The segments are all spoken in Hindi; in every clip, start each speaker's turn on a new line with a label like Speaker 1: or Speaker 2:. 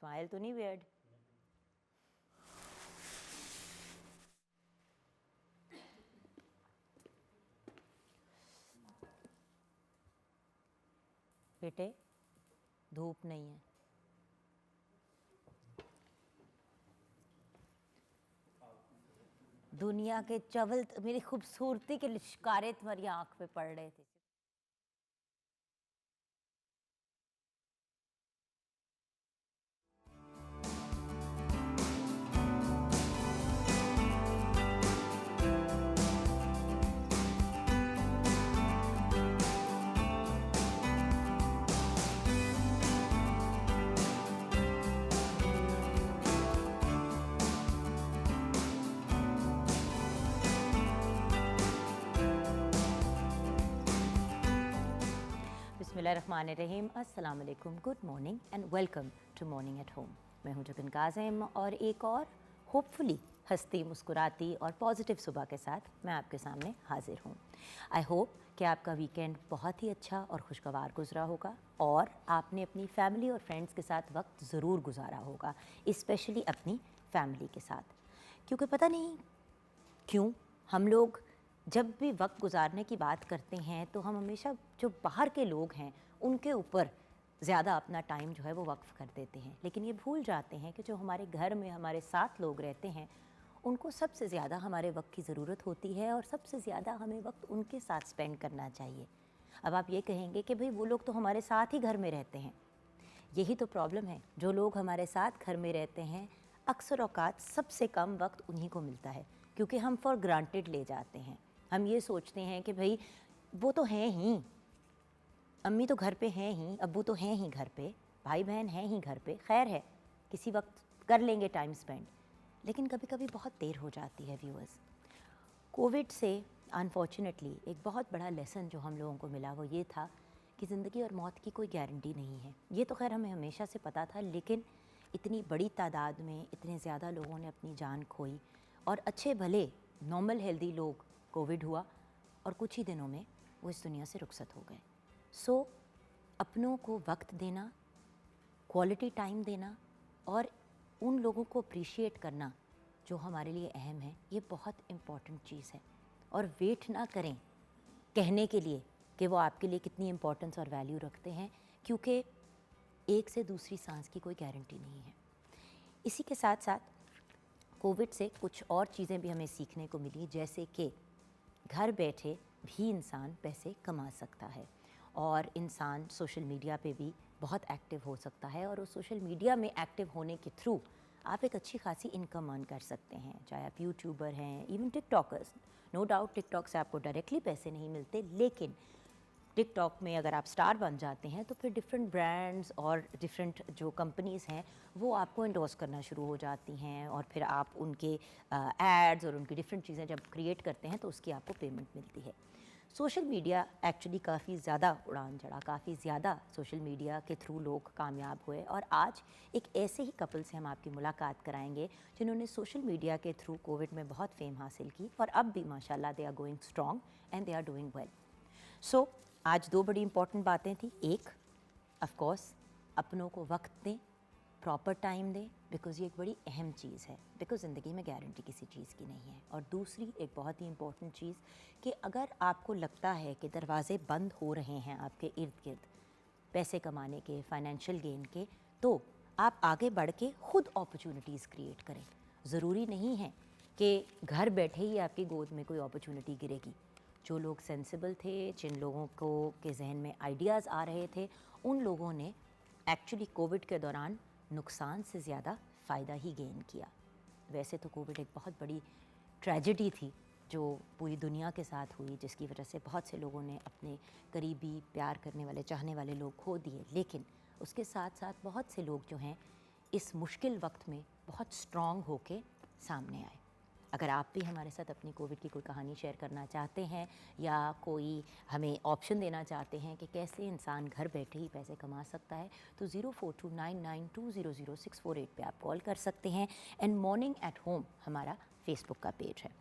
Speaker 1: स्माइल तो नहीं वियर्ड? बेटे, धूप नहीं है। दुनिया के चवल मेरी खूबसूरती के लिश्कारे तुम्हारी आंख पे पड़ रहे थे। बिस्मिल्लाहिर्रहमानिर्रहीम, अस्सलाम वालेकुम, good morning and welcome to morning at home. मैं हूं जगन काज़िम और एक और होपफुली हंसती मुस्कुराती और पॉजिटिव सुबह के साथ मैं आपके सामने हाजिर हूं। आई होप कि आपका वीकेंड बहुत ही अच्छा और खुशगवार गुजरा होगा और आपने अपनी फैमिली और फ्रेंड्स के साथ वक्त ज़रूर गुजारा होगा, स्पेशली अपनी फैमिली के साथ। क्योंकि पता नहीं क्यों हम लोग जब भी वक्त गुजारने की बात करते हैं तो हम हमेशा जो बाहर के लोग हैं उनके ऊपर ज़्यादा अपना टाइम जो है वो वक्फ कर देते हैं, लेकिन ये भूल जाते हैं कि जो हमारे घर में हमारे साथ लोग रहते हैं उनको सबसे ज़्यादा हमारे वक्त की ज़रूरत होती है और सबसे ज़्यादा हमें वक्त उनके साथ स्पेंड करना चाहिए। अब आप ये कहेंगे कि भाई वो लोग तो हमारे साथ ही घर में रहते हैं। यही तो प्रॉब्लम है, जो लोग हमारे साथ घर में रहते हैं अक्सर औकात सबसे कम वक्त उन्हीं को मिलता है, क्योंकि हम फॉर ग्रांटेड ले जाते हैं। हम ये सोचते हैं कि भाई वो तो हैं ही, अम्मी तो घर पे हैं ही, अब्बू तो हैं ही घर पे, भाई बहन हैं ही घर पे, खैर है किसी वक्त कर लेंगे टाइम स्पेंड। लेकिन कभी कभी बहुत देर हो जाती है व्यूअर्स। कोविड से अनफॉर्चुनेटली एक बहुत बड़ा लेसन जो हम लोगों को मिला वो ये था कि ज़िंदगी और मौत की कोई गारंटी नहीं है। ये तो खैर हमें हमेशा से पता था, लेकिन इतनी बड़ी तादाद में इतने ज़्यादा लोगों ने अपनी जान खोई और अच्छे भले नॉर्मल हेल्दी लोग कोविड हुआ और कुछ ही दिनों में वो इस दुनिया से रुखसत हो गए। सो अपनों को वक्त देना, क्वालिटी टाइम देना और उन लोगों को अप्रिशिएट करना जो हमारे लिए अहम है, ये बहुत इम्पॉर्टेंट चीज़ है। और वेट ना करें कहने के लिए कि वो आपके लिए कितनी इम्पोर्टेंस और वैल्यू रखते हैं, क्योंकि एक से दूसरी सांस की कोई गारंटी नहीं है। इसी के साथ साथ कोविड से कुछ और चीज़ें भी हमें सीखने को मिली, जैसे कि घर बैठे भी इंसान पैसे कमा सकता है और इंसान सोशल मीडिया पे भी बहुत एक्टिव हो सकता है और उस सोशल मीडिया में एक्टिव होने के थ्रू आप एक अच्छी खासी इनकम अर्न कर सकते हैं, चाहे आप यूट्यूबर हैं, even TikTokers. No doubt TikTok से आपको डायरेक्टली पैसे नहीं मिलते, लेकिन टिकटॉक में अगर आप स्टार बन जाते हैं तो फिर डिफरेंट ब्रांड्स और डिफरेंट जो कंपनीज़ हैं वो आपको एंडोर्स करना शुरू हो जाती हैं और फिर आप उनके एड्स और उनकी डिफरेंट चीज़ें जब क्रिएट करते हैं तो उसकी आपको पेमेंट मिलती है। सोशल मीडिया एक्चुअली काफ़ी ज़्यादा उड़ान चढ़ा, काफ़ी ज़्यादा सोशल मीडिया के थ्रू लोग कामयाब हुए और आज एक ऐसे ही कपल से हम आपकी मुलाकात कराएंगे जिन्होंने सोशल मीडिया के थ्रू कोविड में बहुत फेम हासिल की और अब भी माशाल्लाह they are going strong and they are doing well. So आज दो बड़ी इंपॉर्टेंट बातें थी। एक, ऑफ कोर्स अपनों को वक्त दें, प्रॉपर टाइम दें, बिकॉज़ ये एक बड़ी अहम चीज़ है, बिकॉज़ ज़िंदगी में गारंटी किसी चीज़ की नहीं है। और दूसरी एक बहुत ही इंपॉर्टेंट चीज़ कि अगर आपको लगता है कि दरवाज़े बंद हो रहे हैं आपके इर्द गिर्द पैसे कमाने के, फाइनेंशियल गेन के, तो आप आगे बढ़ के खुद अपॉर्चुनिटीज़ क्रिएट करें। ज़रूरी नहीं है कि घर बैठे ही आपकी गोद में कोई अपॉर्चुनिटी गिरेगी। जो लोग सेंसिबल थे, जिन लोगों को के जहन में आइडियाज़ आ रहे थे, उन लोगों ने एक्चुअली कोविड के दौरान नुकसान से ज़्यादा फ़ायदा ही गेन किया। वैसे तो कोविड एक बहुत बड़ी ट्रेजेडी थी जो पूरी दुनिया के साथ हुई, जिसकी वजह से बहुत से लोगों ने अपने करीबी, प्यार करने वाले, चाहने वाले लोग खो दिए, लेकिन उसके साथ साथ बहुत से लोग जो हैं इस मुश्किल वक्त में बहुत स्ट्रॉन्ग होके सामने आए। अगर आप भी हमारे साथ अपनी कोविड की कोई कहानी शेयर करना चाहते हैं या कोई हमें ऑप्शन देना चाहते हैं कि कैसे इंसान घर बैठे ही पैसे कमा सकता है, तो 042992000648 पे आप कॉल कर सकते हैं। एंड मॉर्निंग एट होम हमारा फेसबुक का पेज है।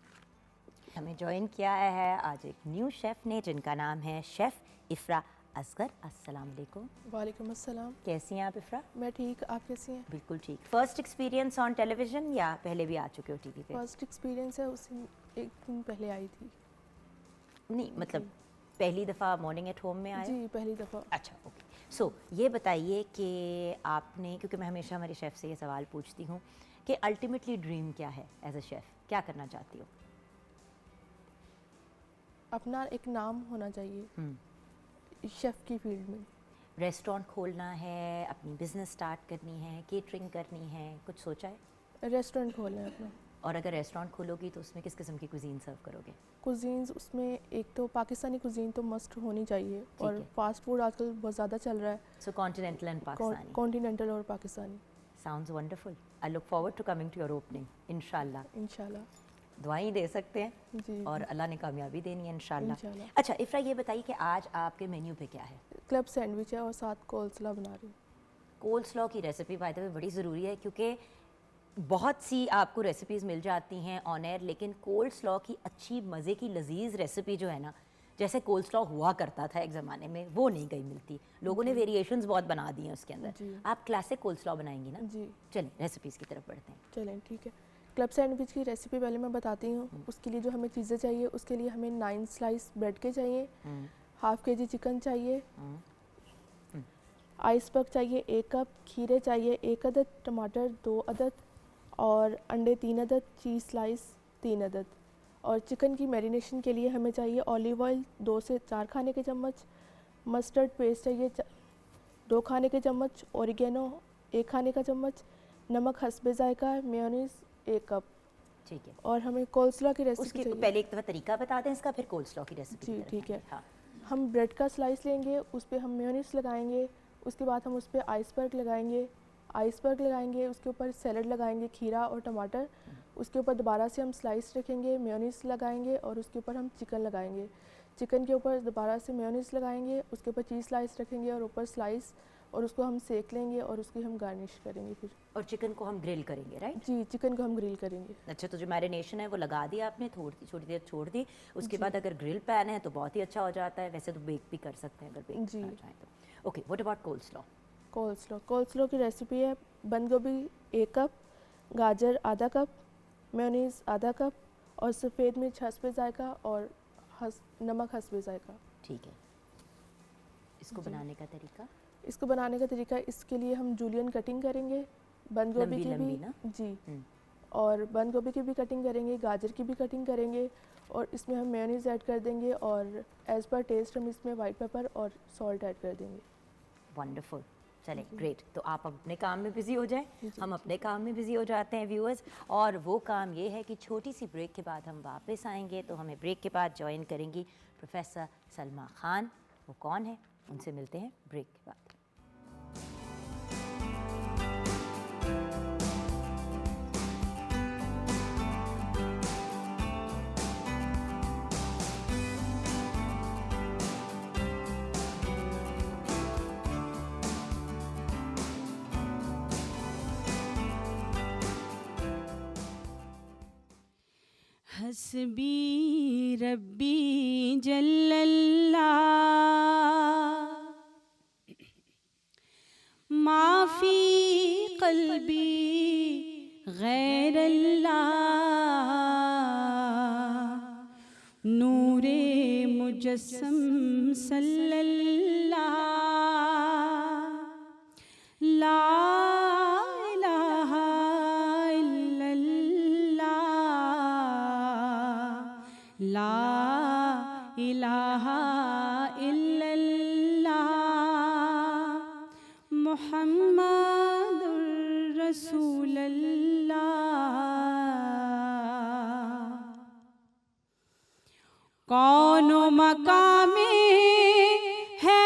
Speaker 1: हमें ज्वाइन किया है आज एक न्यू शेफ़ ने, जिनका नाम है शेफ़ इफ़रा असगर, अस्सलाम वालेकुम।
Speaker 2: वालेकुम अस्सलाम।
Speaker 1: कैसी हैं आप इफ्रा?
Speaker 2: मैं ठीक, आप कैसी हैं?
Speaker 1: बिल्कुल ठीक। फर्स्ट एक्सपीरियंस ऑन टेलीविज़न या पहले भी आ चुके हो टीवी पे?
Speaker 2: फर्स्ट एक्सपीरियंस है, उसी एक दिन पहले आई थी।
Speaker 1: नहीं मतलब पहली दफ़ा मॉर्निंग एट होम में आए?
Speaker 2: जी, पहली दफ़ा।
Speaker 1: अच्छा, ओके। सो ये बताइए कि आपने, क्योंकि मैं हमेशा हमारे शेफ़ से ये सवाल पूछती हूँ कि अल्टीमेटली ड्रीम क्या है एज अ शेफ़, क्या करना चाहती हो?
Speaker 2: अपना एक नाम होना चाहिए शेफ़ की फील्ड में।
Speaker 1: रेस्टोरेंट खोलना है, अपनी बिजनेस स्टार्ट करनी है, केटरिंग करनी है, कुछ सोचा है?
Speaker 2: रेस्टोरेंट खोलना है अपना।
Speaker 1: और अगर रेस्टोरेंट खोलोगी तो उसमें किस किस्म की कुजीन सर्व करोगे?
Speaker 2: कुजीन्स उसमें एक तो पाकिस्तानी कुजीन तो मस्ट होनी चाहिए, और
Speaker 1: है।
Speaker 2: फास्ट फूड आजकल बहुत ज़्यादा चल रहा है।
Speaker 1: So continental and Pakistani.
Speaker 2: Continental और Pakistani.
Speaker 1: Sounds wonderful. I look forward to coming to your opening इंशाल्लाह।
Speaker 2: इंशाल्लाह।
Speaker 1: दुआएं दे सकते हैं
Speaker 2: जी।
Speaker 1: और अल्लाह ने कामयाबी देनी है इंशाल्लाह।
Speaker 2: इंशाल्लाह।
Speaker 1: अच्छा इफ्रा, ये बताइए कि आज आपके मेन्यू पे क्या है?
Speaker 2: क्लब सैंडविच है और साथ कोल्सला बना रही हूँ।
Speaker 1: कोल्ड स्लॉ की रेसिपी बाय द वे बड़ी ज़रूरी है, क्योंकि बहुत सी आपको रेसिपीज़ मिल जाती हैं ऑन एयर, लेकिन कोल्ड स्लॉ की अच्छी मज़े की लजीज रेसिपी जो है ना, जैसे कोल्ड स्लॉ हुआ करता था एक ज़माने में, वो नहीं गई मिलती। लोगों ने वेरिएशंस बहुत बना दी हैं उसके अंदर।
Speaker 2: जी।
Speaker 1: आप क्लासिक कोल्ड स्लॉ बनाएंगी ना?
Speaker 2: जी।
Speaker 1: चलिए रेसिपीज़ की तरफ बढ़ते हैं।
Speaker 2: चलें, ठीक है। क्लब सैंडविच की रेसिपी पहले मैं बताती हूँ। उसके लिए जो हमें चीज़ें चाहिए, उसके लिए हमें 9 स्लाइस ब्रेड के चाहिए, हाफ के जी चिकन चाहिए, आइसबर्ग चाहिए 1 कप, खीरे चाहिए 1 अदद, टमाटर 2 अदद और अंडे 3 अदद, चीज़ स्लाइस 3 अदद। और चिकन की मैरिनेशन के लिए हमें चाहिए ऑलिव ऑयल 2 से 4 खाने के चम्मच, मस्टर्ड पेस्ट चाहिए 2 खाने के चम्मच, ओरिगेनो 1 खाने का चम्मच, नमक हस्बे जायका, मेयोनीज 1 कप।
Speaker 1: ठीक है।
Speaker 2: और हमें कोल्सला की रेसिपी
Speaker 1: उसके
Speaker 2: चाहिए।
Speaker 1: पहले एक दफ़ा तरीका बता दें इसका, फिर कोल्ड स्लॉ की रेसिपी।
Speaker 2: जी, ठीक है।
Speaker 1: हाँ।
Speaker 2: हम ब्रेड का स्लाइस लेंगे, उस पर हम मेयोनीज लगाएंगे, उसके बाद हम उस पर आइसबर्ग लगाएंगे, उसके ऊपर सैलड लगाएंगे, खीरा और टमाटर, उसके ऊपर दोबारा से हम स्लाइस रखेंगे, मेयोनीज लगाएंगे और उसके ऊपर हम चिकन लगाएंगे। चिकन के ऊपर दोबारा से मेयोनीज लगाएंगे, उसके ऊपर चीज़ स्लाइस रखेंगे और ऊपर स्लाइस, और उसको हम सेक लेंगे और उसकी हम गार्निश करेंगे फिर।
Speaker 1: और चिकन को हम ग्रिल करेंगे, राइट?
Speaker 2: जी, चिकन को हम ग्रिल करेंगे।
Speaker 1: अच्छा, तो जो मैरिनेशन है वो लगा दी आपने, थोड़ी देर छोड़ दी, उसके बाद अगर ग्रिल पैन है तो बहुत ही अच्छा हो जाता है। वैसे तो बेक भी कर सकते हैं अगर बेक करना चाहें तो। Okay, what about cold slaw?
Speaker 2: Cold slaw की रेसिपी है बंद गोभी 1 कप, गाजर आधा कप, मेयोनीज आधा कप और सफ़ेद मिर्च हस्बे जायका और नमक हस्बे जायका।
Speaker 1: ठीक है। इसको बनाने का तरीका?
Speaker 2: इसको बनाने का तरीका, इसके लिए हम जूलियन कटिंग करेंगे, बंद गोभी की भी
Speaker 1: ना?
Speaker 2: जी, और बंद गोभी की भी कटिंग करेंगे, गाजर की भी कटिंग करेंगे, और इसमें हम मेयोनीज ऐड कर देंगे और एज़ पर टेस्ट हम इसमें वाइट पेपर और सॉल्ट ऐड कर देंगे।
Speaker 1: वंडरफुल। चलें, ग्रेट। तो आप अपने काम में बिजी हो जाएं, हम अपने काम में बिजी हो जाते हैं व्यूअर्स। और वो काम ये है कि छोटी सी ब्रेक के बाद हम वापस आएंगे, तो हमें ब्रेक के बाद ज्वाइन करेंगी प्रोफेसर सलमा खान। वो कौन है, उनसे मिलते हैं ब्रेक के बाद।
Speaker 3: हस्बी रब्बी जल्लल्लाह माफ़ी क़ल्बी गैरल्लाह नूरे मुजस्सम सल्लल्लाह ला इलाहा इल्लल्लाह ला इलाहा इल्लल्लाह मुहम्मदुर रसूलल्लाह। कौनो मकामे है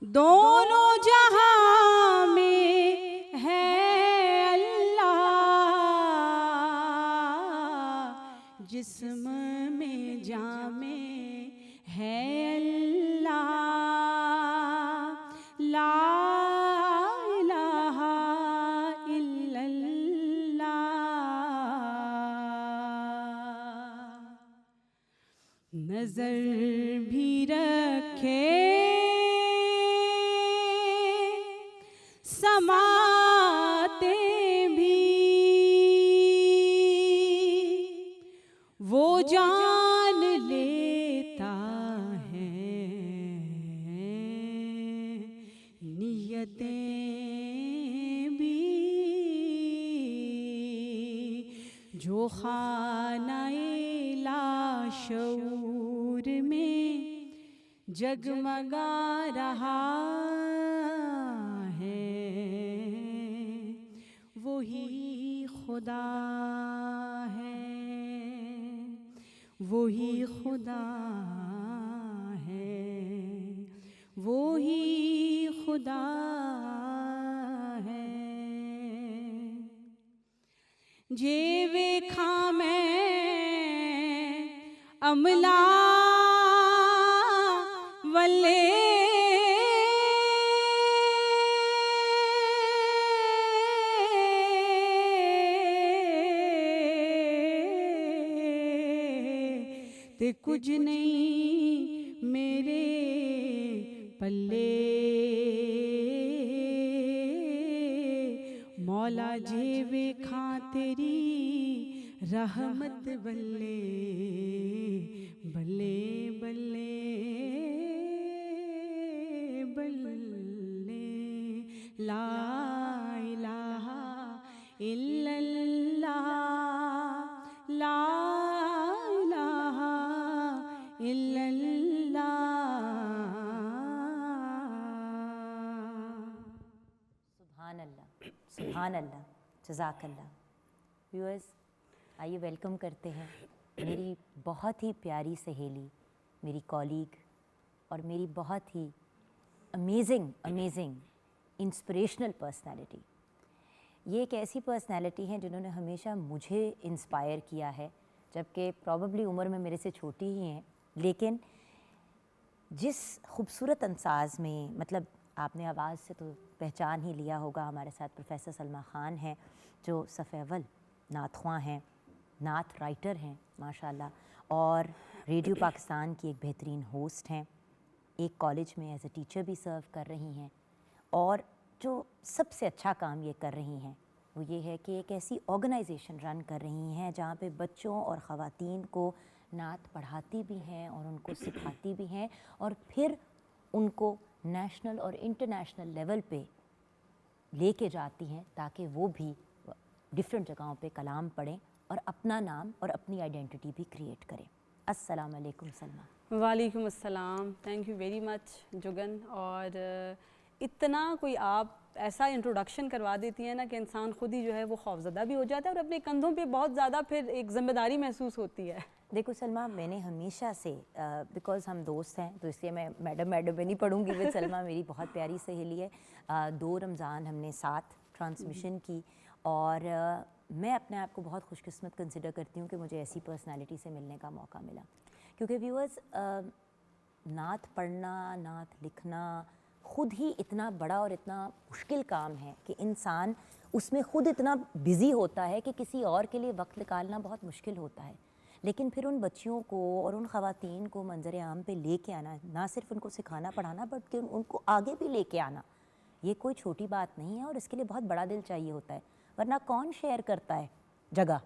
Speaker 3: दोनों जहां में है अल्लाह, जिस्म में जामे है अल्लाह, ला इलाहा नजर भी रखे समाते भी वो जान लेता है नियतें भी जो खानाए लाशऊर में जगमगा रहा है वही खुदा है वही खुदा है वही खुदा है जे वेखा मैं अमला वल्ले ते कुछ नहीं मेरे पल्ले मौला जे वेखा तेरी रहमत बल्ले बल्ले बल्ले बल्ले ला इलाहा इल्लल्लाह ला इलाहा इल्लल्लाह।
Speaker 1: सुभान अल्लाह, सुभान अल्लाह, जज़ाकल्लाह। व्यूअर्स, आइए वेलकम करते हैं मेरी बहुत ही प्यारी सहेली, मेरी कॉलीग और मेरी बहुत ही अमेजिंग इंस्पिरेशनल पर्सनालिटी। ये एक ऐसी पर्सनालिटी हैं जिन्होंने हमेशा मुझे इंस्पायर किया है, जबकि प्रॉबली उम्र में मेरे से छोटी ही हैं, लेकिन जिस खूबसूरत अंदाज़ में, मतलब आपने आवाज़ से तो पहचान ही लिया होगा, हमारे साथ प्रोफेसर सलमा ख़ान हैं जो सफ़े अव्वल नात ख़्वां हैं, नात राइटर हैं माशाल्लाह, और रेडियो पाकिस्तान की एक बेहतरीन होस्ट हैं, एक कॉलेज में एज ए टीचर भी सर्व कर रही हैं, और जो सबसे अच्छा काम ये कर रही हैं वो ये है कि एक ऐसी ऑर्गेनाइजेशन रन कर रही हैं जहाँ पे बच्चों और ख़वातीन को नात पढ़ाती भी हैं और उनको सिखाती भी हैं, और फिर उनको नेशनल और इंटरनेशनल लेवल पे लेके जाती हैं ताकि वो भी डिफरेंट जगहों पे कलाम पढ़ें और अपना नाम और अपनी आइडेंटिटी भी क्रिएट करें। अस्सलाम वालेकुम सलमा।
Speaker 4: वालेकुम अस्सलाम, thank you very much Jugan. और इतना कोई आप ऐसा इंट्रोडक्शन करवा देती हैं ना कि इंसान खुद ही जो है वो खौफज़दा भी हो जाता है और अपने कंधों पे बहुत ज़्यादा फिर एक ज़िम्मेदारी महसूस होती है।
Speaker 1: देखो सलमा, मैंने हमेशा से बिकॉज़ हम दोस्त हैं तो इसलिए मैं मैडम में नहीं पढ़ूंगी विद सलमा, मेरी बहुत प्यारी सहेली है। 2 रमज़ान हमने साथ ट्रांसमिशन की, और मैं अपने आप को बहुत खुशकिस्मत कंसिडर करती हूँ कि मुझे ऐसी पर्सनालिटी से मिलने का मौका मिला, क्योंकि व्यूअर्स, नात पढ़ना, नात लिखना खुद ही इतना बड़ा और इतना मुश्किल काम है कि इंसान उसमें खुद इतना बिज़ी होता है कि किसी और के लिए वक्त निकालना बहुत मुश्किल होता है। लेकिन फिर उन बच्चियों को और उन ख़वातीन को मंजर आम पे लेके आना, ना सिर्फ उनको सिखाना पढ़ाना बल्कि उनको आगे भी लेके आना, ये कोई छोटी बात नहीं है, और इसके लिए बहुत बड़ा दिल चाहिए होता है, वरना कौन शेयर करता है जगह।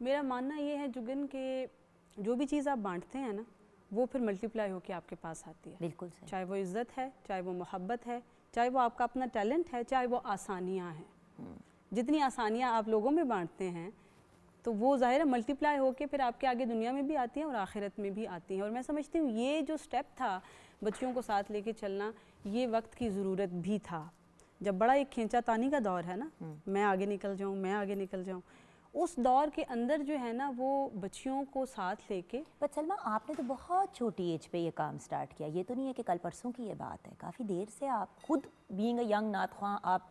Speaker 4: मेरा मानना ये है जुगन कि जो भी चीज़ आप बांटते हैं ना वो फिर मल्टीप्लाई होकर आपके पास आती है।
Speaker 1: बिल्कुल सही।
Speaker 4: चाहे वो इज़्ज़त है, चाहे वो मोहब्बत है, चाहे वो आपका अपना टैलेंट है, चाहे वो आसानियाँ हैं। जितनी आसानियाँ आप लोगों में बांटते हैं तो वो ज़ाहिर है मल्टीप्लाई होकर फिर आपके आगे दुनिया में भी आती हैं और आखिरत में भी आती हैं। और मैं समझती हूँ ये जो स्टेप था बच्चियों को साथ लेके चलना, ये वक्त की ज़रूरत भी था। जब बड़ा एक खींचातानी का दौर है ना, मैं आगे निकल जाऊँ, मैं आगे निकल जाऊँ, उस दौर के अंदर जो है ना वो बच्चियों को साथ लेके।
Speaker 1: पर सलमा, आपने तो बहुत छोटी एज पे ये काम स्टार्ट किया, ये तो नहीं है कि कल परसों की ये बात है, काफ़ी देर से आप खुद बीइंग अ यंग नात ख्वां, आप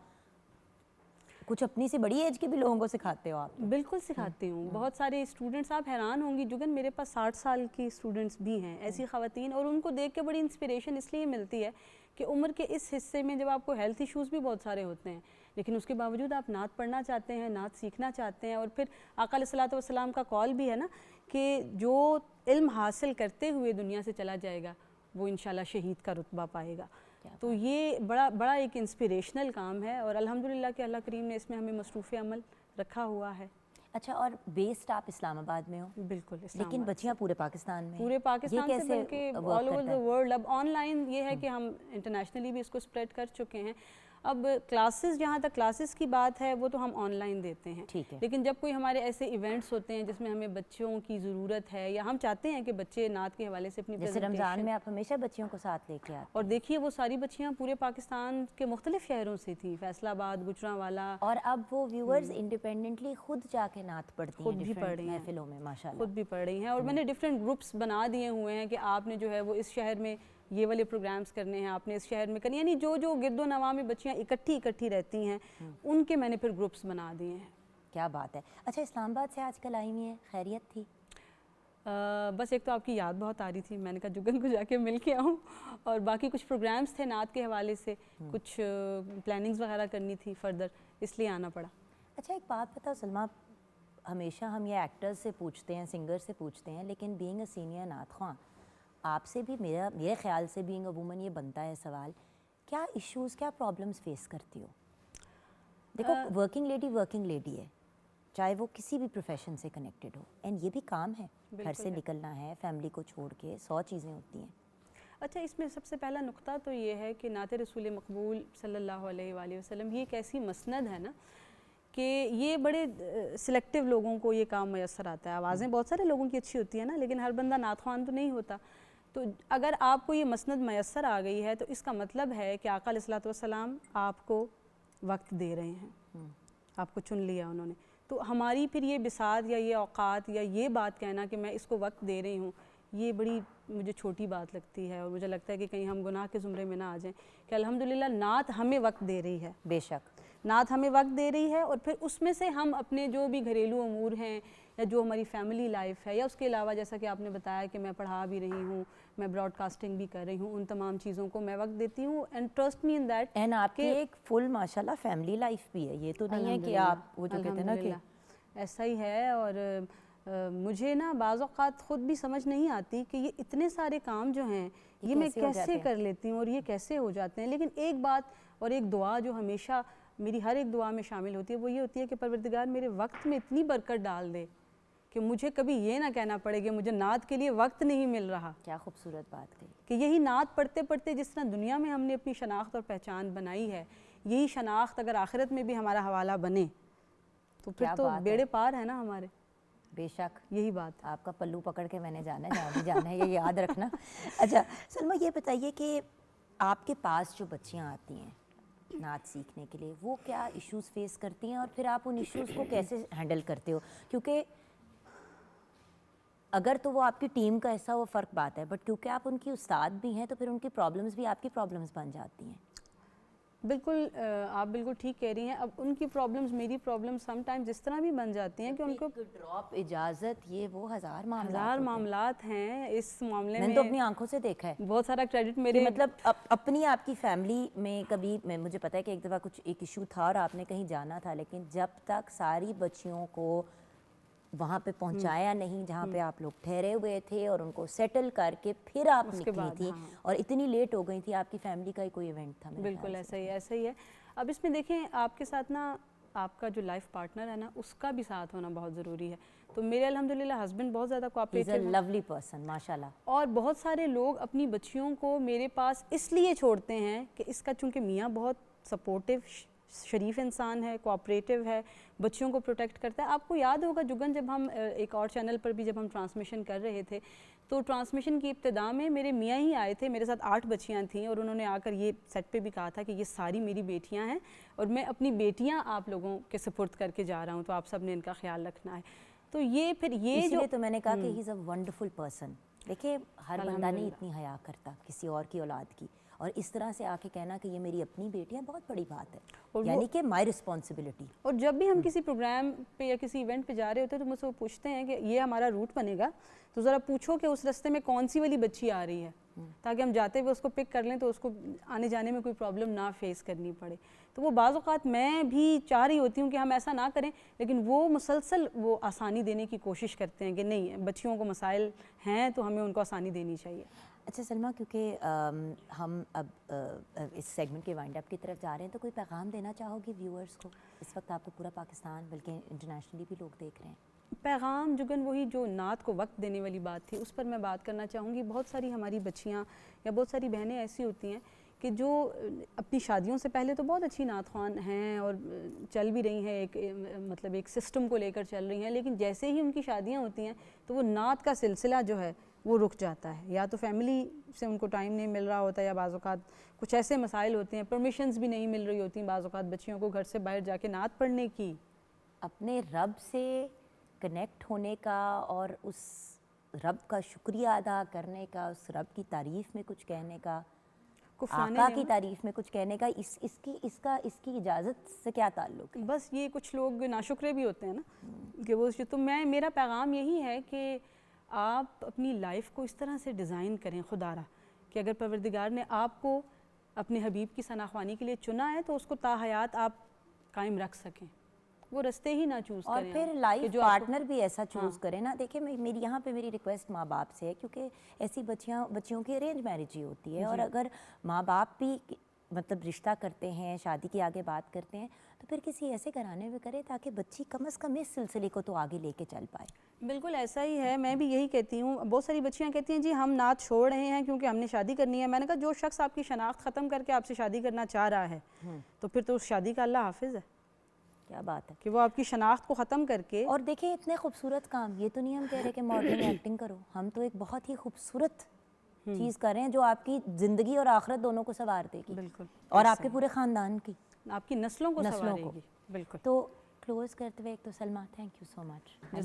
Speaker 1: कुछ अपनी से बड़ी एज के भी लोगों को सिखाते हो आप।
Speaker 4: बिल्कुल सिखाती हूँ। बहुत सारे स्टूडेंट्स, आप हैरान होंगी जुगन, मेरे पास 60 साल की स्टूडेंट्स भी हैं, ऐसी ख़वातीन, और उनको देख के बड़ी इंस्पिरेशन इसलिए मिलती है कि उम्र के इस हिस्से में जब आपको हेल्थ इश्यूज़ भी बहुत सारे होते हैं, लेकिन उसके बावजूद आप नात पढ़ना चाहते हैं, नात सीखना चाहते हैं। और फिर आका अलैहिस्सलातु वस्सलाम का कॉल भी है ना कि जो इल्म हासिल करते हुए दुनिया से चला जाएगा वो इंशाल्लाह शहीद का रुतबा पाएगा। तो ये बड़ा एक इंस्पिरेशनल काम है और अल्हम्दुलिल्लाह कि अल्लाह करीम ने इसमें हमें मसरूफ़ अमल रखा हुआ है।
Speaker 1: अच्छा, और बेस्ड आप इस्लामाबाद में हो?
Speaker 4: बिल्कुल,
Speaker 1: लेकिन बच्चियाँ पूरे पाकिस्तान में हैं।
Speaker 4: पूरे पाकिस्तान
Speaker 1: ये
Speaker 4: से
Speaker 1: कैसे
Speaker 4: बल्कि
Speaker 1: work
Speaker 4: ऑल ओवर
Speaker 1: करता
Speaker 4: द
Speaker 1: है?
Speaker 4: वर्ल्ड। अब ऑनलाइन ये है कि हम इंटरनेशनली भी इसको स्प्रेड कर चुके हैं। अब क्लासेस, जहाँ तक क्लासेस की बात है वो तो हम ऑनलाइन देते हैं,
Speaker 1: ठीक है।
Speaker 4: लेकिन जब कोई हमारे ऐसे इवेंट्स होते हैं जिसमें हमें बच्चों की ज़रूरत है या हम चाहते हैं कि बच्चे नात के हवाले से अपनी
Speaker 1: जैसे रमज़ान
Speaker 4: presentation-
Speaker 1: में आप हमेशा बच्चियों को साथ लेके आते
Speaker 4: और देखिए वो सारी बच्चियाँ पूरे पाकिस्तान के मुख्तलिफ शहरों से थी, फैसलाबाद, गुजरांवाला,
Speaker 1: हैं, और अब वो व्यूअर्स इंडिपेंडेंटली खुद जाके नात पढ़ती हैं,
Speaker 4: खुद भी
Speaker 1: different
Speaker 4: पढ़ रही हैं।
Speaker 1: महफिलों में माशाल्लाह।
Speaker 4: खुद भी पढ़ रही हैं। और मैंने डिफरेंट ग्रुप्स बना दिए हुए हैं कि आपने जो है वो इस शहर में ये वाले प्रोग्राम्स करने हैं, आपने इस शहर में करनी, यानी जो गिरदो नवा में बच्चियाँ इकट्ठी रहती हैं उनके मैंने फिर ग्रुप्स बना दिए हैं।
Speaker 1: क्या बात है। अच्छा, इस्लामाबाद से आजकल आई हुई हैं, खैरियत थी?
Speaker 4: बस एक तो आपकी याद बहुत आ रही थी, मैंने कहा जुगन को जाके मिल के आऊँ, और बाकी कुछ प्रोग्राम्स थे नात के हवाले से, कुछ प्लानिंग्स वगैरह करनी थी फर्दर, इसलिए आना पड़ा।
Speaker 1: अच्छा, एक बात बताओ सलमा, हमेशा हम ये एक्टर्स से पूछते हैं, सिंगर से पूछते हैं, लेकिन बीइंग अ सीनियर नात ख्वां आपसे भी मेरे ख्याल से बीइंग अ वुमन ये बनता है सवाल, क्या इश्यूज़, क्या प्रॉब्लम्स फेस करती हो? देखो, वर्किंग लेडी है, चाहे वो किसी भी प्रोफेशन से कनेक्टेड हो, एंड ये भी काम है, घर से निकलना है, फैमिली को छोड़ के 100 चीज़ें होती हैं।
Speaker 4: अच्छा, इसमें सबसे पहला नुक्ता तो ये है कि नाते रसूल मकबूल सल्लल्लाहु अलैहि वसल्लम ये एक ऐसी मसनद है ना कि ये बड़े सिलेक्टिव लोगों को ये काम मैसर आता है। आवाज़ें बहुत सारे लोगों की अच्छी होती है ना, लेकिन हर बंदा नात ख्वान तो नहीं होता। तो अगर आपको ये मसनद मैसर आ गई है तो इसका मतलब है कि आका अलैहिस्सलातु वस्सलाम आपको वक्त दे रहे हैं, आपको चुन लिया उन्होंने। तो हमारी फिर ये बिसात या ये औकात या ये बात कहना कि मैं इसको वक्त दे रही हूँ, ये बड़ी मुझे छोटी बात लगती है। और मुझे लगता है कि कहीं हम गुनाह के ज़ुमरे में ना आ जाएं कि अल्हम्दुलिल्लाह नात हमें वक्त दे रही है,
Speaker 1: बेशक
Speaker 4: नात हमें वक्त दे रही है, और फिर उसमें से हम अपने जो भी घरेलू अमूर हैं या जो हमारी फैमिली लाइफ है या उसके अलावा जैसा कि आपने बताया कि मैं पढ़ा भी रही हूँ, मैं ब्रॉडकास्टिंग भी कर रही हूँ, उन तमाम चीज़ों को मैं वक्त देती हूँ। And trust me in that,
Speaker 1: and आपकी एक फुल माशाल्लाह फैमिली लाइफ भी है, ये तो नहीं है कि आप वो जो कहते हैं ना कि
Speaker 4: ऐसा ही है। और मुझे ना बाज़ औक़ात ख़ुद भी समझ नहीं आती कि ये इतने सारे काम जो हैं ये मैं कैसे कर लेती हूँ और ये कैसे हो जाते हैं। लेकिन एक बात और एक दुआ जो हमेशा मेरी हर एक दुआ में शामिल होती है वो ये होती है कि परवरदिगार मेरे वक्त में इतनी बरकत डाल दे कि मुझे कभी ये ना कहना पड़े कि मुझे नात के लिए वक्त नहीं मिल रहा।
Speaker 1: क्या खूबसूरत बात कही
Speaker 4: कि यही नात पढ़ते पढ़ते जिस तरह दुनिया में हमने अपनी शनाख्त और पहचान बनाई है, यही शनाख्त अगर आखिरत में भी हमारा हवाला बने तो फिर तो बेड़े पार है ना हमारे।
Speaker 1: बेशक,
Speaker 4: यही बात।
Speaker 1: आपका पल्लू पकड़ के मैंने जाना है, जहाँ भी जाना है ये याद रखना। अच्छा सलमा, ये बताइए कि आपके पास जो बच्चियाँ आती हैं नात सीखने के लिए, वो क्या इश्यूज़ फेस करती हैं और फिर आप उन इश्यूज़ को कैसे हैंडल करते हो? क्योंकि अगर तो वो आपकी टीम का हिस्सा, वो फ़र्क बात है, बट क्योंकि आप उनकी उस्ताद भी हैं तो फिर उनकी प्रॉब्लम्स भी आपकी प्रॉब्लम्स बन जाती हैं।
Speaker 4: बिल्कुल, आप बिल्कुल ठीक कह रही हैं। अब उनकी प्रॉब्लम्स मेरी प्रॉब्लम्स समटाइम्स इस तरह भी बन जाती हैं कि उनको
Speaker 1: ड्रॉप, इजाज़त, ये वो हज़ार
Speaker 4: मामलात हैं इस मामले में।
Speaker 1: मैंने तो अपनी आंखों से देखा है।
Speaker 4: बहुत सारा क्रेडिट मेरे,
Speaker 1: मतलब अपनी आपकी फैमिली में कभी मुझे पता है कि एक दफ़ा कुछ एक इशू था और आपने कहीं जाना था, लेकिन जब तक सारी बच्चियों को वहाँ पे पहुँचाया नहीं जहाँ पे आप लोग ठहरे हुए थे और उनको सेटल करके फिर आप निकली थी, और इतनी लेट हो गई थी, आपकी फैमिली का ही कोई इवेंट था।
Speaker 4: बिल्कुल ऐसा ही है। अब इसमें देखें, आपके साथ ना आपका जो लाइफ पार्टनर है ना, उसका भी साथ होना बहुत ज़रूरी है। तो मेरे अल्हम्दुलिल्लाह हस्बैंड बहुत ज़्यादा कोऑपरेटिव है,
Speaker 1: लवली पर्सन माशाल्लाह।
Speaker 4: और बहुत सारे लोग अपनी बच्चियों को मेरे पास इसलिए छोड़ते हैं कि इसका चूँकि मियाँ बहुत सपोर्टिव शरीफ इंसान है, कोऑपरेटिव है, बच्चियों को प्रोटेक्ट करता है। आपको याद होगा जुगन, जब हम एक और चैनल पर भी जब हम ट्रांसमिशन कर रहे थे तो ट्रांसमिशन की इब्तिदा में मेरे मियाँ ही आए थे, मेरे साथ 8 बच्चियाँ थीं, और उन्होंने आकर ये सेट पे भी कहा था कि ये सारी मेरी बेटियाँ हैं और मैं अपनी बेटियाँ आप लोगों के सुपुर्द करके जा रहा हूँ, तो आप सब ने इनका ख्याल रखना है। तो ये फिर ये जो
Speaker 1: तो मैंने कहा कि he is a wonderful person. देखिए, हर बंदा नहीं इतनी हया करता किसी और की औलाद की, और इस तरह से आके कहना कि ये मेरी अपनी बेटी है, बहुत बड़ी बात है, और यानी कि माय रिस्पॉन्सिबिलिटी।
Speaker 4: और जब भी हम किसी प्रोग्राम पे या किसी इवेंट पे जा रहे होते हैं तो मुझसे वो पूछते हैं कि ये हमारा रूट बनेगा, तो ज़रा पूछो कि उस रास्ते में कौन सी वाली बच्ची आ रही है, ताकि हम जाते हुए उसको पिक कर लें तो उसको आने जाने में कोई प्रॉब्लम ना फेस करनी पड़े। तो वो बाज़ औक़ात मैं भी चाह रही होती हूँ कि हम ऐसा ना करें, लेकिन वो मुसलसल वो आसानी देने की कोशिश करते हैं कि नहीं, बच्चियों को मसाइल हैं तो हमें उनको आसानी देनी चाहिए।
Speaker 1: अच्छा सलमा, क्योंकि हम अब इस सेगमेंट के वाइंड अप की तरफ जा रहे हैं, तो कोई पैगाम देना चाहोगी व्यूअर्स को? इस वक्त आपको पूरा पाकिस्तान बल्कि इंटरनेशनली भी लोग देख रहे हैं।
Speaker 4: पैगाम जुगन वही जो नात को वक्त देने वाली बात थी, उस पर मैं बात करना चाहूँगी। बहुत सारी हमारी बच्चियाँ या बहुत सारी बहनें ऐसी होती हैं कि जो अपनी शादियों से पहले तो बहुत अच्छी नात ख़्वान हैं और चल भी रही हैं, मतलब एक सिस्टम को लेकर चल रही हैं, लेकिन जैसे ही उनकी शादियाँ होती हैं तो वो नात का सिलसिला जो है वो रुक जाता है। या तो फैमिली से उनको टाइम नहीं मिल रहा होता, या बाज़ औक़ात कुछ ऐसे मसाइल होते हैं, परमिशंस भी नहीं मिल रही होती बाज़ औक़ात बच्चियों को घर से बाहर जाके नात पढ़ने की।
Speaker 1: अपने रब से कनेक्ट होने का और उस रब का शुक्रिया अदा करने का, उस रब की तारीफ़ में कुछ कहने का, आका की तारीफ़ में कुछ कहने का, इसकी इजाज़त से क्या ताल्लुक़ है?
Speaker 4: बस ये कुछ लोग नाशुक्रे भी होते हैं ना कि वो, तो मेरा पैगाम यही है कि आप अपनी लाइफ को इस तरह से डिज़ाइन करें खुदारा कि अगर परवरदिगार ने आपको अपने हबीब की सनाख्वानी के लिए चुना है तो उसको ताहयात आप कायम रख सकें, वो रास्ते ही ना चूज़
Speaker 1: और
Speaker 4: करें,
Speaker 1: फिर लाइफ पार्टनर भी ऐसा चूज़ करें ना। देखिए मेरी यहाँ पे मेरी रिक्वेस्ट माँ बाप से है, क्योंकि ऐसी बच्चियों की अरेंज मैरिज ही होती है, और अगर माँ बाप भी मतलब रिश्ता करते हैं, शादी की आगे बात करते हैं, तो फिर किसी ऐसे घराने में करें ताकि बच्ची कम से कम इस सिलसिले को तो आगे लेके चल पाए।
Speaker 4: बिल्कुल ऐसा ही है, मैं भी यही कहती हूँ। बहुत सारी बच्चियाँ कहती हैं जी हम नात छोड़ रहे हैं क्योंकि हमने शादी करनी है। मैंने कहा जो शख्स आपकी शनाख्त ख़त्म करके आपसे शादी करना चाह रहा है तो फिर तो उस शादी का अल्लाह हाफिज़ है।
Speaker 1: क्या बात है
Speaker 4: कि वो आपकी शनाख्त को ख़त्म करके।
Speaker 1: और देखिए इतने खूबसूरत काम, ये तो नहीं हम कह रहे कि मॉडलिंग एक्टिंग करो, हम तो एक बहुत ही खूबसूरत चीज़ कर रहे हैं जो आपकी ज़िंदगी और आखिरत दोनों को संवार देगी।
Speaker 4: बिल्कुल,
Speaker 1: और आपके पूरे ख़ानदान की,
Speaker 4: आपकी नस्लों को संवारेगी। बिल्कुल।
Speaker 1: तो क्लोज करते हुए एक तो Salma, thank you so much, you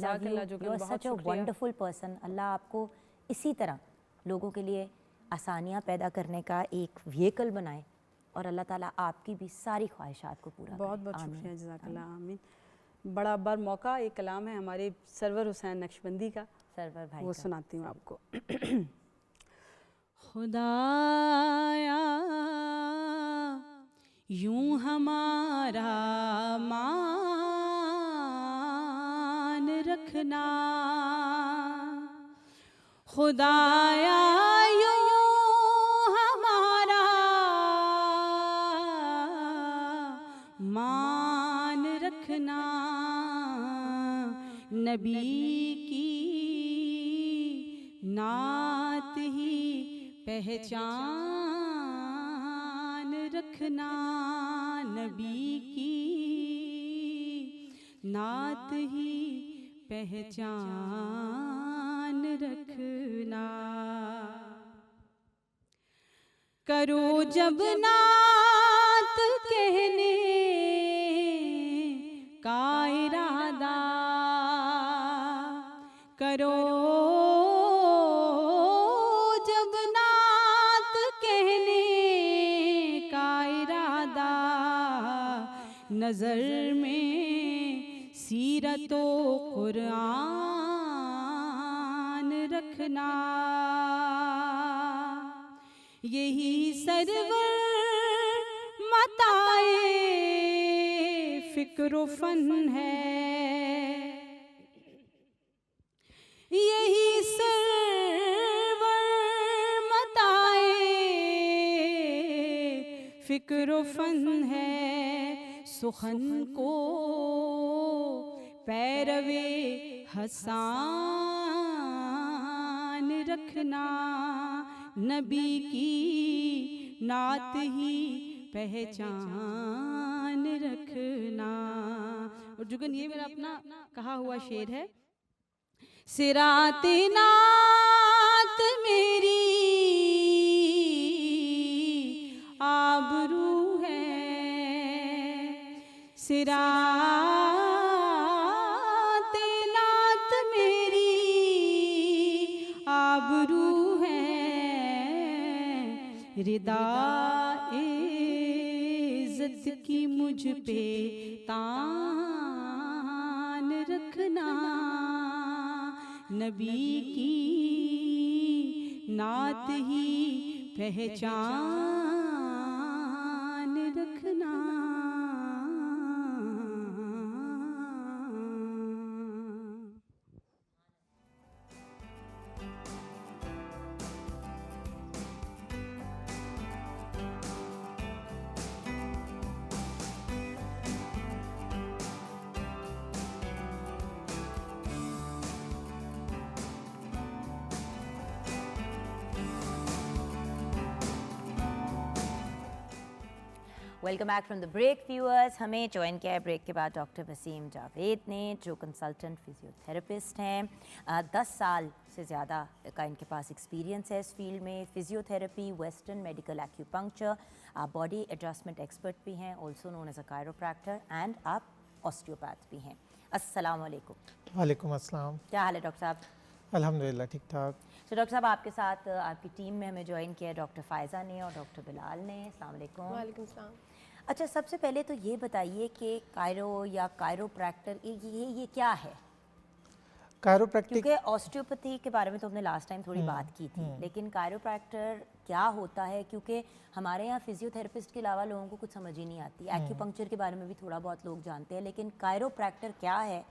Speaker 1: are such a wonderful person. Allah आपको इसी तरह लोगों के लिए आसानियाँ पैदा करने का एक व्हीकल बनाए, और अल्लाह ताला आपकी भी सारी ख्वाहिशात को पूरा
Speaker 4: बहुत बहुत शुक्रिया, जज़ाकल्लाह, आमीन। बड़ा बार मौका, एक कलाम है हमारे सरवर हुसैन नक्शबंदी का,
Speaker 1: सरवर भाई,
Speaker 4: वो सुनाती हूँ आपको।
Speaker 3: खुदाया यूं हमारा मान रखना, खुदाया यूं हमारा मान रखना, नबी की नात ही पहचान रखना, नबी की नात ही पहचान रखना। करो जब नात कहने का इरादा, करो जब नात कहने का इरादा, नजर में सीरतो कुरान रखना, यही सरवर मताए फिक्र फन है, यही सरवर मताए फिक्र फन है, सुखन को पैरवे हसान रखना, नबी की नात ही पहचान रखना। और जुगन ये मेरा अपना कहा हुआ शेर है, सिराते नात मेरी आबरू है, सिराते नात मेरी आबरू है, रिदा इज़्ज़त की मुझ पे तान रखना, नबी की नात ही पहचान रखना।
Speaker 1: Welcome back from the break viewers. हमें ज्वाइन किया है ब्रेक के बाद डॉक्टर वसीम जावेद ने, जो कंसल्टेंट फिजियोथेरेपिस्ट हैं। 10 साल से ज़्यादा का इनके पास एक्सपीरियंस है इस फील्ड में। फिजियोथेरेपी, वेस्टर्न मेडिकल एक्यूपंक्चर, आप बॉडी एडजस्टमेंट एक्सपर्ट भी हैं, also known as a chiropractor, and आप ऑस्टियोपैथ भी हैं। अस्सलाम वालेकुम।
Speaker 5: वालेकुम अस्सलाम।
Speaker 1: क्या हाल है डॉक्टर साहब?
Speaker 5: अल्हम्दुलिल्लाह ठीक ठाक।
Speaker 1: तो डॉक्टर साहब, आपके साथ आपकी टीम में हमें ज्वाइन किया है डॉक्टर फ़ायज़ा ने और डॉक्टर बिलाल ने। अस्सलाम वालेकुम।
Speaker 2: वालेकुम सलाम।
Speaker 1: अच्छा, सबसे पहले तो ये बताइए कि कायरो या कायरोप्रैक्टर ये क्या है?
Speaker 5: कायरोप्रैक्टिक
Speaker 1: क्योंकि ऑस्टियोपैथी के बारे में तो हमने लास्ट टाइम थोड़ी बात की थी, लेकिन कायरोप्रैक्टर क्या होता है? क्योंकि हमारे यहाँ फिजियोथेरेपिस्ट के अलावा लोगों को कुछ समझ ही नहीं आती। एक्यूपंक्चर के बारे में भी थोड़ा बहुत लोग जानते हैं, लेकिन कायरोप्रैक्टर क्या है?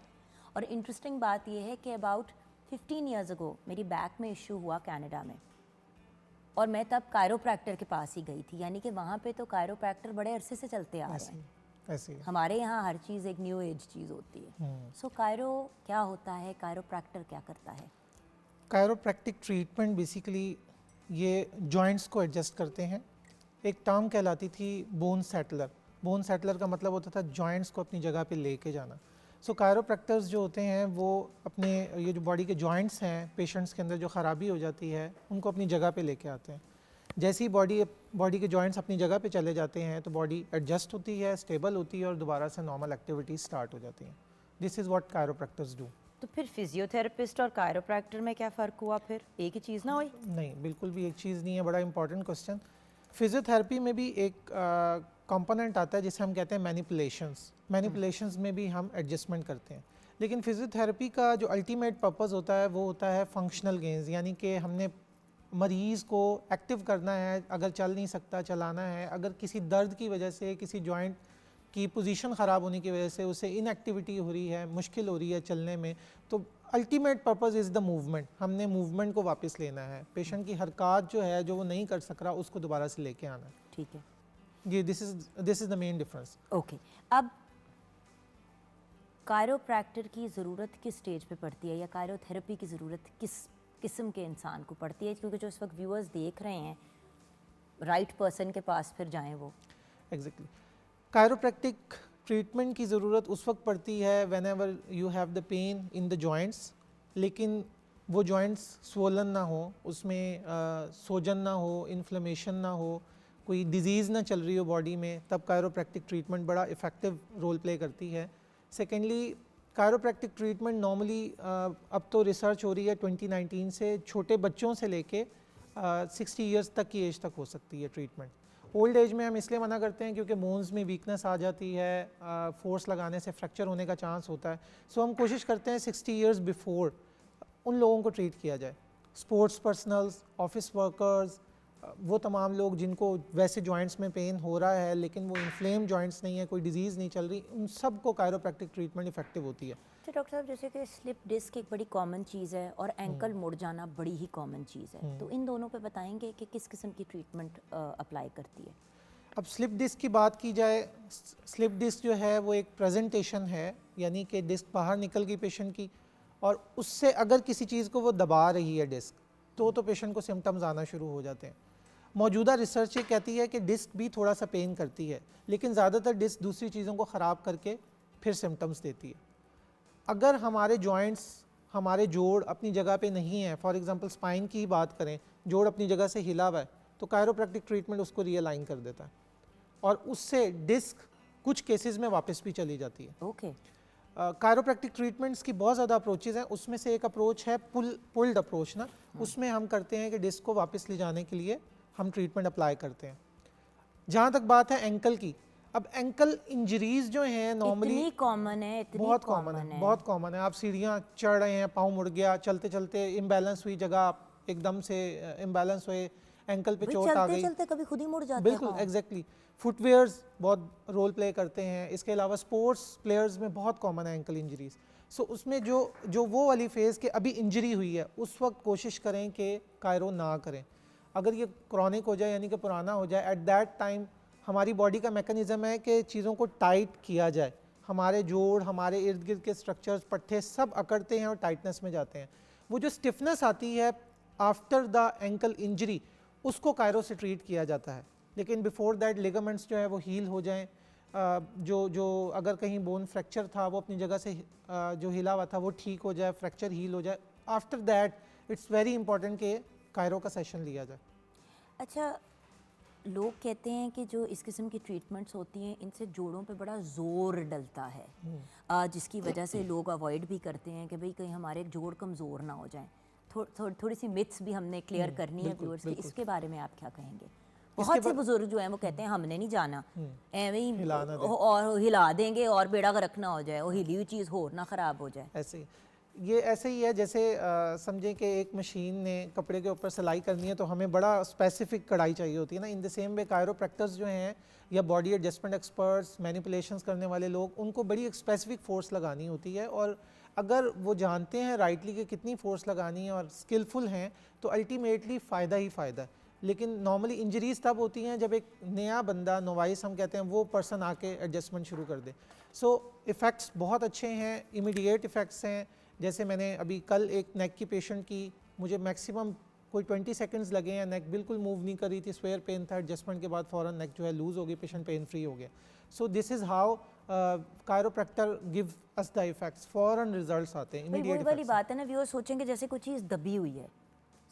Speaker 1: और इंटरेस्टिंग बात यह है कि अबाउट 15 ईयर्स अगो मेरी बैक में इशू हुआ कनाडा में, और मैं तब कायरोप्रैक्टर के पास ही गई थी। यानी कि वहाँ पे तो कायरोप्रैक्टर बड़े अरसे से चलते आ रहे हैं।
Speaker 5: ऐसी है।
Speaker 1: हमारे यहाँ हर चीज़ एक न्यू एज चीज़ होती है। सो कायरो क्या होता है? कायरोप्रैक्टर क्या करता है?
Speaker 5: कायरोप्रैक्टिक ट्रीटमेंट बेसिकली ये जॉइंट्स को एडजस्ट करते हैं। एक टर्म कहलाती थी बोन सेटलर। बोन सेटलर का मतलब होता था जॉइंट्स को अपनी जगह पे लेके जाना। सो कायरोप्रैक्टर्स जो होते हैं वो अपने ये जो बॉडी के जॉइंट्स हैं पेशेंट्स के अंदर जो ख़राबी हो जाती है उनको अपनी जगह पे लेके आते हैं। जैसे ही बॉडी के जॉइंट्स अपनी जगह पे चले जाते हैं तो बॉडी एडजस्ट होती है, स्टेबल होती है और दोबारा से नॉर्मल एक्टिविटीज स्टार्ट हो जाती हैं। This is what chiropractors do.
Speaker 1: तो फिर फिजियोथेरेपिस्ट और कायरोप्रैक्टर में क्या फ़र्क हुआ? फिर एक ही चीज़ ना हुई?
Speaker 5: नहीं, बिल्कुल भी एक चीज़ नहीं है। बड़ा इंपॉर्टेंट क्वेश्चन। फिजियोथेरेपी में भी एक कंपोनेंट आता है जिसे हम कहते हैं मैनिपुलेशंस। मैनिपुलेशंस में भी हम एडजस्टमेंट करते हैं, लेकिन फिजियोथेरेपी का जो अल्टीमेट पर्पस होता है वो होता है फंक्शनल गेंस। यानी कि हमने मरीज़ को एक्टिव करना है, अगर चल नहीं सकता चलाना है, अगर किसी दर्द की वजह से किसी जॉइंट की पोजीशन ख़राब होने की वजह से उसे इनएक्टिविटी हो रही है, मुश्किल हो रही है चलने में, तो ultimate purpose is the movement. हमने मूवमेंट को वापस लेना है। पेशेंट की हरकत जो है जो वो नहीं कर सक रहा उसको दोबारा से लेके आना है।
Speaker 1: ठीक है
Speaker 5: ये this is the main difference.
Speaker 1: Okay. अब कायरोप्रैक्टर की ज़रूरत किस स्टेज पे पड़ती है, या कायरोथेरेपी की ज़रूरत किस किस्म के इंसान को पड़ती है? क्योंकि जो इस वक्त व्यूअर्स देख रहे हैं, राइट पर्सन के पास फिर जाएं वो।
Speaker 5: एग्जैक्टली। कायरोप्रैक्टिक ट्रीटमेंट की ज़रूरत उस वक्त पड़ती है when ever you have the pain in the joints, लेकिन वो जॉइंट्स स्वोलन ना हो, उसमें सोजन ना हो, इन्फ्लेमेशन ना हो, कोई डिजीज़ ना चल रही हो बॉडी में, तब कायरोप्रैक्टिक ट्रीटमेंट बड़ा इफ़ेक्टिव रोल प्ले करती है। सेकेंडली, कायरोप्रैक्टिक ट्रीटमेंट नॉर्मली अब तो रिसर्च हो रही है 2019 से, छोटे बच्चों से लेके 60 इयर्स तक की एज तक हो सकती है ट्रीटमेंट। ओल्ड एज में हम इसलिए मना करते हैं क्योंकि बोन्स में वीकनेस आ जाती है, फोर्स लगाने से फ्रैक्चर होने का चांस होता है। सो हम कोशिश करते हैं 60 इयर्स बिफोर उन लोगों को ट्रीट किया जाए। स्पोर्ट्स पर्सनल्स, ऑफिस वर्कर्स, वो तमाम लोग जिनको वैसे जॉइंट्स में पेन हो रहा है लेकिन वो इन्फ्लेम जॉइंट्स नहीं है, कोई डिजीज़ नहीं चल रही, उन सब को कायरोप्रैक्टिक ट्रीटमेंट इफेक्टिव होती है।
Speaker 1: तो डॉक्टर साहब, जैसे कि स्लिप डिस्क एक बड़ी कॉमन चीज़ है और एंकल मुड़ जाना बड़ी ही कॉमन चीज़ है, तो इन दोनों पे बताएंगे कि किस किस्म की ट्रीटमेंट अप्लाई करती है?
Speaker 5: अब स्लिप डिस्क की बात की जाए, स्लिप डिस्क जो है वो एक प्रेजेंटेशन है, यानी कि डिस्क बाहर निकल गई पेशेंट की और उससे अगर किसी चीज़ को वो दबा रही है डिस्क, तो पेशेंट को सिम्टम्स आना शुरू हो जाते हैं। मौजूदा रिसर्च ये कहती है कि डिस्क भी थोड़ा सा पेन करती है, लेकिन ज़्यादातर डिस्क दूसरी चीज़ों को ख़राब करके फिर सिम्टम्स देती है। अगर हमारे जॉइंट्स, हमारे जोड़ अपनी जगह पे नहीं है, फॉर एग्जांपल स्पाइन की ही बात करें, जोड़ अपनी जगह से हिला हुआ है, तो कायरोप्रैक्टिक ट्रीटमेंट उसको रियलाइन कर देता है और उससे डिस्क कुछ केसेस में वापस भी चली जाती है।
Speaker 1: ओके।
Speaker 5: कायरोप्रैक्टिक ट्रीटमेंट्स की बहुत ज़्यादा अप्रोचेज़ हैं, उसमें से एक अप्रोच है पुल्ड अप्रोच ना, उसमें हम करते हैं कि डिस्क को वापस ले जाने के लिए हम ट्रीटमेंट अप्लाई करते हैं। जहाँ तक बात है एंकल की, अब एंकल इंजरीज जो हैं नॉर्मली
Speaker 1: इतनी कॉमन है, इतनी
Speaker 5: बहुत कॉमन है, बहुत कॉमन है। आप सीढ़ियाँ चढ़ रहे हैं, पाँव मुड़ गया, चलते चलते इम्बैलेंस हुई जगह, एकदम से इम्बैलेंस हुए, एंकल पे चोट आ गई,
Speaker 1: चलते कभी खुद ही मुड़ जाते
Speaker 5: बिल्कुल एग्जैक्टली। फुटवेयर्स बहुत रोल प्ले करते हैं। इसके अलावा स्पोर्ट्स प्लेयर्स में बहुत कॉमन है एंकल इंजरीज। सो उसमें जो वो वाली फेज़ के अभी इंजरी हुई है उस वक्त कोशिश करें कि कायरो ना करें। अगर ये क्रॉनिक हो जाए यानी कि पुराना हो जाए, एट दैट टाइम हमारी बॉडी का मैकेनिज़्म है कि चीज़ों को टाइट किया जाए। हमारे जोड़, हमारे इर्द गिर्द के स्ट्रक्चर्स, पट्टे सब अकड़ते हैं और टाइटनेस में जाते हैं। वो जो स्टिफनेस आती है आफ्टर द एंकल इंजरी, उसको कायरो से ट्रीट किया जाता है। लेकिन बिफोर दैट लिगामेंट्स जो है वो हील हो जाएं, जो अगर कहीं बोन फ्रैक्चर था वो अपनी जगह से जो हिला हुआ था वो ठीक हो जाए, फ्रैक्चर हील हो जाए। After that it's very important कि कायरो का सेशन लिया जाए।
Speaker 1: अच्छा, लोग कहते हैं कि जो इस किस्म की ट्रीटमेंट्स होती हैं इनसे जोड़ों पे बड़ा ज़ोर डलता है, जिसकी वजह से लोग अवॉइड भी करते हैं कि भाई कहीं हमारे जोड़ कमज़ोर ना हो जाएं। थोड़ी सी मिथ्स भी हमने क्लियर करनी है व्यूअर्स की, इसके बारे में आप क्या कहेंगे? बहुत से बुजुर्ग जो हैं वो कहते हैं हमने नहीं जाना, एवं ही और हिला देंगे और बेड़ा गर्क ना हो जाए, और हिली हुई चीज़ हो ना ख़राब हो जाए।
Speaker 5: ऐसे ही है जैसे समझें कि एक मशीन ने कपड़े के ऊपर सिलाई करनी है तो हमें बड़ा स्पेसिफिक कढ़ाई चाहिए होती है ना। इन द सेम वे कायरोप्रैक्टर्स जो हैं या बॉडी एडजस्टमेंट एक्सपर्ट्स, मैनिपुलेशंस करने वाले लोग, उनको बड़ी एक स्पेसिफिक फोर्स लगानी होती है, और अगर वो जानते हैं राइटली कि कितनी फोर्स लगानी है और स्किलफुल हैं तो अल्टीमेटली फ़ायदा ही फ़ायदा है। लेकिन नॉर्मली इंजरीज तब होती हैं जब एक नया बंदा, नोवाइस हम कहते हैं, वो पर्सन आके एडजस्टमेंट शुरू कर दे। सो इफ़ेक्ट्स बहुत अच्छे हैं, इमीडिएट इफ़ेक्ट्स हैं। जैसे मैंने अभी कल एक नेक की पेशेंट की, मुझे मैक्सिमम कोई 20 सेकंड्स लगे हैं, नेक बिल्कुल मूव नहीं कर रही थी, स्वेयर पेन था, एडजस्टमेंट के बाद फ़ौरन नेक जो है लूज़ हो गई, पेशेंट पेन फ्री हो गया। So this is how chiropractor give us the effects, फ़ौरन रिजल्ट्स आते हैं, इमीडिएट।
Speaker 1: वही वाली बात है ना, व्यूअर्स सोचेंगे जैसे कोई चीज़ दबी हुई है,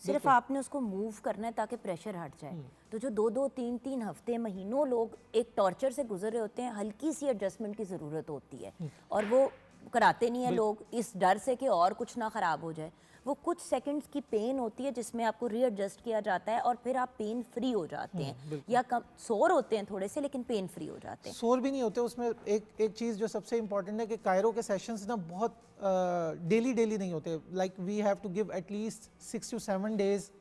Speaker 1: सिर्फ आपने उसको मूव करना है ताकि प्रेशर हट जाए। तो जो 2-2, 3-3 हफ्ते, महीनों लोग एक टॉर्चर से गुजर रहे होते हैं, हल्की सी एडजस्टमेंट की ज़रूरत होती है और वो कराते नहीं है लोग, इस डर से कि और कुछ ना ख़राब हो जाए। वो कुछ सेकंड्स की पेन होती है जिसमें आपको रीएडजस्ट किया जाता है और फिर आप पेन फ्री हो जाते हैं, या कम सोर होते हैं थोड़े से लेकिन पेन फ्री हो जाते हैं।
Speaker 5: सोर भी नहीं होते उसमें। एक चीज़ जो सबसे इंपॉर्टेंट है कि कायरो के सेशंस ना बहुत डेली नहीं होते। Like we have to give at least 6 to 7 days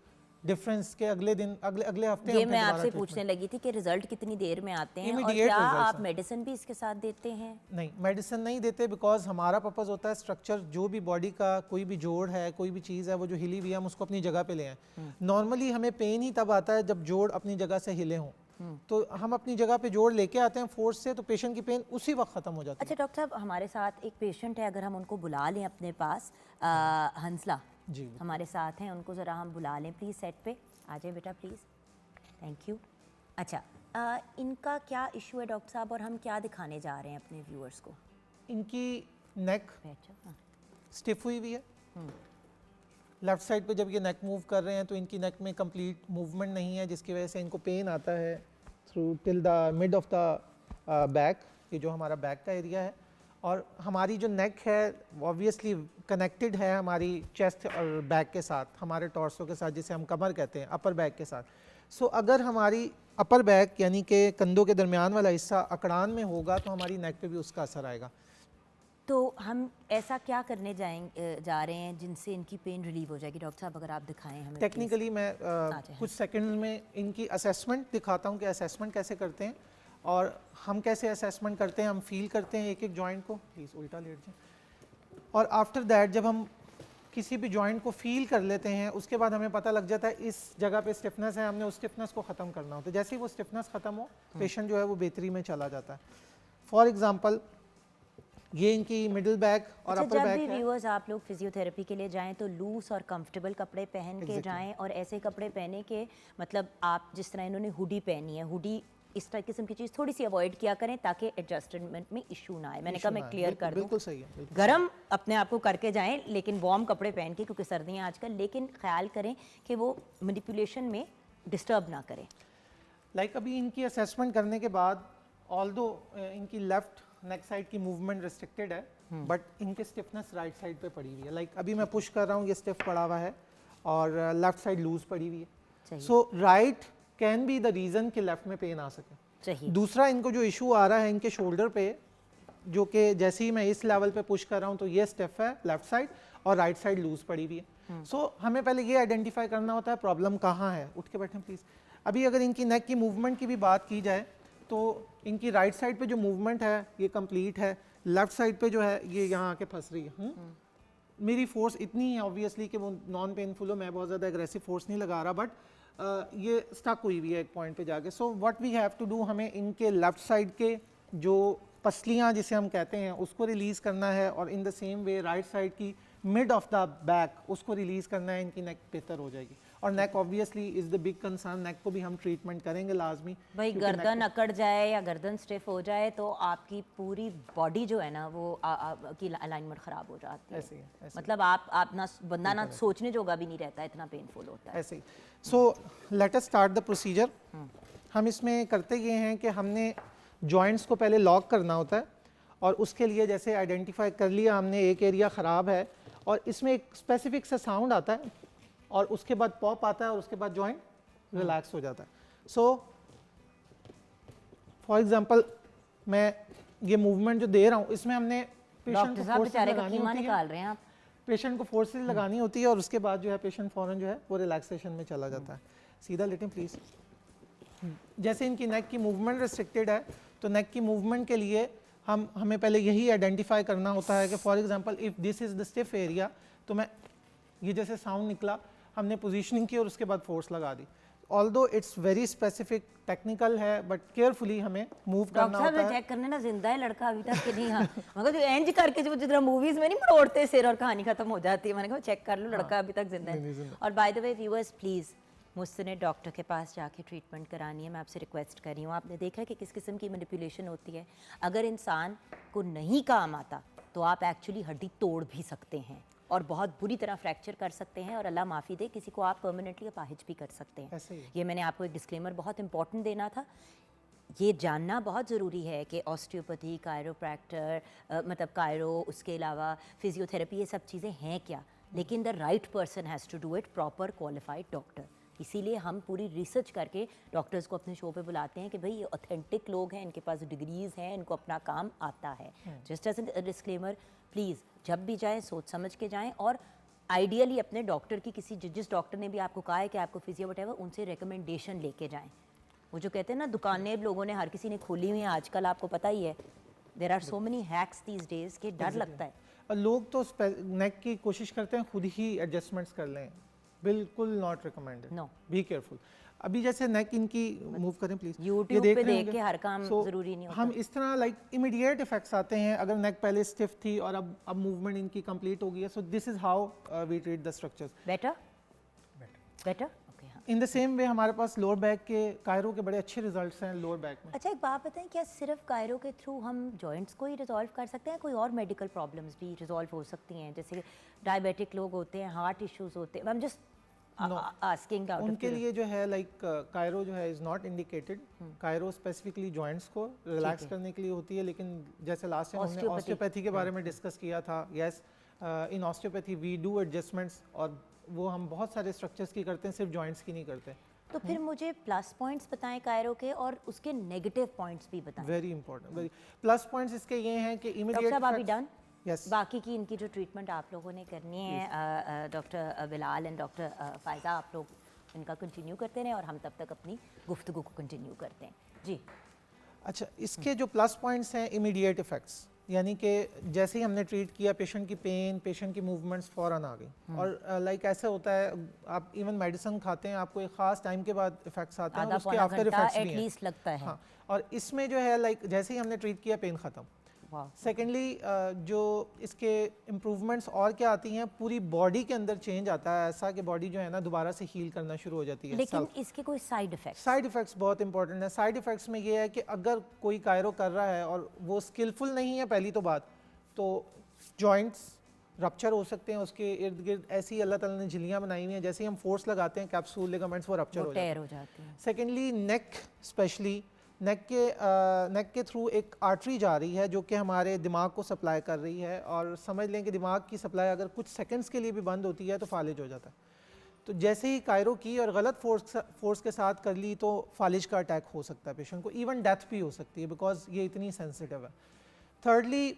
Speaker 5: difference के अगले दिन, अगले हफ्ते।
Speaker 1: ये मैं आपसे पूछने लगी थी कि रिजल्ट कितनी देर में आते हैं, और क्या आप मेडिसिन भी इसके साथ देते हैं?
Speaker 5: नहीं, मेडिसिन नहीं देते, बिकॉज हमारा पर्पस होता है स्ट्रक्चर, जो भी बॉडी का कोई भी जोड़ है, कोई भी चीज़ है, वो जो हिली हुई है हम उसको अपनी जगह पे ले आएं। नॉर्मली हमें पेन ही तब आता है जब जोड़ अपनी जगह से हिले हों, तो हम अपनी जगह पे जोड़ लेके आते हैं फोर्स से, तो पेशेंट की पेन उसी वक्त ख़त्म हो जाती है।
Speaker 1: अच्छा डॉक्टर साहब, हमारे साथ एक पेशेंट है, अगर हम उनको बुला लें अपने पास, हंसला
Speaker 5: जी
Speaker 1: हमारे साथ हैं, उनको ज़रा हम बुला लें प्लीज़, सेट पे आ जाए बेटा प्लीज़, थैंक यू। अच्छा, इनका क्या इशू है डॉक्टर साहब, और हम क्या दिखाने जा रहे हैं अपने व्यूअर्स को?
Speaker 5: इनकी नेक स्टिफ हुई हुई है, लेफ्ट साइड पे जब ये नेक मूव कर रहे हैं तो इनकी नेक में कंप्लीट मूवमेंट नहीं है, जिसकी वजह से इनको पेन आता है through till the mid of the back, ये जो हमारा बैक का एरिया है। और हमारी जो नेक है ऑब्वियसली कनेक्टेड है हमारी चेस्ट और बैक के साथ, हमारे टॉर्सो के साथ, जिसे हम कमर कहते हैं, अपर बैक के साथ। सो अगर हमारी अपर बैक यानी कि कंधों के दरमियान वाला हिस्सा अकड़ान में होगा तो हमारी नेक पे भी उसका असर आएगा।
Speaker 1: तो हम ऐसा क्या करने जा रहे हैं जिनसे इनकी पेन रिलीव हो जाएगी? डॉक्टर साहब अगर आप दिखाएं हमें।
Speaker 5: टेक्निकली मैं कुछ सेकंड में इनकी असेसमेंट दिखाता हूँ कि असेसमेंट कैसे करते हैं, और हम कैसे असेसमेंट करते हैं। हम फील करते हैं एक एक जॉइंट को, प्लीज़ उल्टा लेट जाए, और आफ्टर दैट जब हम किसी भी जॉइंट को फील कर लेते हैं उसके बाद हमें पता लग जाता है इस जगह पे स्टिफनेस है, हमने उस स्टिफनेस को ख़त्म करना हो। तो जैसे ही वो स्टिफनेस ख़त्म हो, पेशेंट जो है वो बेहतरी में चला जाता है। फॉर एग्जांपल ये इनकी मिडिल बैक और अपर बैक है।
Speaker 1: जब भी व्यूअर्स आप लोग फिजियोथेरेपी के लिए जाएं तो लूज और कंफर्टेबल कपड़े पहन के जाएं, और ऐसे कपड़े पहने के, मतलब आप जिस तरह इन्होंने हुडी पहनी है, हुडी इस तरह किस्म की चीज़ थोड़ी सी अवॉइड किया करें ताकि एडजस्टमेंट में इशू ना आए। मैंने कहा मैं क्लियर कर दूं,
Speaker 5: बिल्कुल सही है।
Speaker 1: गरम अपने आप को करके जाएं लेकिन वार्म कपड़े पहन के, क्योंकि सर्दियाँ आजकल, लेकिन ख्याल करें कि वो मैनिपुलेशन में डिस्टर्ब ना करें।
Speaker 5: लाइक अभी इनकी असेसमेंट करने के बाद, ऑल्दो इनकी लेफ्ट नेक साइड की मूवमेंट रिस्ट्रिक्टेड है, बट इनकी स्टिफनेस राइट साइड पे पड़ी हुई है। लाइक अभी मैं पुश कर रहा हूँ, ये स्टिफ पड़ा हुआ है और लेफ्ट साइड लूज पड़ी हुई है। So right can be the reason कि लेफ्ट में पेन आ सके। दूसरा, इनको जो इशू आ रहा है इनके शोल्डर पे, जो कि जैसे ही मैं इस लेवल पे पुश कर रहा हूँ तो ये स्टिफ है लेफ्ट साइड और राइट साइड लूज पड़ी हुई है। सो हमें पहले ये आइडेंटिफाई करना होता है प्रॉब्लम कहाँ है। उठ के बैठें प्लीज़। अभी अगर इनकी नेक की मूवमेंट की भी बात की जाए तो इनकी राइट साइड पे जो मूवमेंट है ये कंप्लीट है, लेफ्ट साइड पे जो है ये यहाँ आके फंस रही है। मेरी फोर्स इतनी है ऑब्वियसली कि वो नॉन पेनफुल हो, मैं बहुत ज़्यादा एग्रेसिव फोर्स नहीं लगा रहा, बट ये स्टक हुई हुई है एक पॉइंट पे जाके। So what we have to do, हमें इनके लेफ्ट साइड के जो पसलियाँ जिसे हम कहते हैं उसको रिलीज़ करना है, और in the same way right side की मिड ऑफ द बैक उसको रिलीज़ करना है, इनकी नेक बेहतर हो जाएगी। और neck obviously is the big concern, neck को भी हम ट्रीटमेंट करेंगे लाजमी।
Speaker 1: भाई
Speaker 5: क्योंकि neck
Speaker 1: गर्दन अकड़ जाए या गर्दन स्टिफ हो जाए तो आपकी पूरी बॉडी जो है ना वो की अलाइनमेंट ख़राब हो जाती है।
Speaker 5: ऐसे ही है, ऐसे
Speaker 1: मतलब आप ना बंदा ना सोचने जोगा भी नहीं रहता, इतना पेनफुल होता है।
Speaker 5: ऐसे ही। So let us start the procedure. हम इसमें करते ये हैं कि हमने जॉइंट्स को पहले लॉक करना होता है, और उसके लिए जैसे आइडेंटिफाई कर लिया हमने एक एरिया ख़राब है, और इसमें एक स्पेसिफिक सा साउंड आता है और उसके बाद पॉप आता है और उसके बाद जॉइंट रिलैक्स हो जाता है। सो फॉर एग्जांपल मैं ये मूवमेंट जो दे रहा हूँ इसमें हमने पेशेंट
Speaker 1: डॉक्टर
Speaker 5: को
Speaker 1: साहब
Speaker 5: फोर्सेस
Speaker 1: बेचारे का
Speaker 5: लगानी
Speaker 1: कीमा
Speaker 5: होती है,
Speaker 1: निकाल रहे हैं आप।
Speaker 5: पेशेंट को फोर्सेस लगानी होती है और उसके बाद जो है पेशेंट फ़ौरन जो है वो रिलैक्सेशन में चला जाता है। सीधा लेटें प्लीज़। जैसे इनकी नेक की मूवमेंट रिस्ट्रिक्टेड है, तो नेक की मूवमेंट के लिए हमें पहले यही आइडेंटिफाई करना होता है कि for example if this is the stiff area, तो मैं ये जैसे साउंड निकला हमने पोजीशनिंग की और उसके बाद फोर्स लगा दी। Although it's very specific technical है, बट केयरफुली हमें मूव करना
Speaker 1: डॉक्टर साहब
Speaker 5: होता है।
Speaker 1: चेक करने ना जिंदा है लड़का अभी तक कि नहीं। हाँ मगर जो एंज करके जो जितना मूवीज में नहीं मरोड़ते सिर और कहानी खत्म हो जाती है, मैंने कहा चेक कर लो लड़का अभी तक जिंदा है। और by the way viewers please मुझसे डॉक्टर के पास जाके ट्रीटमेंट करानी है, मैं आपसे रिक्वेस्ट कर रही हूँ। आपने देखा है कि किस किस्म की मैनिपुलेशन होती है। अगर इंसान को नहीं काम आता तो आप एक्चुअली हड्डी तोड़ भी सकते हैं और बहुत बुरी तरह फ्रैक्चर कर सकते हैं, और अल्लाह माफ़ी दे किसी को आप परमानेंटली अपाहिज भी कर सकते हैं।
Speaker 5: ऐसे ही।
Speaker 1: ये मैंने आपको एक डिस्क्लेमर बहुत इंपॉर्टेंट देना था। ये जानना बहुत ज़रूरी है कि ऑस्टियोपैथी, कायरोप्रैक्टर, मतलब कायरो, उसके अलावा फिजियोथेरेपी, ये सब चीज़ें हैं क्या, लेकिन the right person has to do it, proper qualified doctor. इसीलिए हम पूरी रिसर्च करके डॉक्टर्स को अपने शो पे बुलाते हैं कि भाई ये ऑथेंटिक लोग हैं, इनके पास डिग्रीज हैं, इनको अपना काम आता है। Just as a disclaimer, please जब भी जाएं सोच समझ के जाएं, और आइडियली अपने डॉक्टर की जिस डॉक्टर ने भी आपको कहा है कि आपको फिजियो वटेवर, उनसे रिकमेंडेशन लेके जाएं। वो जो कहते हैं ना दुकानें लोगों ने हर किसी ने खोली हुई हैं आजकल, आपको पता ही है, there are so many hacks these days के डर लगता है।
Speaker 5: और लोग तो नेक की कोशिश करते हैं खुद ही एडजस्टमेंट्स कर लें, बिल्कुल not recommended.
Speaker 1: No,
Speaker 5: be careful. अभी जैसे नेक इनकी मूव करें प्लीज,
Speaker 1: यूट्यूब पे देख के हर काम जरूरी नहीं होता।
Speaker 5: हम इस तरह लाइक इमीडिएट इफेक्ट्स आते हैं अगर नेक पहले स्टिफ थी और अब मूवमेंट इनकी कंप्लीट हो गई है। So this is how we treat the structures.
Speaker 1: Better better okay. हाँ,
Speaker 5: इन द सेम वे हमारे पास लोअर बैक के कायरो के बड़े अच्छे रिजल्ट्स हैं लोअर बैक में।
Speaker 1: अच्छा एक बात बताएं, क्या सिर्फ कायरो के थ्रू हम जॉइंट्स को ही रिजॉल्व कर सकते हैं? कोई और मेडिकल प्रॉब्लम्स भी रिजॉल्व हो सकती हैं? जैसे डायबिटिक लोग होते हैं, हार्ट इश्यूज होते हैं, I am just asking out of
Speaker 5: उनके लिए जो है लाइक कायरो जो है is not indicated. Cairo specifically joints को रिलैक्स करने के लिए होती है, लेकिन जैसे लास्ट टाइम हमने ऑस्टियोपैथी के बारे में डिस्कस किया था, yes in osteopathy we do adjustments, और वो हम बहुत सारे स्ट्रक्चर्स की करते हैं, सिर्फ जॉइंट्स की नहीं करते।
Speaker 1: तो फिर मुझे प्लस पॉइंट्स बताएं कायरो के, और उसके नेगेटिव पॉइंट्स भी बताएं।
Speaker 5: Very important, very plus points इसके ये हैं कि
Speaker 1: डॉक्टर
Speaker 5: इमीडिएट
Speaker 1: साहब अभी डन?
Speaker 5: यस।
Speaker 1: बाकी की इनकी जो ट्रीटमेंट आप लोगों ने करनी है, doctor Bilal and doctor Faiza, आप लोग इनका कंटिन्यू करते रहें और हम तब तक अपनी गुफ्तगू को कंटिन्यू करते हैं जी।
Speaker 5: अच्छा, इसके जो प्लस पॉइंट्स हैं इमीडिएट इफेक्ट्स, यानी कि जैसे ही हमने ट्रीट किया पेशेंट की पेन, पेशेंट की मूवमेंट्स फ़ौरन आ गई। और लाइक ऐसा होता है आप इवन मेडिसिन खाते हैं आपको एक ख़ास टाइम के बाद इफेक्ट्स आते हैं और उसके आफ्टर इफेक्ट्स भी हैं।
Speaker 1: एटलीस्ट लगता है।
Speaker 5: हाँ, और इसमें जो है लाइक जैसे ही हमने ट्रीट किया पेन ख़त्म। सेकेंडली जो इसके इम्प्रूवमेंट्स और क्या आती हैं, पूरी बॉडी के अंदर चेंज आता है ऐसा कि बॉडी जो है ना दोबारा से हील करना शुरू हो जाती है।
Speaker 1: लेकिन इसके कोई साइड इफेक्ट्स?
Speaker 5: साइड इफेक्ट्स बहुत इंपॉर्टेंट है। साइड इफेक्ट्स में ये है कि अगर कोई कायरो कर रहा है और वो स्किलफुल नहीं है पहली तो बात, तो जॉइंट्स रप्चर हो सकते हैं, उसके इर्द गिर्द ऐसी अल्लाह ताला ने झिल्लियाँ बनाई हुई हैं, जैसे ही हम फोर्स लगाते हैं कैप्सूल लिगामेंट्स वो रप्चर हो
Speaker 1: जाते हैं।
Speaker 5: सेकेंडली नेक, स्पेशली नेक के थ्रू एक आर्टरी जा रही है जो कि हमारे दिमाग को सप्लाई कर रही है, और समझ लें कि दिमाग की सप्लाई अगर कुछ सेकंड्स के लिए भी बंद होती है तो फालिज हो जाता है। तो जैसे ही कायरो की और गलत फोर्स के साथ कर ली तो फालिज का अटैक हो सकता है पेशेंट को, इवन डेथ भी हो सकती है बिकॉज ये इतनी सेंसिटिव है। Thirdly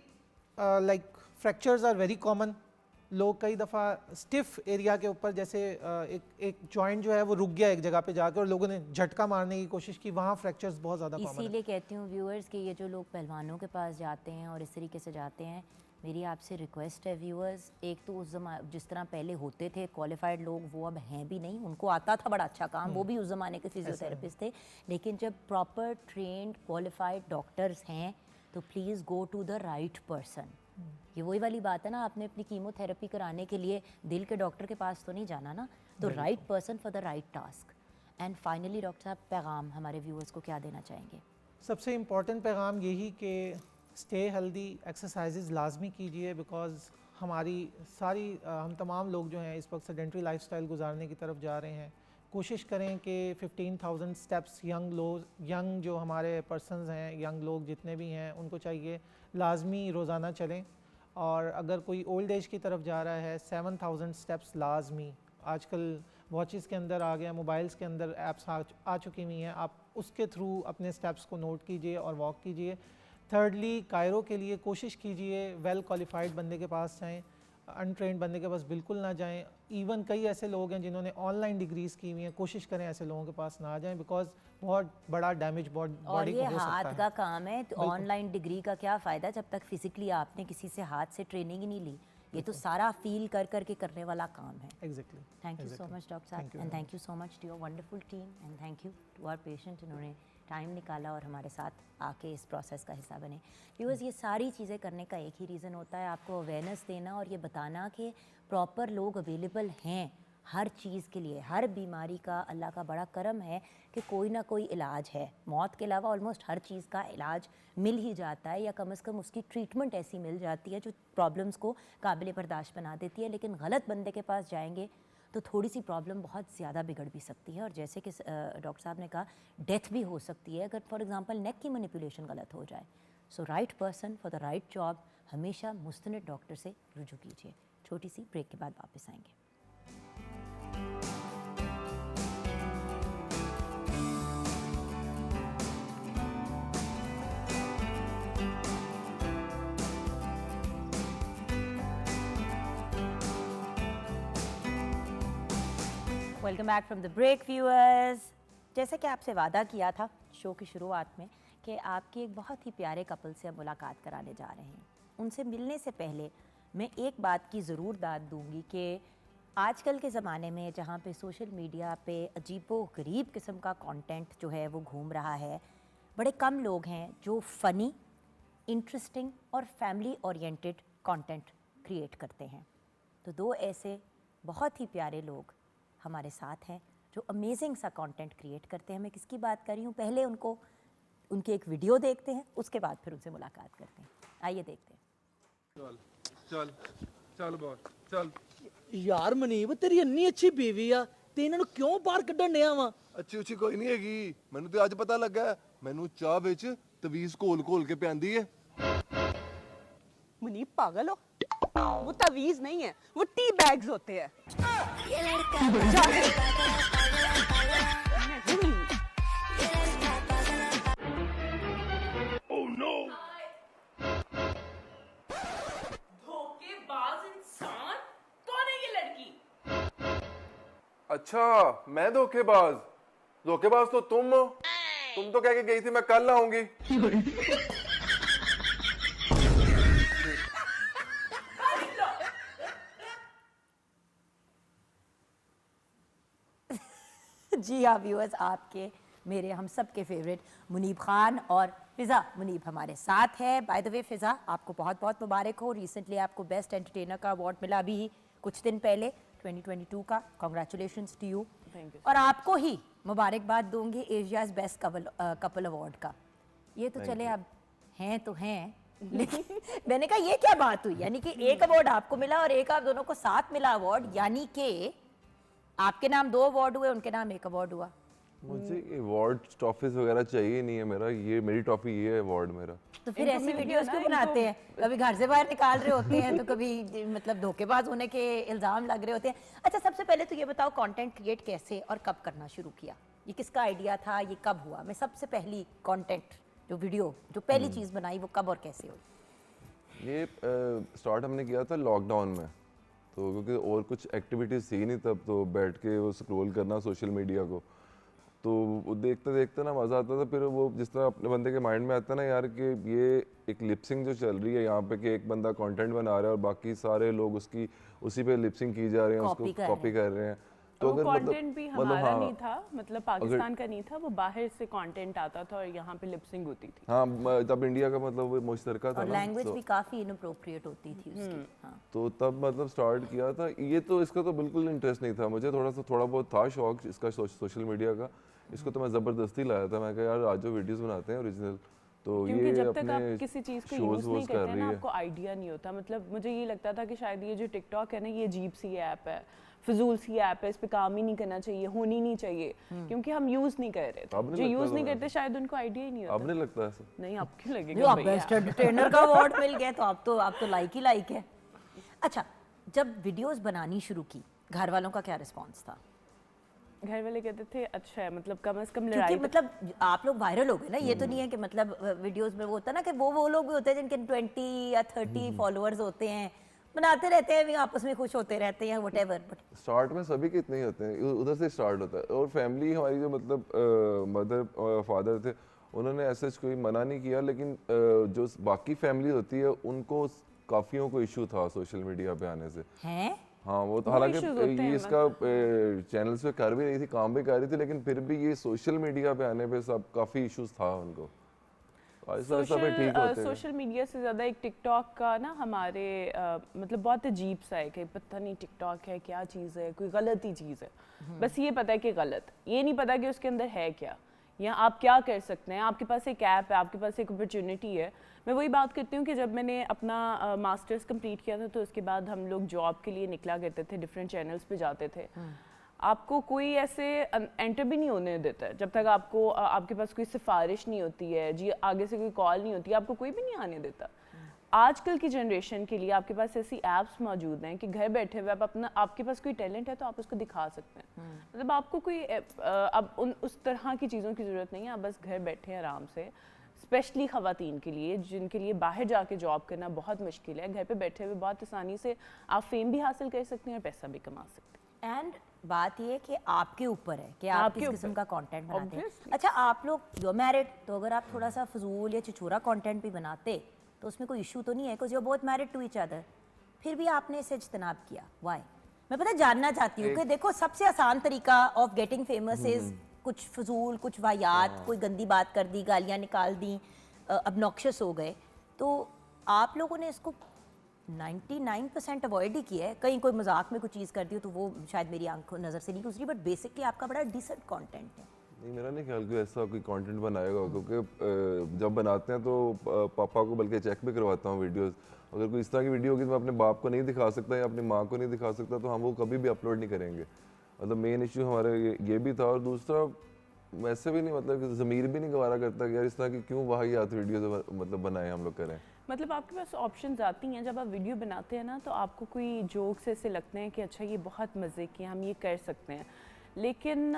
Speaker 5: like fractures are very common. लोग कई दफ़ा स्टिफ एरिया के ऊपर जैसे एक जॉइंट जो है वो रुक गया एक जगह पे जाकर और लोगों ने झटका मारने की कोशिश की, वहाँ फ्रैक्चर्स बहुत ज़्यादा कॉमन है।
Speaker 1: इसीलिए कहती हूँ व्यूअर्स कि ये जो लोग पहलवानों के पास जाते हैं और इस तरीके से जाते हैं, मेरी आपसे रिक्वेस्ट है व्यूअर्स, एक तो उस जिस तरह पहले होते थे क्वालिफाइड लोग, वो अब हैं भी नहीं। उनको आता था बड़ा अच्छा काम, वो भी उस ज़माने के फिजियोथेरेपिस्ट थे, लेकिन जब प्रॉपर ट्रेंड क्वालिफाइड डॉक्टर्स हैं तो please go to the right person. ये वही वाली बात है ना, आपने अपनी कीमोथेरेपी कराने के लिए दिल के डॉक्टर के पास तो नहीं जाना ना, तो right person for the right task. And finally doctor साहब, पैगाम हमारे व्यूअर्स को क्या देना चाहेंगे?
Speaker 5: सबसे इम्पॉर्टेंट पैगाम यही कि स्टे हेल्दी, एक्सरसाइजेज लाजमी कीजिए, बिकॉज़ हमारी हम तमाम लोग जो हैं इस वक्त सेडेंट्री लाइफस्टाइल गुजारने की तरफ जा रहे हैं। कोशिश करें कि 15,000 स्टेप्स यंग जो हमारे पर्सनस हैं, यंग लोग जितने भी हैं, उनको चाहिए लाजमी रोज़ाना चलें। और अगर कोई ओल्ड एज की तरफ जा रहा है, 7,000 स्टेप्स लाजमी। आजकल वॉचेस के अंदर आ गया, मोबाइल्स के अंदर ऐप्स आ चुकी हुई हैं, आप उसके थ्रू अपने स्टेप्स को नोट कीजिए और वॉक कीजिए। थर्डली, कायरो के लिए कोशिश कीजिए वेल क्वालिफाइड बंदे के पास जाएं, अनट्रेंड बंदे के पास बिल्कुल ना जाएं। इवन कई ऐसे लोग हैं जिन्होंने ऑनलाइन डिग्रीज की हुई हैं, कोशिश करें ऐसे लोगों के पास ना जाएं, बिकॉज बहुत बड़ा डैमेज
Speaker 1: और
Speaker 5: बॉडी
Speaker 1: ये
Speaker 5: को हो सकता
Speaker 1: हाथ
Speaker 5: है।
Speaker 1: का काम है, तो ऑनलाइन डिग्री का क्या फ़ायदा जब तक फिजिकली आपने किसी से हाथ से ट्रेनिंग ही नहीं ली। ये तो सारा फील कर करके करने वाला काम है।
Speaker 5: Exactly.
Speaker 1: Thank you so much doctor साहब, and thank you so much to your wonderful team, and thank you to our patient, इन्होंने टाइम निकाला और हमारे साथ आके इस प्रोसेस का हिस्सा बने। बिकॉज ये सारी चीज़ें करने का एक ही रीज़न होता है, आपको अवेयरनेस देना और ये बताना कि प्रॉपर लोग अवेलेबल हैं हर चीज़ के लिए। हर बीमारी का अल्लाह का बड़ा करम है कि कोई ना कोई इलाज है। मौत के अलावा ऑलमोस्ट हर चीज़ का इलाज मिल ही जाता है, या कम से कम उसकी ट्रीटमेंट ऐसी मिल जाती है जो प्रॉब्लम्स को काबिल बर्दाश्त बना देती है। लेकिन गलत बंदे के पास जाएंगे तो थोड़ी सी प्रॉब्लम बहुत ज़्यादा बिगड़ भी सकती है, और जैसे कि डॉक्टर साहब ने कहा, डेथ भी हो सकती है अगर फॉर एग्जांपल नेक की मैनिपुलेशन गलत हो जाए। So right person for the right job, हमेशा मुस्तनद डॉक्टर से रुजू कीजिए। छोटी सी ब्रेक के बाद वापस आएंगे। Welcome back from the break viewers. जैसे कि आपसे वादा किया था शो की शुरुआत में कि आपके एक बहुत ही प्यारे कपल से अब मुलाकात कराने जा रहे हैं। उनसे मिलने से पहले मैं एक बात की ज़रूर दाद दूंगी कि आजकल के ज़माने में जहाँ पे सोशल मीडिया पे अजीबो गरीब किस्म का कंटेंट जो है वो घूम रहा है, बड़े कम लोग हैं जो फ़नी, इंटरेस्टिंग और फैमिली ओरिएंटेड कंटेंट क्रिएट करते हैं। तो दो ऐसे बहुत ही प्यारे लोग हमारे साथ हैं जो अमेजिंग सा कंटेंट क्रिएट करते हैं। मैं किसकी बात कर रही हूँ, पहले उनकी एक वीडियो देखते हैं, उसके बाद फिर उनसे मुलाकात करते हैं। आइए देखते हैं।
Speaker 6: चल चल बॉस चल।
Speaker 7: यार मनीब, तेरी इन्नी अच्छी बीवी आ ते इन्हां नूं क्यों बाहर कड्ढण डिया वा?
Speaker 6: अच्छी उची कोई नहीं हैगी, ਮੈਨੂੰ ਤੇ ਅੱਜ ਪਤਾ ਲੱਗਾ। ਮੈਨੂੰ ਚਾਹ ਵਿੱਚ ਤਵੀਜ਼ ਘੋਲ ਘੋਲ ਕੇ ਪਿਆਂਦੀ ਹੈ।
Speaker 8: मुनीब पागल हो? वो तवीज नहीं है, वो टी बैग्स होते हैं।
Speaker 9: धोखेबाज इंसान, कौन है ये लड़की?
Speaker 6: अच्छा मैं धोखेबाज? धोखेबाज तो तुम हो। तुम तो कह के गई थी मैं कल आऊंगी।
Speaker 1: जी हाँ व्यूअर्स, आपके मेरे हम सब के फेवरेट मुनीब खान और फ़िज़ा मुनीब हमारे साथ है। बाय द वे फ़िज़ा, आपको बहुत बहुत मुबारक हो। रिसेंटली आपको बेस्ट एंटरटेनर का अवार्ड मिला अभी ही कुछ दिन पहले 2022 का। Congratulations to you. और आपको ही मुबारकबाद दूंगी एशियाज़ बेस्ट कपल अवार्ड का। ये तो चले अब हैं तो हैं, लेकिन मैंने कहा ये क्या बात हुई, यानी कि एक अवार्ड आपको मिला और एक आप दोनों को साथ मिला अवार्ड, यानी कि आपके नाम 2 अवार्ड हुए, उनके नाम 1 अवार्ड हुआ।
Speaker 6: मुझे अवार्ड ट्रॉफीज वगैरह चाहिए नहीं है। मेरा ये मेरी ट्रॉफी, ये अवार्ड मेरा।
Speaker 1: तो फिर ऐसी वीडियोस क्यों बनाते हैं? कभी घर से बाहर निकाल रहे होते हैं तो कभी मतलब धोखेबाज होने के इल्ज़ाम लग रहे होते हैं। अच्छा, सबसे पहले तो ये बताओ कंटेंट क्रिएट कैसे और कब करना शुरू किया? ये किसका आइडिया था, ये कब हुआ? मैं सबसे पहली कंटेंट जो वीडियो जो पहली चीज़ बनाई वो कब और कैसे हुई?
Speaker 6: ये स्टार्ट हमने किया था लॉकडाउन में, तो क्योंकि और कुछ एक्टिविटीज़ थी नहीं तब, तो बैठ के वो स्क्रॉल करना सोशल मीडिया को, तो वो देखते देखते ना मज़ा आता था। फिर वो जिस तरह अपने बंदे के माइंड में आता ना यार कि ये एक लिपसिंग जो चल रही है यहाँ पे कि एक बंदा कंटेंट बना रहा है और बाकी सारे लोग उसी पे लिपसिंग की जा रहे हैं, उसको कॉपी कर रहे हैं, तो
Speaker 4: वो
Speaker 6: अगर
Speaker 4: कंटेंट भी हमारा
Speaker 6: हाँ,
Speaker 4: नहीं था, मतलब पाकिस्तान का नहीं था, वो बाहर से कंटेंट आता था और यहाँ पे लिपसिंग होती थी।
Speaker 6: हाँ तब इंडिया का मतलब वो मुश्तरका था
Speaker 1: और
Speaker 6: ना,
Speaker 1: लैंग्वेज भी काफ़ी इनअप्रोप्रिएट होती थी उसकी। हाँ।
Speaker 6: तो तब मतलब स्टार्ट किया था ये। तो इसका तो बिल्कुल इंटरेस्ट नहीं था मुझे, थोड़ा बहुत था शौक इसका सोशल मीडिया का। इसको तो मैं ज़बरदस्ती लाया था, मैं कहा यार आज जो वीडियोस बनाते हैं ओरिजिनल, तो
Speaker 4: क्योंकि
Speaker 6: ये
Speaker 4: जब तक
Speaker 6: अपने
Speaker 4: आप किसी चीज़ को
Speaker 6: shows
Speaker 4: यूज़ नहीं
Speaker 6: वोज कर
Speaker 4: करते हैं
Speaker 6: रही
Speaker 4: ना,
Speaker 6: है।
Speaker 4: आपको आइडिया नहीं होता। मतलब मुझे ये लगता था कि शायद ये जो टिकटॉक है ना, ये अजीब सी ऐप है, फिजूल सी ऐप है, इस पे काम ही नहीं करना चाहिए, होनी नहीं चाहिए, क्योंकि हम यूज़ नहीं कर रहे
Speaker 6: अब
Speaker 4: थे।
Speaker 6: नहीं
Speaker 4: जो
Speaker 6: लगता
Speaker 4: यूज़ नहीं
Speaker 6: तुम्हें?
Speaker 4: करते शायद उनको आइडिया ही नहीं
Speaker 6: अब
Speaker 4: होता।
Speaker 6: नहीं लगता ऐसा?
Speaker 4: नहीं, आपको
Speaker 1: जो
Speaker 4: लगेगा
Speaker 1: आप
Speaker 4: भैया।
Speaker 1: बेस्ट एंटरटेनर का अवार्ड मिल गया तो आप तो लाइक है। अच्छा, जब वीडियोस बनानी शुरू की, घर वालों का क्या रिस्पांस था?
Speaker 4: घर वाले कहते थे अच्छा है, मतलब कम से कम
Speaker 1: क्योंकि
Speaker 4: लड़ाई
Speaker 1: मतलब आप लोग वायरल हो गए ना, ये तो नहीं है कि मतलब वीडियोस में वो होता है ना कि वो लोग भी होते हैं जिनके 20 या 30 फॉलोअर्स होते हैं, बनाते रहते हैं भी, आपस में खुश होते रहते हैं व्हाटएवर। बट
Speaker 6: स्टार्ट में सभी के इतने ही होते हैं, उधर से स्टार्ट होता है। और फैमिली हमारी जो मतलब मदर और फादर थे, उन्होंने ऐसा कोई मना नहीं किया, लेकिन जो बाकी फैमिली होती है उनको काफियों को इशू था सोशल मीडिया पे आने से।
Speaker 1: हैं?
Speaker 6: हाँ वो तो
Speaker 4: वो
Speaker 6: हालांकि
Speaker 4: issues होते
Speaker 6: ये
Speaker 4: हैं,
Speaker 6: इसका चैनल्स पे कर भी रही थी, काम भी कर रही थी, लेकिन फिर भी ये सोशल मीडिया पे आने पे सब काफी इश्यूज था उनको। ऐसा ऐसा फिर ठीक होते हैं।
Speaker 4: सोशल मीडिया से ज़्यादा एक टिकटॉक का ना हमारे मतलब बहुत अजीब सा है कि पता नहीं टिकटॉक है क्या चीज़ है, कोई गलत ही चीज़ है। बस ये पता है कि गलत, ये नहीं पता कि उसके अंदर है क्या, या आप क्या कर सकते हैं। आपके पास एक ऐप है, आपके पास एक अपॉर्चुनिटी है। मैं वही बात करती हूँ कि जब मैंने अपना मास्टर्स कंप्लीट किया था, तो उसके बाद हम लोग जॉब के लिए निकला करते थे, डिफरेंट चैनल्स पे जाते थे। आपको कोई ऐसे एंटर भी नहीं होने देता है जब तक आपको आपके पास कोई सिफारिश नहीं होती है जी, आगे से कोई कॉल नहीं होती, आपको कोई भी नहीं आने देता। आजकल की जनरेशन के लिए आपके पास ऐसी ऐप्स मौजूद हैं कि घर बैठे हुए आप अपना, आपके पास कोई टैलेंट है तो आप उसको दिखा सकते हैं। मतलब आपको कोई अब उस तरह की चीज़ों की ज़रूरत नहीं है, आप बस घर बैठे आराम से। स्पेशली ख़वातीन के लिए, जिनके लिए बाहर जाके जॉब करना बहुत मुश्किल है, घर पे बैठे हुए बहुत आसानी से आप फेम भी हासिल कर सकते हैं और पैसा भी कमा सकते हैं।
Speaker 1: एंड बात ये कि आपके ऊपर है कि आप
Speaker 4: आपके
Speaker 1: किस किस्म
Speaker 4: ऊपर।
Speaker 1: का कंटेंट बनाते हैं।
Speaker 4: Obviously.
Speaker 1: अच्छा, आप लोग यू मैरिड, तो अगर आप थोड़ा सा फजूल या छिछोरा कंटेंट भी बनाते तो उसमें कोई इशू तो नहीं है, because you are both married to each other. फिर भी आपने इसे इज्तनाब किया, व्हाई? मैं पता जानना चाहती हूँ कि देखो सबसे आसान तरीका ऑफ गेटिंग फेमस इज कुछ फजूल, कुछ वाहियात, कोई गंदी बात कर दी, गालियाँ निकाल दी, obnoxious हो गए। तो आप लोगों ने इसको 99% अवॉइड ही किया है। कहीं कोई मजाक में कुछ चीज़ कर दी हो तो वो शायद मेरी आंखों नज़र से नहीं गुजरी, बट बेसिकली आपका बड़ा डिसेंट कंटेंट है।
Speaker 6: नहीं, मेरा नहीं ख्याल कि ऐसा कोई कंटेंट बनाएगा, क्योंकि जब बनाते हैं तो पापा को बल्कि चेक भी करवाता हूँ वीडियोस। अगर कोई इस तरह की वीडियो होगी तो मैं अपने बाप को नहीं दिखा सकता या अपनी माँ को नहीं दिखा सकता, तो हम वो कभी भी अपलोड नहीं करेंगे। मतलब मेन इशू हमारे ये भी था। और दूसरा वैसे भी नहीं, मतलब कि ज़मीर भी नहीं गवारा करता कि यार इस तरह की क्यों वाहियात वीडियो मतलब बनाए हम लोग करें।
Speaker 4: मतलब आपके पास ऑप्शंस आती हैं जब आप वीडियो बनाते हैं ना, तो आपको कोई जोक्स ऐसे लगते हैं कि अच्छा ये बहुत मज़े की, हम ये कर सकते हैं। लेकिन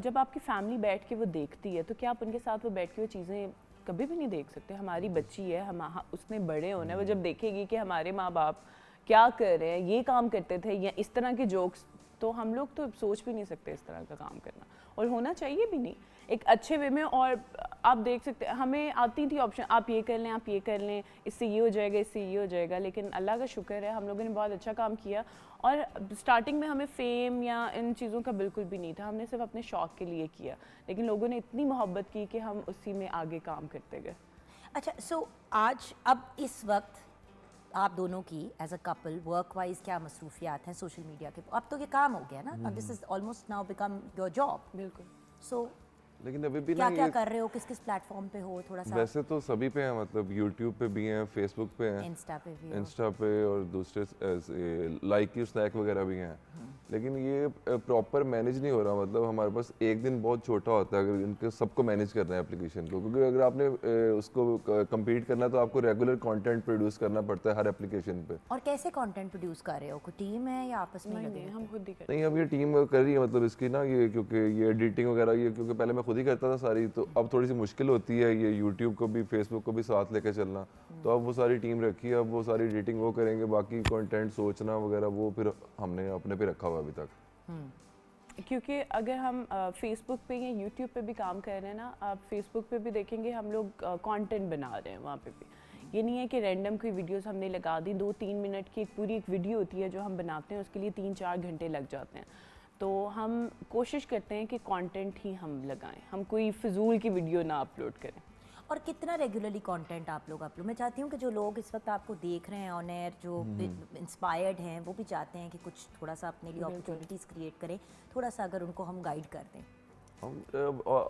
Speaker 4: जब आपकी फैमिली बैठ के वो देखती है, तो क्या आप उनके साथ वो बैठ के वो चीज़ें कभी भी नहीं देख सकते। हमारी बच्ची है, हम उसने बड़े होना है, वो जब देखेगी कि हमारे माँ बाप क्या कर रहे हैं, ये काम करते थे या इस तरह के जोक्स, तो हम लोग तो सोच भी नहीं सकते इस तरह का काम करना, और होना चाहिए भी नहीं एक अच्छे वे में। और आप देख सकते हैं हमें आती थी ऑप्शन, आप ये कर लें, आप ये कर लें, इससे ये हो जाएगा, इससे ये हो जाएगा। लेकिन अल्लाह का शुक्र है हम लोगों ने बहुत अच्छा काम किया, और स्टार्टिंग में हमें फेम या इन चीज़ों का बिल्कुल भी नहीं था, हमने सिर्फ अपने शौक़ के लिए किया। लेकिन लोगों ने इतनी मोहब्बत की कि हम उसी में आगे काम करते गए।
Speaker 1: अच्छा, सो आज अब इस वक्त आप दोनों की as a couple work wise क्या मसरूफियात हैं सोशल मीडिया के? अब तो ये काम हो गया ना, अब this is almost now become your job.
Speaker 4: बिल्कुल।
Speaker 1: सो
Speaker 6: लेकिन अभी भी
Speaker 1: क्या
Speaker 6: ना
Speaker 1: क्या
Speaker 6: ये
Speaker 1: कर रहे हो, किस किस प्लेटफॉर्म पे हो, थोड़ा सा?
Speaker 6: वैसे तो सभी पे हैं, मतलब यूट्यूब पे भी हैं, फेसबुक पे हैं,
Speaker 1: इंस्टा पे भी हो?
Speaker 6: इंस्टा पे, और दूसरे लाइक यू स्नैक वगैरह भी हैं। लेकिन ये प्रॉपर मैनेज नहीं हो रहा। मतलब हमारे पास एक दिन बहुत छोटा होता है अगर इनके सबको मैनेज करना है एप्लीकेशन को, क्योंकि अगर आपने उसको कम्पीट करना है तो आपको रेगुलर कंटेंट प्रोड्यूस करना पड़ता है हर एप्लीकेशन पे।
Speaker 1: और कैसे कंटेंट प्रोड्यूस कर रहे हो? कोई टीम है या आपस में
Speaker 4: नहीं
Speaker 1: लगे
Speaker 4: नहीं,
Speaker 1: रहते
Speaker 4: हम
Speaker 1: हो?
Speaker 4: खुद ही करते
Speaker 6: नहीं, अब ये टीम कर रही है मतलब इसकी ना, ये क्योंकि ये एडिटिंग वगैरह ये, क्योंकि पहले मैं खुद ही करता था सारी, तो अब थोड़ी सी मुश्किल होती है ये यूट्यूब को भी फेसबुक को भी साथ लेकर चलना। तो अब वो सारी टीम रखी है, अब वो सारी एडिटिंग वो करेंगे, बाकी कंटेंट सोचना वगैरह वो फिर हमने अपने पे रखा हुआ अभी तक।
Speaker 4: क्योंकि अगर हम फेसबुक पे या यूट्यूब पे भी काम कर रहे हैं ना, आप फेसबुक पे भी देखेंगे हम लोग कंटेंट बना रहे हैं वहाँ पे भी। ये नहीं है कि रैंडम कोई वीडियोस हमने लगा दी, 2-3 मिनट की एक पूरी एक वीडियो होती है जो हम बनाते हैं, उसके लिए 3-4 घंटे लग जाते हैं।
Speaker 10: तो हम कोशिश करते हैं कि कंटेंट ही हम लगाएं, हम कोई फिजूल की वीडियो ना अपलोड करें।
Speaker 1: और कितना रेगुलरली कंटेंट आप लोग अपलोड? मैं चाहती हूँ कि जो लोग इस वक्त आपको देख रहे हैं ऑन एयर, जो इंस्पायर्ड हैं, वो भी चाहते हैं कि कुछ थोड़ा सा अपने लिए अपॉर्चुनिटीज़ क्रिएट करें, थोड़ा सा अगर उनको हम गाइड कर दें।
Speaker 6: हम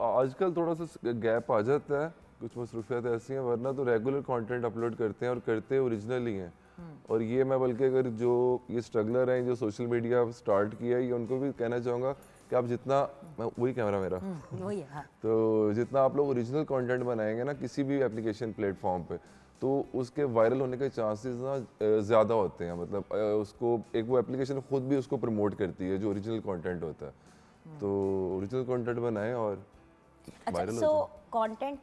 Speaker 6: आजकल थोड़ा सा गैप आ जाता है, कुछ मसरूफियात ऐसी हैं, वरना तो रेगुलर कंटेंट अपलोड करते हैं और करते ओरिजिनली हैं। और ये मैं बल्कि अगर जो ये स्ट्रगलर हैं जो सोशल मीडिया स्टार्ट किया है, ये उनको भी कहना चाहूँगा कि आप जितना, वही कैमरा मेरा,
Speaker 1: वही है, हाँ।
Speaker 6: तो जितना आप लोग ओरिजिनल कंटेंट बनाएंगे ना किसी भी एप्लीकेशन प्लेटफॉर्म पे, तो उसके वायरल होने के चांसेस ना ज़्यादा होते हैं। मतलब उसको एक वो एप्लीकेशन खुद भी उसको प्रमोट करती है जो ओरिजिनल कंटेंट होता है। तो ओरिजिनल कंटेंट बनाएं और
Speaker 1: अच्छा, सो कंटेंट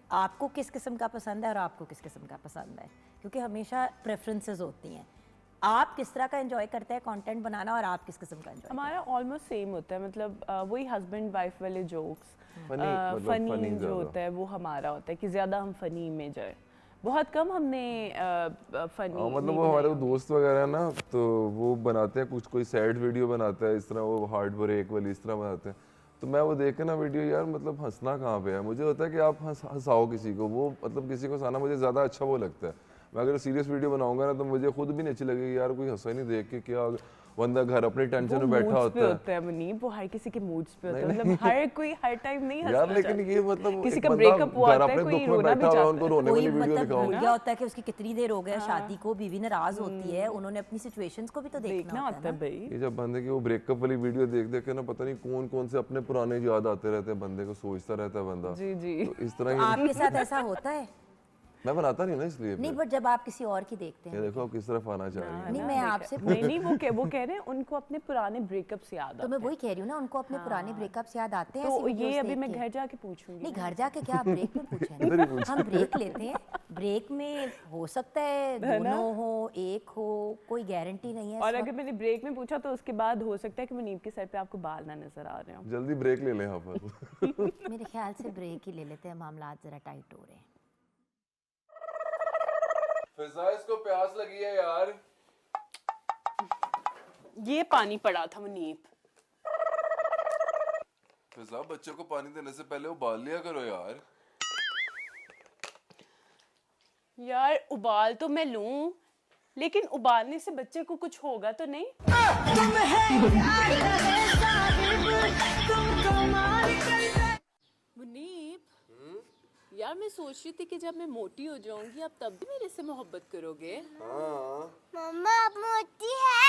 Speaker 1: आपको किस किस्म का पसंद है और आपको किस किस्म का पसंद है? क्योंकि हमेशा प्रेफरेंसेस होती हैं। आप किस तरह का एंजॉय करते हैं कंटेंट बनाना और आप किस किस्म का एंजॉय?
Speaker 10: हमारा ऑलमोस्ट सेम होता है, मतलब वही हस्बैंड वाइफ वाले जोक्स,
Speaker 6: funny
Speaker 10: फनी जो
Speaker 6: ज़्यादा।
Speaker 10: होता है वो हमारा होता है कि ज़्यादा हम फनी में जाए। बहुत कम हमने फनी,
Speaker 6: मतलब वो हमारे दोस्त वगैरह है ना, तो वो बनाते हैं कुछ, कोई सैड वीडियो बनाता है इस तरह, वो हार्ट ब्रेक वाली इस तरह बनाते हैं। तो मैं वो देख के ना वीडियो, यार मतलब हंसना कहाँ पे है? मुझे होता है कि आप हंसाओ किसी को, वो मतलब किसी को हंसाना मुझे ज़्यादा अच्छा वो लगता है। मैं अगर सीरियस वीडियो बनाऊंगा ना तो मुझे खुद भी नहीं अच्छी लगेगी, यार कोई हंसा ही नहीं देख के, क्या बंदा घर अपनी टेंशन में बैठा होता है।
Speaker 10: मुनीब, वो हर किसी के मूड्स पे होता है, मतलब हर कोई हर टाइम नहीं हंसना
Speaker 6: यार, लेकिन ये मतलब
Speaker 10: किसी
Speaker 6: एक
Speaker 10: का
Speaker 6: बंदा
Speaker 10: ब्रेकअप हुआ
Speaker 6: घर
Speaker 10: होता है,
Speaker 6: अपने
Speaker 10: कोई
Speaker 6: दुख में
Speaker 10: रोना भी
Speaker 6: बैठा हुआ है,
Speaker 10: चाहता
Speaker 6: उनको
Speaker 10: है।
Speaker 6: रोने
Speaker 1: कोई
Speaker 6: वाली वीडियो
Speaker 1: मतलब भूल
Speaker 6: दिखाओ।
Speaker 1: गया होता है कि उसकी कितनी देर हो गया शादी को, बीवी नाराज होती है, उन्होंने अपनी सिचुएशंस को भी तो देखना होता है ना।
Speaker 10: भाई
Speaker 6: ये जब बंदे की वो ब्रेकअप वाली वीडियो देख देख के ना पता नहीं कौन कौन से अपने पुराने याद आते रहते हैं, बंदे को सोचता रहता है बंदा।
Speaker 10: जी जी।
Speaker 6: तो इस तरह
Speaker 1: तो आपके साथ ऐसा होता है?
Speaker 6: मैं बनाता नहीं ना इसलिए।
Speaker 1: नहीं, बट जब आप किसी और की देखते
Speaker 6: ये
Speaker 1: हैं।
Speaker 6: देखो आप किस तरफ आना चाह रही हैं।
Speaker 1: नहीं, मैं आपसे
Speaker 10: नहीं, वो कह रहे हैं उनको अपने पुराने ब्रेकअप्स याद आते
Speaker 1: तो मैं वही कह रही हूँ ना, उनको अपने पुराने ब्रेकअप्स याद आते हैं।
Speaker 10: तो
Speaker 1: ऐसी
Speaker 10: ये
Speaker 1: वीडियोस
Speaker 10: अभी
Speaker 1: देख
Speaker 10: मैं
Speaker 1: के।
Speaker 10: घर जाके पूछूंगी।
Speaker 1: नहीं, घर जाके क्या, आप ब्रेक में पूछेंगे? हम ब्रेक लेते हैं, ब्रेक में हो सकता है दोनों हो, एक हो, कोई गारंटी नहीं है।
Speaker 10: और अगर मैंने ब्रेक में पूछा तो उसके बाद हो सकता है कि मुनीब के सर पे आपको बाल ना नजर आ रहे हो।
Speaker 6: जल्दी ब्रेक ले लें यहाँ पर।
Speaker 1: मेरे ख्याल से ब्रेक ही ले लेते हैं, मामला जरा टाइट हो रहे हैं।
Speaker 6: फिजा, इसको प्यास लगी है यार।
Speaker 10: ये पानी पड़ा था मुनीब।
Speaker 6: फिजा, बच्चों को पानी देने से पहले उबाल लिया करो यार।
Speaker 10: यार उबाल तो मैं लूं, लेकिन उबालने से बच्चे को कुछ होगा तो नहीं? मुनीब, यार मैं सोच रही थी कि जब मैं मोटी हो जाऊंगी आप तब भी मेरे से मोहब्बत करोगे।
Speaker 11: मम्मा आप मोटी है।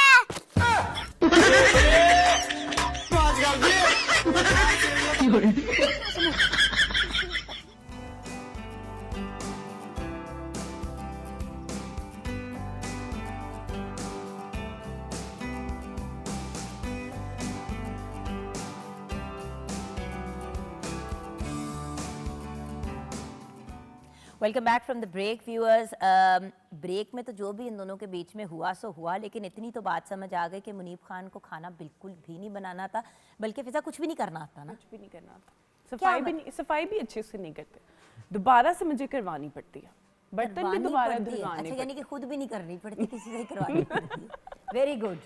Speaker 1: Welcome back from the break viewers. Break में तो जो भी इन दोनों के बीच में हुआ सो हुआ, लेकिन इतनी तो बात समझ आ गई कि मुनीब खान को खाना बिल्कुल भी नहीं बनाना था, बल्कि फिजा कुछ भी नहीं करना आता ना।
Speaker 10: कुछ भी नहीं करना था, सफाई भी अच्छे से नहीं करते, दोबारा से मुझे करवानी पड़ती है, बर्तन भी दोबारा धुलवाने।
Speaker 1: अच्छा, यानी कि खुद भी नहीं करनी पड़ती, किसी से ही करवानी पड़ती है। वेरी गुड,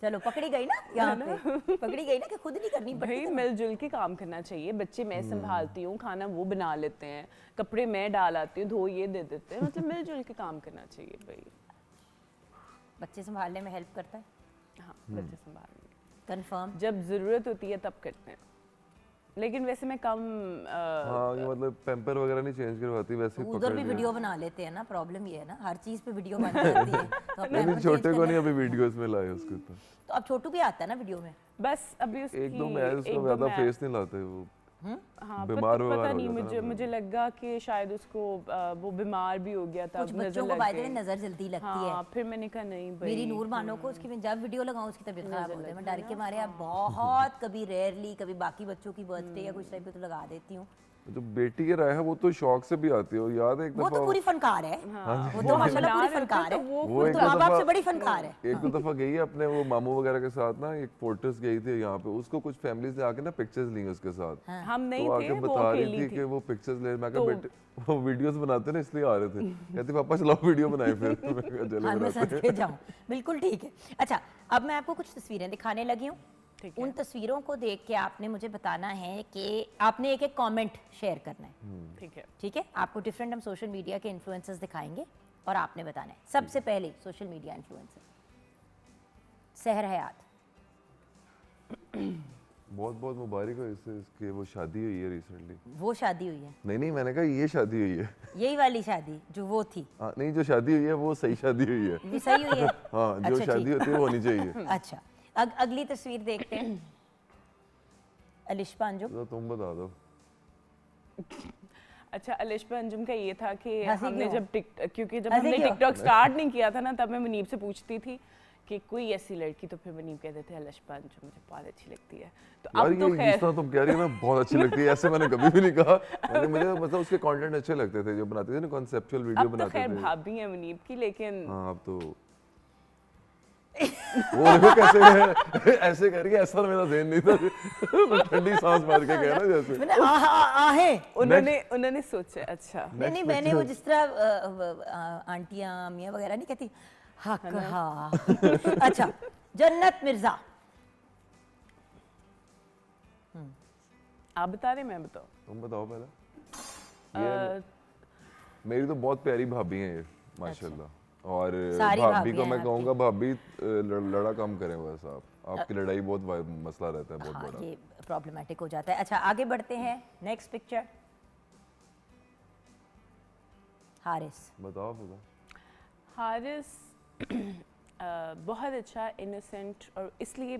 Speaker 1: चलो पकड़ी गई ना यहाँ पे, पकड़ी गई ना कि खुद नहीं करनी पड़ती।
Speaker 10: भाई मिलजुल के काम करना चाहिए, बच्चे मैं संभालती हूँ, खाना वो बना लेते हैं, कपड़े मैं डाल आती हूँ, धो ये दे देते हैं, मतलब मिलजुल के काम करना चाहिए भाई।
Speaker 1: बच्चे संभालने में हेल्प करता है?
Speaker 10: हाँ, बच्चे संभालने
Speaker 1: कंफर्म,
Speaker 10: जब जरूरत होती है तब करते हैं, लेकिन वैसे मैं कम
Speaker 6: हाँ, ये मतलब पैम्पर वगैरह नहीं चेंज करवाती, वैसे ही
Speaker 1: उधर भी वीडियो बना लेते हैं ना। प्रॉब्लम ये है ना, हर चीज पे वीडियो बन जाती है। तो अब
Speaker 6: नहीं, छोटे को नहीं अभी वीडियोस में लाए उसको।
Speaker 1: तो अब छोटू भी आता है ना वीडियो में?
Speaker 10: बस अभी उसकी
Speaker 6: एक दो मैं उसको ज्यादा फेस नहीं लाते वो।
Speaker 10: हाँ,
Speaker 6: बीमार
Speaker 10: पता नहीं, मुझे लगा कि शायद उसको वो बीमार भी हो गया था।
Speaker 1: कुछ बच्चों को बाय द वे नजर जल्दी लगती है।
Speaker 10: फिर मैंने कहा नहीं भाई,
Speaker 1: मेरी नूर मानो को उसकी मैं जब वीडियो लगाऊं उसकी तबीयत खराब हो जाए, मैं डर के मारे अब बहुत कभी रेयरली कभी बाकी बच्चों की बर्थडे या कुछ टाइम पे तो लगा देती हूँ।
Speaker 6: जो बेटी के राय है वो तो शौक से भी आती है, और याद है एक दफा
Speaker 1: वो तो पूरी फनकार है। वो तो माशाल्लाह पूरी फनकार है, वो तो माँ बाप से बड़ी फनकार है।
Speaker 6: एक दो दफा गई है अपने वो मामू वगैरह के साथ ना, एक फोर्ट्रेस गई थी यहाँ पे, उसको कुछ फैमिलीज ने आके ना पिक्चर्स ली उसके साथ।
Speaker 10: हम नहीं
Speaker 6: तो
Speaker 10: थे,
Speaker 6: आके
Speaker 10: वो
Speaker 6: बता रही
Speaker 10: अकेली
Speaker 6: थी
Speaker 10: थी
Speaker 6: कि वो पिक्चर्स ले, मैं कहा बेटे वो वीडियोस बनाते ना इसलिए आ रहे थे। कहती पापा चलाओ वीडियो बनाए फिर।
Speaker 1: हाँ, मैं सच के जाऊँ, बिल्कुल ठीक है। अच्छा, अब मैं आपको कुछ तस्वीरें दिखाने लगी हूँ,
Speaker 10: ठीक
Speaker 1: उन
Speaker 10: है
Speaker 1: तस्वीरों को देख के आपने मुझे बताना है कि आपने एक एक कमेंट शेयर करना है,
Speaker 10: ठीक है
Speaker 1: ठीक है? आपको डिफरेंट हम सोशल मीडिया के इन्फ्लुएंसर्स दिखाएंगे और आपने बताना है। सबसे पहले सोशल मीडिया इन्फ्लुएंसर सहर हयात।
Speaker 6: बहुत बहुत मुबारक हो इससे, इसके वो शादी हुई है रिसेंटली।
Speaker 1: वो शादी हुई है,
Speaker 6: नहीं मैंने कहा ये शादी हुई है।
Speaker 1: यही वाली शादी जो वो थी,
Speaker 6: हाँ नहीं, जो शादी हुई है वो सही शादी हुई है।
Speaker 1: ये सही हुई है?
Speaker 6: हाँ जो
Speaker 1: अच्छा,
Speaker 6: शादी
Speaker 1: ठीक।
Speaker 6: होती है वो होनी चाहिए।
Speaker 1: अच्छा, अगली तस्वीर देखते हैं। अलिशा अंजुम।
Speaker 6: तो तुम बता दो।
Speaker 10: अच्छा, अलिशा अंजुम का ये था कि
Speaker 1: हंसी
Speaker 10: हमने
Speaker 1: क्यों?
Speaker 10: क्योंकि जब
Speaker 1: हंसी
Speaker 10: हमने
Speaker 1: क्यों?
Speaker 10: टिकटॉक स्टार्ट नहीं किया था ना, तब मैं मुनीब से पूछती थी कि कोई ऐसी लड़की, तो फिर मुनीब कहते थे अलिशा अंजुम मुझे बहुत अच्छी लगती है। तो
Speaker 6: यार
Speaker 10: अब तो
Speaker 6: ये
Speaker 10: खैर
Speaker 6: जिस तरह तुम कह रही हो ना बहुत अच्छी लगती है, ऐसे मैंने कभी भी नहीं कहा। मुझे मतलब उसके कंटेंट अच्छे लगते थे जो बनाते थे ना, कॉन्सेप्चुअल वीडियो
Speaker 10: अब तो
Speaker 6: बनाते
Speaker 10: खैर
Speaker 6: थे।
Speaker 10: भाभी है मुनीब की, लेकिन
Speaker 6: हाँ अब तो वो देखो कैसे है, ऐसे करके ऐसा मेरा ज़हन नहीं था। ठंडी सांस मार के कह रहा जैसे।
Speaker 1: मैंने आहे
Speaker 10: उन्होंने सोचा अच्छा
Speaker 1: नहीं मैंने वो जिस तरह आंटियां मियाँ वगैरह नहीं कहती हक हाँ। अच्छा, जन्नत मिर्जा।
Speaker 10: आप बता रहे मैं बताऊं?
Speaker 6: तुम बताओ पहले। ये मेरी तो बहुत प्यारी भाभी हैं ये माशाल्लाह। और
Speaker 1: सारी
Speaker 6: भाभी
Speaker 1: भाभी
Speaker 6: को
Speaker 1: हैं
Speaker 6: मैं
Speaker 1: आपकी।
Speaker 6: कहूँगा भाभी लड़ा कम करें बस आप। आपकी लड़ाई बहुत मसला रहता है बहुत
Speaker 1: हाँ,
Speaker 6: बड़ा।
Speaker 1: ये प्रॉब्लमेटिक हो जाता है। अच्छा, आगे बढ़ते हैं। Next picture, Haris.
Speaker 6: बताओ फिर।
Speaker 10: हारिस बहुत अच्छा, इनोसेंट, और इसलिए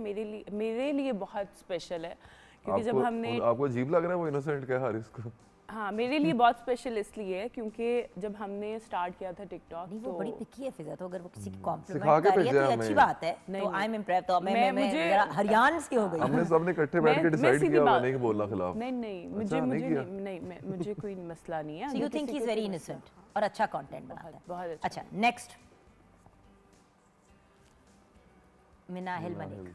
Speaker 10: मेरे लिए बहुत स्पेशल है क्योंकि जब हमने
Speaker 6: आपको अजीब लग रहा है वो इनोसेंट क्या हारिस को?
Speaker 10: हाँ, मेरे लिए बहुत स्पेशल इसलिए है क्योंकि जब हमने स्टार्ट किया था टिकटॉक
Speaker 1: नहीं,
Speaker 10: तो
Speaker 1: वो बड़ी पिकी है फिजा, तो अगर वो किसी की
Speaker 6: सिखा
Speaker 1: कॉम्प्लीमेंट
Speaker 6: के
Speaker 1: कर रही है तो
Speaker 6: भेजा
Speaker 1: ये अच्छी
Speaker 6: हमें।
Speaker 1: बात है।
Speaker 10: नहीं,
Speaker 1: तो
Speaker 10: नहीं।
Speaker 1: आई एम इम्प्रेस, तो मैं जरा हरियाणस की हो गई।
Speaker 6: हमने सबने इकट्ठे बैठ के डिसाइड
Speaker 10: सीधी
Speaker 6: किया
Speaker 10: बात-
Speaker 6: नहीं बोलना खिलाफ।
Speaker 10: नहीं
Speaker 6: अच्छा, नहीं किया?
Speaker 10: मुझे कोई मसला नहीं है।
Speaker 1: So you
Speaker 10: अगर
Speaker 1: think
Speaker 10: किसी
Speaker 1: he's
Speaker 10: को
Speaker 1: very
Speaker 10: कोई
Speaker 1: innocent
Speaker 10: मसला-
Speaker 1: और अच्छा कंटेंट बनाता है।
Speaker 10: बहुत अच्छा।
Speaker 1: अच्छा, नेक्स्ट, मिनाहिल मलिक।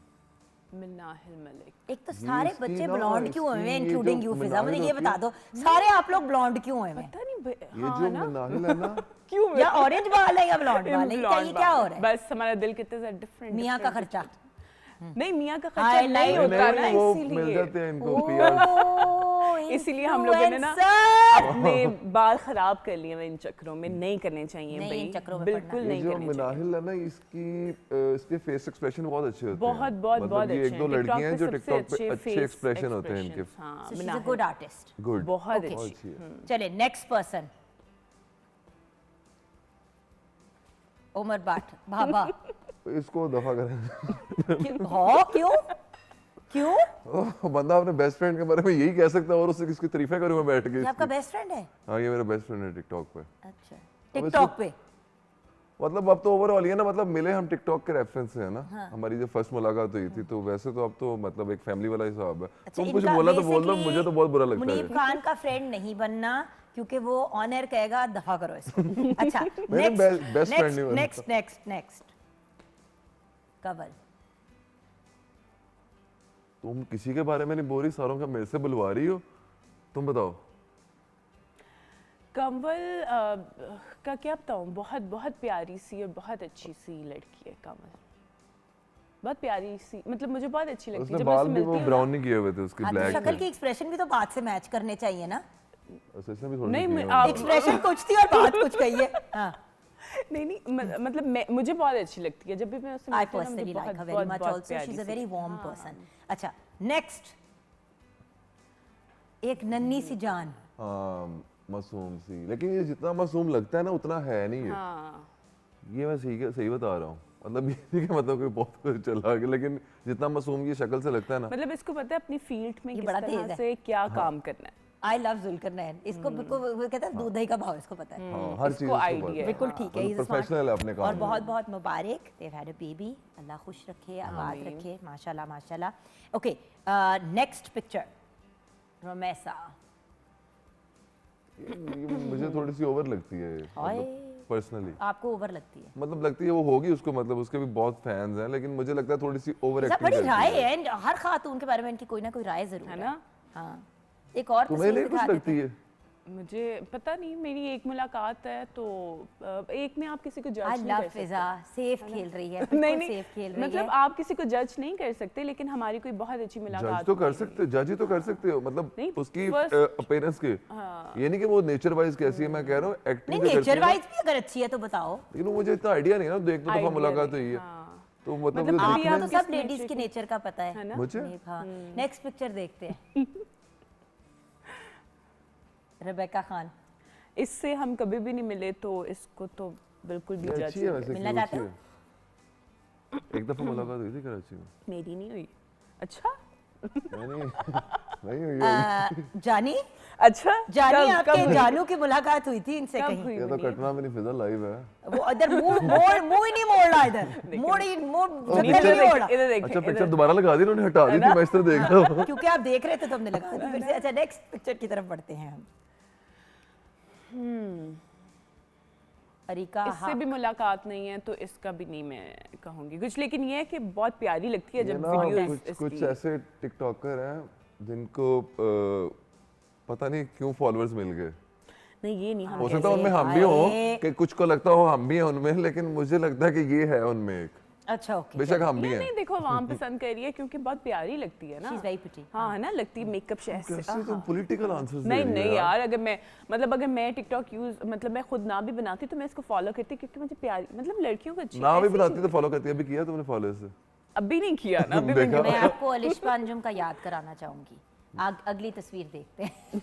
Speaker 10: मिनाहिल मलिक।
Speaker 1: एक तो सारे
Speaker 6: इसकी
Speaker 1: बच्चे
Speaker 6: ना,
Speaker 1: ब्लॉन्ड क्यों हुए हैं,
Speaker 6: इसकी ये
Speaker 1: इंक्लूडिंग
Speaker 6: जो
Speaker 1: यू फिजा, मुझे
Speaker 6: मिनाहिल
Speaker 1: ये
Speaker 6: होती
Speaker 1: बता
Speaker 6: है-
Speaker 1: दो सारे आप लोग ब्लॉन्ड क्यों हुए हैं?
Speaker 10: पता नहीं
Speaker 6: ये जो मिनाहिल है ना,
Speaker 10: क्यों
Speaker 1: या ऑरेंज बाल है या ब्लॉन्ड बाल है, ये क्या हो रहा है?
Speaker 10: बस हमारा दिल कितने से डिफरेंट।
Speaker 1: मियाँ का खर्चा।
Speaker 10: नहीं, मियाँ का खर्चा
Speaker 1: Highlight-
Speaker 10: नहीं होता ना,
Speaker 6: वो मिल
Speaker 10: इसीलिए
Speaker 6: जाते हैं इनको PR।
Speaker 10: इसीलिए हम लोगों ने ना
Speaker 1: Influencer!
Speaker 10: अपने बाल खराब कर लिए इन चक्करों में। नहीं करने चाहिए
Speaker 1: नहीं,
Speaker 10: भाई,
Speaker 1: इन चक्करों में
Speaker 10: बिल्कुल
Speaker 1: पड़ना।
Speaker 6: ये
Speaker 10: नहीं
Speaker 6: जो
Speaker 10: करने चाहिए।
Speaker 6: मिनाहिल है ना, इसके फेस एक्सप्रेशन बहुत अच्छे होते हैं।
Speaker 10: बहुत बहुत
Speaker 6: मतलब
Speaker 10: बहुत
Speaker 6: ये
Speaker 10: अच्छे
Speaker 6: एक दो
Speaker 10: हैं।
Speaker 6: लड़कियां हैं जो
Speaker 10: सबसे
Speaker 6: टिकटॉक पे अच्छे
Speaker 10: face
Speaker 6: एक्सप्रेशन होते हैं इनके।
Speaker 10: expressions, हाँ,
Speaker 1: So she's a
Speaker 10: Minahil.
Speaker 1: good artist.
Speaker 6: Good,
Speaker 10: बहुत
Speaker 1: Okay.
Speaker 10: अच्छी।
Speaker 6: अच्छी है।
Speaker 1: चले नेक्स्ट पर्सन, उमर भाट भाभा।
Speaker 6: इसको दफा करें।
Speaker 1: हाँ, क्यों क्यों?
Speaker 6: बंदा अपने बेस्ट फ्रेंड के बारे में यही कह सकता है और उससे किसकी तारीफें करूं मैं बैठ के
Speaker 1: ये आपका
Speaker 6: इसकी?
Speaker 1: बेस्ट फ्रेंड है?
Speaker 6: हाँ ये मेरा बेस्ट फ्रेंड है टिकटॉक पे।
Speaker 1: अच्छा, टिकटॉक पे?
Speaker 6: मतलब अब तो ओवरऑल ये ना, मतलब मिले हम टिकटॉक के रेफरेंस से है ना। हमारी जो फर्स्ट मुलाकात हुई थी, तो वैसे तो अब तो मतलब एक फैमिली वाला हिसाब है।
Speaker 1: अच्छा,
Speaker 6: तुम कुछ
Speaker 1: इनका
Speaker 6: बोला तो बोल दो,
Speaker 1: basically
Speaker 6: मुझे तो बहुत बुरा लगता
Speaker 1: मुनीब
Speaker 6: है।
Speaker 1: खान का फ्रेंड नहीं बनना क्योंकि वो ऑन एयर कहेगा दफा करो इसको। अच्छा,
Speaker 6: मेरे best friend नहीं बनता।
Speaker 1: नेक्स्ट कवल।
Speaker 6: तुम किसी के बारे में नहीं बोल रही, सारों का मेरे से बुलवा रही हो। तुम बताओ।
Speaker 10: कंवल का क्या बताऊँ, बहुत बहुत प्यारी सी और बहुत अच्छी सी लड़की है कंवल। बहुत प्यारी सी, मतलब मुझे बहुत अच्छी लगती है
Speaker 6: उसने
Speaker 10: जब
Speaker 6: बाल
Speaker 10: उससे
Speaker 6: भी वो
Speaker 10: मिलती हूँ
Speaker 6: ब्राउन नहीं किए हुए थे, उसके
Speaker 1: हाँ, तो
Speaker 6: ब्लैक
Speaker 1: शक्ल
Speaker 6: थे।
Speaker 1: की एक्सप्रेशन भी तो बात से मैच करने चाहिए ना।
Speaker 6: अच्छा, इसने भी थोड़ी
Speaker 10: नहीं,
Speaker 6: सी
Speaker 10: मैं-
Speaker 6: किए हुए हैं।
Speaker 1: एक्सप्रेशन कुछ थी और बात कुछ कही है। हाँ,
Speaker 10: नहीं, मतलब मुझे बहुत अच्छी लगती है जब भी मैं उससे
Speaker 1: I
Speaker 10: मिलती हूँ ना, मुझे
Speaker 1: personally like
Speaker 10: बहुत-
Speaker 1: her very
Speaker 10: बहुत-
Speaker 1: much
Speaker 10: बहुत
Speaker 1: also.
Speaker 10: प्यारी
Speaker 1: She's a
Speaker 10: C.
Speaker 1: very warm person. अच्छा, next, एक नन्ही सी जान।
Speaker 6: हाँ मासूम सी, लेकिन ये जितना मासूम लगता है ना उतना है नहीं है।
Speaker 10: हाँ,
Speaker 6: ये मैं सही बता रहा हूँ। मतलब ये नहीं कि मतलब कोई बहुत चला गया, लेकिन जितना मासूम की शक्ल से लगता है ना।
Speaker 10: मतलब इसको पता है अपनी फील्ड में
Speaker 1: ये
Speaker 10: किस
Speaker 1: बड़ा
Speaker 10: तरह
Speaker 1: तेज है।
Speaker 10: से क्या काम करना है।
Speaker 1: I love Zulqarnain. इसको बिल्कुल वो कहता है दूध दही का भाव, इसको पता है।
Speaker 6: हाँ, हर
Speaker 10: इसको
Speaker 6: चीज उसको
Speaker 10: idea
Speaker 6: पता
Speaker 10: है।
Speaker 1: बिल्कुल ठीक है, he's a smart-
Speaker 6: प्रोफेशनल है अपने काम
Speaker 1: और
Speaker 6: में।
Speaker 1: बहुत बहुत मुबारक, they've had a baby, अल्लाह खुश रखे, आबाद रखे, माशाल्लाह माशाल्लाह। Okay, next picture, Romesa.
Speaker 6: ये मुझे थोड़ी सी ओवर लगती है
Speaker 1: हाय।
Speaker 6: पर्सनली।
Speaker 1: आपको ओवर लगती है?
Speaker 6: मतलब लगती है वो होगी उसको, मतलब उसके भी बहुत फैंस हैं, लेकिन मुझे लगता है थोड़ी सी ओवर
Speaker 1: ऐसा
Speaker 6: एक्टिंग
Speaker 1: बड़ी राय
Speaker 6: करती है।
Speaker 1: है, and हर खातून के बारे में इनकी कोई ना कोई राय जरूर
Speaker 10: है
Speaker 1: है
Speaker 10: ना?
Speaker 1: हाँ, एक और
Speaker 6: तुम्हें
Speaker 1: तस्वीर
Speaker 6: नहीं कुछ
Speaker 1: दिखा
Speaker 6: लगती
Speaker 1: देते
Speaker 6: है?
Speaker 1: हैं।
Speaker 10: मुझे पता नहीं, मेरी एक मुलाकात है तो एक में आप किसी को जज
Speaker 1: आई
Speaker 10: नहीं
Speaker 1: लव
Speaker 10: कर सकते।
Speaker 1: फिजा, सेफ खेल रही है,
Speaker 10: नहीं
Speaker 1: बिल्कुल
Speaker 10: नहीं,
Speaker 1: सेफ खेल रही
Speaker 10: मतलब
Speaker 1: है।
Speaker 10: आप किसी को जज नहीं कर सकते, लेकिन हमारी कोई बहुत अच्छी मुलाकात
Speaker 6: जज तो कर
Speaker 10: हुई।
Speaker 6: सकते, जज ही तो कर सकते हो, मतलब
Speaker 10: नहीं,
Speaker 6: उसकी
Speaker 10: first-
Speaker 6: अपीयरेंस के। ये नहीं कि वो नेचर वाइज कैसी है, मैं कह रहा हूँ
Speaker 1: नहीं,
Speaker 6: एक्टिंग जो करती
Speaker 1: नेचर
Speaker 6: है ना,
Speaker 1: वाइज भी अगर अच्छी है तो बताओ।
Speaker 6: लेकिन वो मुझे इतना आइडिया नहीं है ना, एक दो दफा
Speaker 10: Idea
Speaker 6: मुलाकात
Speaker 10: नहीं,
Speaker 6: हुई है
Speaker 10: हाँ।
Speaker 6: तो मतलब
Speaker 10: मतलब
Speaker 6: मुझे
Speaker 10: आप
Speaker 6: देखने
Speaker 1: आपको तो
Speaker 10: किस
Speaker 1: सब लेडीज
Speaker 10: nature
Speaker 1: के
Speaker 10: की-
Speaker 1: नेचर का पता है
Speaker 10: है ना?
Speaker 6: मुझे
Speaker 1: नहीं, हाँ। नेक्स्ट पिक्चर देखते हैं। रेबेका खान,
Speaker 10: इससे हम कभी भी नहीं मिले तो इसको तो बिल्कुल भी
Speaker 6: ये
Speaker 10: जज
Speaker 6: अच्छी है वैसे,
Speaker 1: मिलना
Speaker 6: क्यों
Speaker 1: चाहते
Speaker 6: अच्छी है। एक दफा मुलाकात हुई थी कराची में।
Speaker 10: मेरी नहीं हुई। अच्छा
Speaker 6: नहीं हुई।
Speaker 1: जानी,
Speaker 10: अच्छा
Speaker 1: जानी
Speaker 10: कब-
Speaker 1: आपके
Speaker 10: कब हुई?
Speaker 1: जानू की मुलाकात हुई थी इनसे
Speaker 10: कब
Speaker 1: कहीं।
Speaker 10: हुई
Speaker 6: ये तो
Speaker 10: मुनीब?
Speaker 6: कटना में नहीं फिजा, लाइव है।
Speaker 1: वो इधर मुंह ही नहीं मोड़ रहा, इधर मोड़ ही
Speaker 10: मुनीब,
Speaker 1: नहीं
Speaker 10: इधर
Speaker 1: मोड़ रहा।
Speaker 10: देखिए, इधर देखिए,
Speaker 6: अच्छा
Speaker 10: इधर-
Speaker 6: पिक्चर दोबारा लगा दी उन्होंने, हटा दी थी, मैं इस तरह देख रहा हूँ।
Speaker 1: क्योंकि आप देख रहे थे तो हमने लगा दी फिर से। अच्छा, नेक्स्ट पिक्चर की तरफ बढ़ते हैं हम। अरिका
Speaker 10: इससे भी मुलाकात नहीं है तो इसका भी नहीं मैं कहूंगी कुछ, लेकिन ये है कि बहुत प्यारी लगती है
Speaker 6: ये
Speaker 10: जब
Speaker 6: ना
Speaker 10: वीडियोस
Speaker 6: कुछ ऐसे टिकटॉकर हैं जिनको पता नहीं क्यों फॉलोअर्स मिल गए।
Speaker 10: नहीं ये नहीं हम
Speaker 6: हो
Speaker 10: कह
Speaker 6: सकता है
Speaker 10: सकते।
Speaker 6: उनमें हम भी हो, कि कुछ को लगता हो हम भी हैं उनमें, लेकिन मुझे लगता है कि ये है उनमें एक।
Speaker 1: अच्छा, ओके।
Speaker 6: बेशक हम भी
Speaker 10: नहीं
Speaker 6: हैं।
Speaker 10: नहीं, देखो आवाम पसंद कर रही है क्योंकि बहुत प्यारी लगती है ना।
Speaker 1: She's very pretty.
Speaker 10: हाँ है ना, लगती है मेकअप शेफ से।
Speaker 6: कैसे तुम पॉलिटिकल आंसर्स दे
Speaker 10: नहीं
Speaker 6: रही हो
Speaker 10: नहीं यार, अगर मैं मतलब अगर मैं टिकटॉक यूज मतलब मैं खुद ना भी बनाती तो मैं इसको फॉलो करती क्योंकि मुझे प्यारी मतलब लड़कियों को अच्छी
Speaker 6: ना भी
Speaker 10: ऐसी
Speaker 6: बनाती तो फॉलो करती है। अभी किया तुमने फॉलो से?
Speaker 10: अभी नहीं किया ना, अभी
Speaker 6: देखा?
Speaker 1: मैं आपको अलिशा अंजुम का याद कराना चाहूंगी। अगली तस्वीर देखते हैं।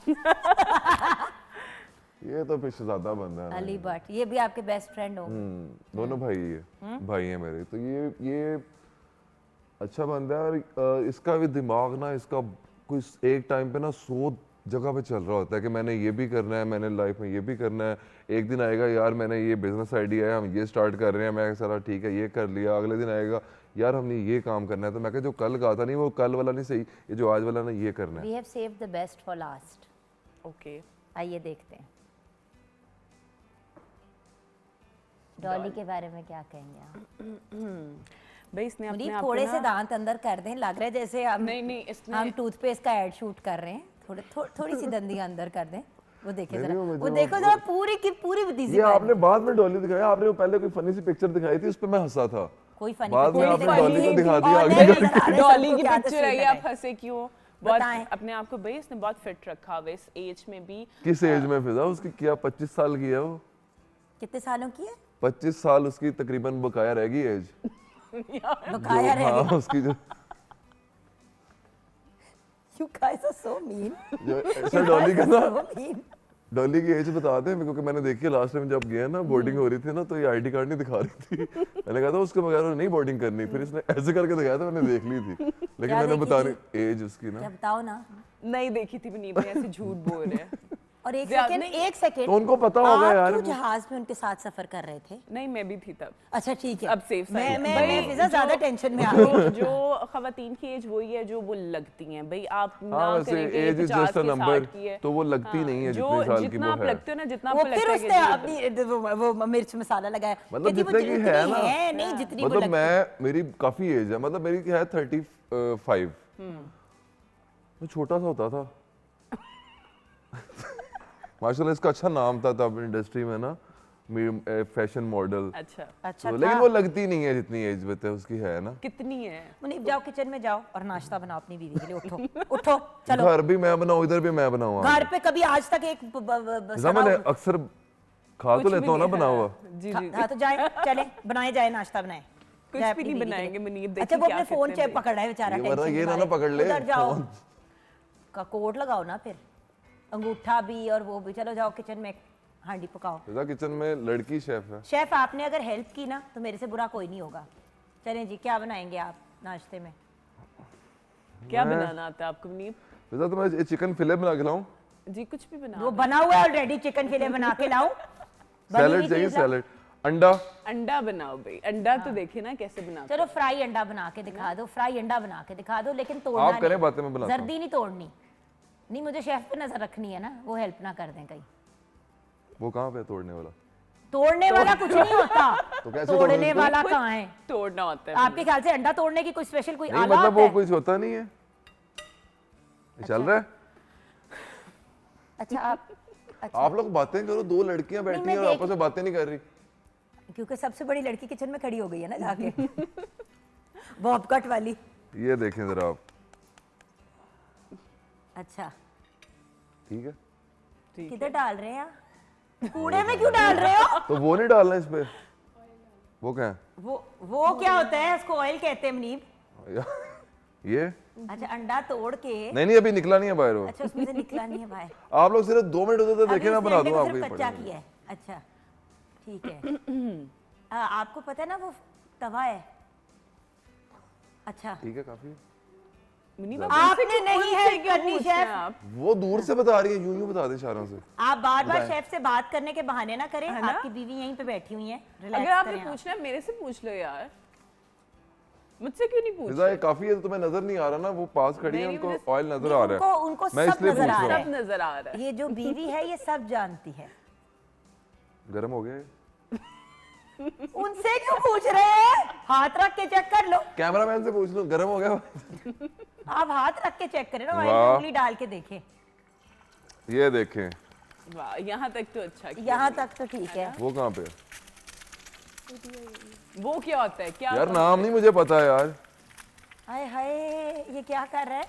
Speaker 6: ये तो फिर शहजादा बंदा है।
Speaker 1: अली भट्ट, ये भी आपके बेस्ट फ्रेंड होंगे।
Speaker 6: दोनों भाई है, भाई हैं मेरे। तो ये अच्छा बंदा है और इसका भी दिमाग ना, इसका कोई एक टाइम पे ना 100 जगह पे चल रहा होता है कि मैंने ये भी करना है, मैंने लाइफ में ये भी करना है। एक दिन आएगा यार मैंने ये बिजनेस आइडिया है, हम ये स्टार्ट कर रहे हैं, मैं सारा ठीक है ये कर लिया। अगले दिन आएगा यार हमने ये काम करना है, तो मैं कहा जो कल कहा था नहीं वो कल वाला नहीं सही, ये जो आज वाला ना ये करना है।
Speaker 1: We have saved the best for last.
Speaker 10: Okay.
Speaker 1: आइए देखते हैं डॉली के बारे में क्या कहेंगे आप?
Speaker 10: भाई इसने अपने
Speaker 1: मुनीब,
Speaker 10: आप को
Speaker 1: थोड़े
Speaker 10: ना-
Speaker 1: से दांत अंदर कर दें, लग रहा है जैसे हम
Speaker 10: नहीं, इसने-
Speaker 1: हम टूथपेस्ट का एड शूट कर रहे हैं। थोड़ी सी दंदी अंदर कर दें। वो देखिए
Speaker 6: नहीं,
Speaker 1: जरा,
Speaker 6: नहीं,
Speaker 1: वो
Speaker 6: मुझे
Speaker 1: देखो जरा पूरी की पूरी दीजी
Speaker 6: ये आपने बाद में डॉली दिखाया, आपने वो पहले कोई फनी सी पिक्चर दिखाई थी, उस पे मैं हंसा था।
Speaker 1: कोई फनी
Speaker 6: बाद में
Speaker 1: कोई
Speaker 6: आपने
Speaker 1: funny
Speaker 6: डॉली को
Speaker 1: नहीं,
Speaker 6: दिखा दिया
Speaker 1: और
Speaker 6: आगे
Speaker 1: नहीं
Speaker 6: जाके।
Speaker 1: नजर आ रहा है
Speaker 10: डॉली
Speaker 1: सबको
Speaker 10: की
Speaker 1: क्या
Speaker 10: पिक्चर
Speaker 1: तस्वीर
Speaker 10: आई, आप
Speaker 1: लगाई।
Speaker 10: हंसे क्यों? बहुत
Speaker 1: बताएं।
Speaker 10: अपने आप को भाई इसने बहुत फिट रखा हुआ है इस एज में भी।
Speaker 6: किस एज में फिजा उसकी? क्या 25 साल की है वो?
Speaker 1: कितने सालों की है?
Speaker 6: 25 साल उसकी तकरीबन बकाया रहेगी एज।
Speaker 1: बकाया रह गई।
Speaker 6: हाँ उसकी जो
Speaker 1: You guys are so mean.
Speaker 6: ऐसा
Speaker 1: You
Speaker 6: डॉली
Speaker 1: guys
Speaker 6: का
Speaker 1: are
Speaker 6: ना,
Speaker 1: so mean.
Speaker 6: डॉली की एज बता दें क्योंकि मैंने देखी लास्ट टाइम जब गया ना बोर्डिंग हो रही थी ना, तो ये आईडी कार्ड नहीं दिखा रही थी। मैंने कहा था उसके बगैर नहीं बोर्डिंग करनी, फिर इसने ऐसे करके दिखाया था, मैंने देख ली थी, लेकिन
Speaker 1: क्या
Speaker 6: मैंने
Speaker 1: देखी
Speaker 6: बता
Speaker 1: थी?
Speaker 6: रही एज उसकी ना।
Speaker 1: क्या बताओ ना।
Speaker 10: नहीं देखी थी मुनीब, ऐसे झूठ बोल रहे हैं।
Speaker 1: और एक
Speaker 10: ज्यादा
Speaker 1: सेकंड,
Speaker 10: नहीं।
Speaker 1: एक सेकंड,
Speaker 6: तो उनको पता होगा
Speaker 1: आप
Speaker 6: यार
Speaker 1: क्यों
Speaker 6: वो-
Speaker 1: जहाज में उनके साथ सफर कर रहे थे?
Speaker 10: नहीं मैं भी थी तब।
Speaker 1: अच्छा ठीक है,
Speaker 10: अब safe
Speaker 1: मैं
Speaker 10: side।
Speaker 1: मैं
Speaker 10: भाई,
Speaker 1: मैं फिजा ज्यादा टेंशन में आ
Speaker 10: जो
Speaker 1: गई।
Speaker 10: जो खवातीन की एज वही है जो वो लगती हैं भाई। आप ना
Speaker 6: हाँ वैसे
Speaker 10: करेंगे
Speaker 6: एज इज
Speaker 10: 50
Speaker 6: जस्ट अ
Speaker 10: के, 60
Speaker 6: नंबर,
Speaker 10: की है।
Speaker 6: तो वो लगती नहीं है
Speaker 10: जो
Speaker 6: जितने साल की
Speaker 10: जितना
Speaker 6: वो
Speaker 10: आप
Speaker 6: है।
Speaker 10: लगते हो ना, जितना
Speaker 1: वो
Speaker 10: आपको
Speaker 1: फिर
Speaker 10: लगता है
Speaker 1: उसने
Speaker 10: कि
Speaker 1: अपनी वो मिर्च मसाला लगाया
Speaker 6: मतलब
Speaker 1: कि वो
Speaker 6: जितने की
Speaker 1: उतनी
Speaker 6: है ना,
Speaker 1: नहीं जितनी वो
Speaker 6: मतलब
Speaker 1: लगती।
Speaker 6: मैं मेरी काफी एज है, मतलब मेरी क्या है 35। मैं छोटा सा होता था। माशाल्लाह इसका अच्छा नाम था तब इंडस्ट्री में ना, फैशन मॉडल।
Speaker 10: अच्छा
Speaker 1: अच्छा
Speaker 6: तो लेकिन
Speaker 1: था।
Speaker 6: वो लगती नहीं है जितनी एज पे उसकी है ना।
Speaker 10: कितनी है?
Speaker 1: मुनीब जाओ किचन में जाओ और नाश्ता बनाओ अपनी बीवी के लिए। उठो उठो चलो।
Speaker 6: घर भी मैं बनाऊं, इधर भी मैं बनाऊं।
Speaker 1: घर पे कभी आज तक एक
Speaker 6: मैं अक्सर खा तो
Speaker 10: कुछ
Speaker 6: लेता
Speaker 10: भी
Speaker 6: हूँ ना
Speaker 10: नहीं,
Speaker 6: बना हुआ।
Speaker 10: जी जी।
Speaker 1: हाँ तो जाए, चले बनाए जाए, नाश्ता बनाए।
Speaker 10: कुछ
Speaker 1: जाए
Speaker 10: भी
Speaker 1: अपनी
Speaker 10: नहीं
Speaker 1: बीवी के
Speaker 10: बनाएंगे
Speaker 1: लिए।
Speaker 10: मुनीब,
Speaker 1: अच्छा
Speaker 10: देखिए
Speaker 1: वो
Speaker 10: क्या
Speaker 1: अपने फोन
Speaker 10: फितने
Speaker 1: चेप
Speaker 10: में।
Speaker 1: पकड़ रहा है बेचारा,
Speaker 6: ये वरना
Speaker 1: टेंशन
Speaker 6: ये
Speaker 1: में
Speaker 6: ना
Speaker 1: मारे।
Speaker 6: पकड़ ले।
Speaker 1: उधर जाओ का कोट लगाओ ना, फिर अंगूठा भी और वो भी। चलो जाओ किचन में हांडी पकाओ।
Speaker 6: फिजा किचन में लड़की शेफ है।
Speaker 1: शेफ आपने अगर हेल्प की ना तो मेरे से बुरा कोई नहीं होगा। चलें जी, क्या बनाएंगे आप नाश्ते में?
Speaker 10: क्या बनाना आता है आपको मुनीब?
Speaker 6: फिजा तो मैं चिकन फिले बना के लाऊं?
Speaker 10: जी कुछ भी बना।
Speaker 1: वो बना हुआ है ऑलरेडी, चिकन फिले बना के लाऊं?
Speaker 6: सैलेड चाहिए, सैलेड। अंडा
Speaker 10: अंडा बनाओ भाई, अंडा तो देखिए ना कैसे बनाते
Speaker 1: चलो फ्राई अंडा बना के दिखा दो, फ्राई अंडा बना के दिखा दो, लेकिन तोड़ना
Speaker 6: आप करें
Speaker 1: नहीं।
Speaker 6: बातें, मैं बनाता हूं।
Speaker 1: जर्दी नहीं तोड़नी। नहीं, मुझे शेफ पे नजर रखनी है ना, वो हेल्प ना कर दें कहीं।
Speaker 6: वो कहाँ पे है तोड़ने वाला?
Speaker 1: तोड़ने वाला कुछ नहीं होता।
Speaker 6: तो कैसे
Speaker 1: तोड़ने
Speaker 6: तोड़ोगे?
Speaker 1: वाला कहाँ है?
Speaker 10: तोड़ना होता है।
Speaker 1: आपके ख्याल से अंडा तोड़ने की कोई स्पेशल कोई
Speaker 6: नहीं
Speaker 1: आला
Speaker 6: मतलब
Speaker 1: होता
Speaker 6: वो
Speaker 1: है?
Speaker 6: कुछ होता नहीं है। ये चल रहा है?
Speaker 1: अच्छा आप अच्छा।
Speaker 6: आप लोग बातें करो, दो लड़कियां बैठी
Speaker 1: मैं
Speaker 6: हैं और
Speaker 1: देख-
Speaker 6: आपस में बातें नहीं कर रही।
Speaker 1: क्योंकि सबसे बड़ी लड़की किचन में खड़ी हो गई है ना जाके बॉब कट वाली।
Speaker 6: ये देखें जरा आप,
Speaker 1: अच्छा
Speaker 6: ठीक है?
Speaker 1: किधर डाल रहे हैं आप? कूड़े में क्यों डाल रहे हो?
Speaker 6: तो वो नहीं डालना इस पे, वो क्या है?
Speaker 1: वो क्या होता है? उसको ऑयल कहते हैं मुनीब।
Speaker 6: ये
Speaker 1: अच्छा, अंडा तोड़ के।
Speaker 6: नहीं अभी निकला नहीं है बाहर वो।
Speaker 1: अच्छा, उसमें से निकला नहीं है बाहर।
Speaker 6: आप लोग सिर्फ 2 मिनट उधर
Speaker 1: अभी
Speaker 6: देखें, मैं
Speaker 1: उसने
Speaker 6: बना
Speaker 1: अंडे को
Speaker 6: दूंगा
Speaker 1: सिर्फ
Speaker 6: आपको।
Speaker 1: कच्चा किया है। अच्छा ठीक है। आपको पता है ना वो तवा है। अच्छा
Speaker 6: ठीक है, काफी।
Speaker 1: आपने नहीं हेल्प करनी शेफ।
Speaker 6: वो दूर से बता रही है, यूं यूं बता दे इशारों से।
Speaker 1: आप बार बार शेफ से बात करने के बहाने ना करें। आपकी बीवी यहीं पे बैठी हुई है।
Speaker 10: अगर आपने पूछना है मेरे से पूछ लो यार, मुझसे क्यों नहीं पूछ
Speaker 6: फिजा
Speaker 10: रहे?
Speaker 6: ये काफी है, तो तुम्हें नजर नहीं आ रहा ना, वो पास खड़ी है,
Speaker 10: नहीं,
Speaker 6: उनको ऑयल नजर आ रहा है।
Speaker 1: उनको
Speaker 6: मैं
Speaker 1: सब
Speaker 6: इसलिए
Speaker 1: नजर आ
Speaker 6: पूछ
Speaker 1: रहा
Speaker 6: रहा
Speaker 1: है।
Speaker 10: सब नजर आ रहा है।
Speaker 1: ये जो बीवी है ये सब जानती है।
Speaker 6: हूं। गर्म हो गया ये?
Speaker 1: उनसे क्यों पूछ रहे हैं? हाथ रख के चेक कर लो।
Speaker 6: कैमरामैन से पूछ लो, गर्म हो गया?
Speaker 1: आप हाथ रख के चेक करें ना, ऑयल
Speaker 6: वाह।
Speaker 1: में उंगली डाल के देखें।
Speaker 6: ये देखें,
Speaker 10: वाह, यहाँ तक तो अच्छा किया।
Speaker 1: यहाँ तक तो ठीक है।
Speaker 6: वो कहाँ पे है?
Speaker 10: वो क्या होता है? क्या
Speaker 6: यार नाम नहीं मुझे पता यार।
Speaker 1: हाय हाय, ये क्या कर रहा है?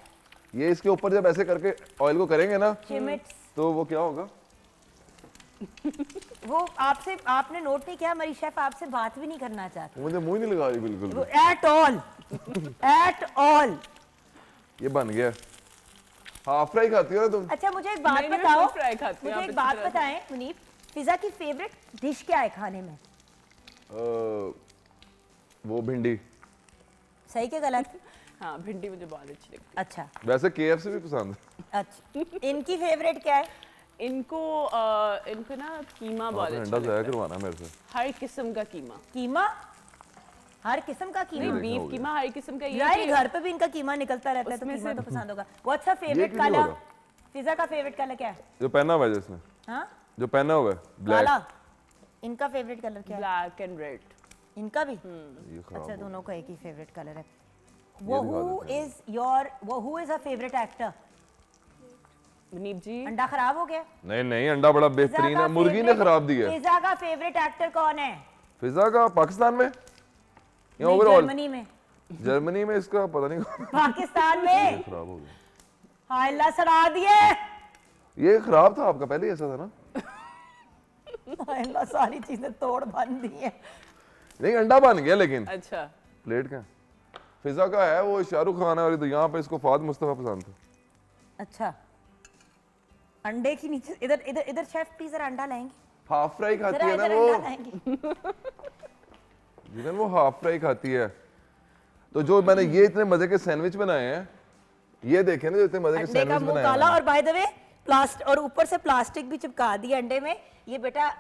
Speaker 6: ये इसके ऊपर जब ऐसे करके ऑयल को करेंगे ना,
Speaker 1: चिमिट्स।
Speaker 6: तो वो क्या होगा?
Speaker 1: वो आपने नोट नहीं किया, हमारी शेफ आपसे बात भी नहीं करना चाहती।
Speaker 6: मुझे मुंह नहीं लगा रही बिल्कुल भी।
Speaker 1: At all at all.
Speaker 6: ये बन गया। हाफ फ्राई खाती हो ना तुम?
Speaker 1: अच्छा मुझे एक बात
Speaker 10: नहीं, मैं
Speaker 1: बताओ,
Speaker 10: full fry खाती हूँ,
Speaker 1: मुझे
Speaker 10: आप
Speaker 1: एक
Speaker 10: इसी
Speaker 1: बात
Speaker 10: तरह से।
Speaker 1: बताएं मुनीब, पिज़्ज़ा की फेवरेट डिश क्या है खाने में?
Speaker 6: वो भिंडी।
Speaker 1: सही के गलत?
Speaker 10: हाँ, भिंडी मुझे बहुत अच्छी लगती
Speaker 1: अच्छा
Speaker 6: वैसे KFC भी पसंद है।
Speaker 1: अच्छा, इनकी फेवरेट क्या है?
Speaker 10: है। इनको ना कीमा बहुत
Speaker 6: आपने
Speaker 10: अच्छा
Speaker 6: अंडा जाया
Speaker 10: लगता है।
Speaker 6: करवाना मेरे से।
Speaker 10: हर किस्म का कीमा।
Speaker 1: कीमा? हर किस्म का कीमा?
Speaker 10: नहीं, बीफ कीमा हर किस्म का। ये
Speaker 1: यार
Speaker 10: कि-
Speaker 1: घर पे भी इनका कीमा निकलता रहता है, तो
Speaker 10: उसमें
Speaker 1: कीमा
Speaker 10: से-
Speaker 1: तो पसंद होगा। व्हाट्स योर फेवरेट
Speaker 6: क्यों नहीं
Speaker 1: कलर?
Speaker 6: होगा?
Speaker 1: पिज़्ज़ा का फेवरेट कलर क्या है?
Speaker 6: जो पहना हुआ है जिसने,
Speaker 1: हाँ,
Speaker 6: जो पहना हुआ है ब्लैक।
Speaker 1: काला। इनका फेवरेट कलर क्या है?
Speaker 10: Black and red.
Speaker 1: इनका भी?
Speaker 6: ये खराब
Speaker 1: अच्छा,
Speaker 6: हो
Speaker 1: दोनों का एक ही फेवरेट कलर है।
Speaker 6: दिखा
Speaker 1: who is a favourite actor?
Speaker 10: Munib ji,
Speaker 1: अंडा खराब हो गया?
Speaker 6: गया। नहीं नहीं, अंडा बड़ा बेहतरीन है, मुर्गी ने खराब दिया है।
Speaker 1: पिज़्ज़ा का फेवरेट एक्टर कौन है?
Speaker 6: पिज्जा का पाकिस्तान में या
Speaker 1: नहीं,
Speaker 6: ओवरऑल?
Speaker 1: जर्मनी में।
Speaker 6: जर्मनी में इसका पता नहीं।
Speaker 1: पाकिस्तान में?
Speaker 6: खराब हो गया।
Speaker 1: हाय अल्लाह, सड़ा दिए।
Speaker 6: ये खराब था आपका, पहले ही ऐसा था ना?
Speaker 1: हाय अल्लाह, सारी चीजें तोड़ बन दी है।
Speaker 6: नहीं अंडा बन गया, लेकिन
Speaker 10: अच्छा
Speaker 6: प्लेट का पिज्जा का है, वो शाहरुख खान है, और तो यहाँ पे इसको फाद मुस्तफा पसंद था।
Speaker 1: अच्छा, अंडे की नीचे इधर इधर इधर शेफ प्लीज जरा अंडा लाएंगे।
Speaker 6: हाफ फ्राई खाती
Speaker 1: जरा
Speaker 6: है ना
Speaker 1: इधर
Speaker 6: वो,
Speaker 1: अंडा लाएंगे।
Speaker 6: जिधर वो हाफ फ्राई खाती है। तो जो मैंने ये इतने मजे के सैंडविच बनाए हैं, ये देखे ना जो इतने मजे के
Speaker 1: अंडे का
Speaker 6: सैंडविच
Speaker 1: मुंह
Speaker 6: बनाए
Speaker 1: काला,
Speaker 6: हैं।
Speaker 1: और बाय द वे और ऊपर से प्लास्टिक भी चिपका दिया अंडे में। ये बेटा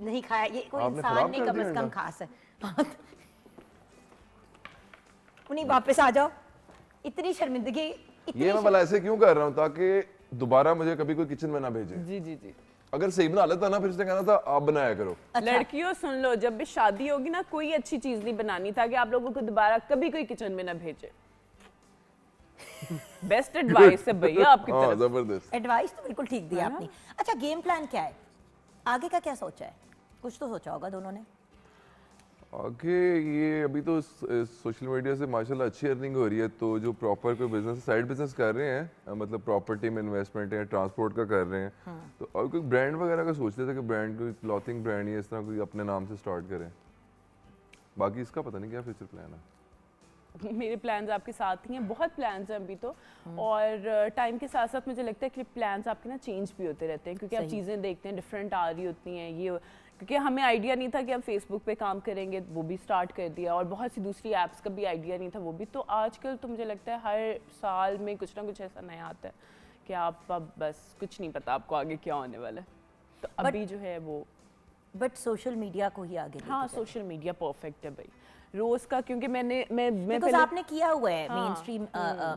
Speaker 1: नहीं खाया, ये कोई
Speaker 6: आपने
Speaker 1: इंसान
Speaker 6: खराब
Speaker 1: नहीं
Speaker 6: कर
Speaker 1: कम
Speaker 6: दिया
Speaker 1: से कम
Speaker 6: अंडा?
Speaker 1: खा सकता। उन्हीं वापस आ जाओ, इतनी शर्मिंदगी, इतनी
Speaker 6: ये मैं भला ऐसे क्यों कर रहा हूँ, ताकि दोबारा मुझे कभी कोई किचन में ना भेजे।
Speaker 10: जी जी जी।
Speaker 6: अगर सही बना लेता ना, फिर उसने कहना था आप बनाया करो।
Speaker 10: लड़कियों सुन लो, जब भी शादी होगी ना, कोई अच्छी चीज नहीं बनानी ताकि आप लोगों को दोबारा कभी कोई किचन में ना भेजे। बेस्ट एडवाइस है भैया आपकी
Speaker 6: हाँ
Speaker 10: तरफ।
Speaker 6: जबरदस्त।
Speaker 1: एडवाइस तो बिल्कुल ठीक दी आपने। अच्छा, गेम प्लान क्या है? आगे का क्या सोचा है? कुछ तो सोचा होगा दोनों ने।
Speaker 6: आगे ये अभी तो सोशल मीडिया से माशाल्लाह अच्छी अर्निंग हो रही है, तो जो प्रॉपर कोई बिजनेस साइड बिजनेस कर रहे हैं, मतलब प्रॉपर्टी में इन्वेस्टमेंट या ट्रांसपोर्ट का कर रहे हैं, तो और कोई ब्रांड वगैरह का सोच रहे थे कि ब्रांड कोई क्लॉथिंग ब्रांड या इस तरह कोई अपने नाम से स्टार्ट करें। बाकी इसका पता नहीं क्या फ्यूचर प्लान है।
Speaker 10: मेरे प्लान्स आपके साथ ही हैं, बहुत प्लान्स हैं अभी तो, और टाइम के साथ साथ मुझे लगता है कि प्लान्स आपके ना चेंज भी होते रहते हैं, क्योंकि आप चीज़ें देखते हैं डिफरेंट आ रही होती हैं। ये क्योंकि हमें आइडिया नहीं था कि हम फेसबुक पे काम करेंगे, वो भी स्टार्ट कर दिया, और बहुत सी दूसरी ऐप्स का भी आइडिया नहीं था, वो भी। तो आजकल तो मुझे लगता है हर साल में कुछ ना कुछ ऐसा नया आता है कि आप अब बस कुछ नहीं पता आपको आगे क्या होने वाला है। तो अभी जो है वो
Speaker 1: बट सोशल मीडिया को ही आगे
Speaker 10: हाँ, सोशल मीडिया परफेक्ट है भाई। रोज का, क्योंकि मैं
Speaker 1: बिकॉज़
Speaker 10: पहले
Speaker 1: आपने किया हुआ है
Speaker 10: हाँ,
Speaker 1: मेन स्ट्रीम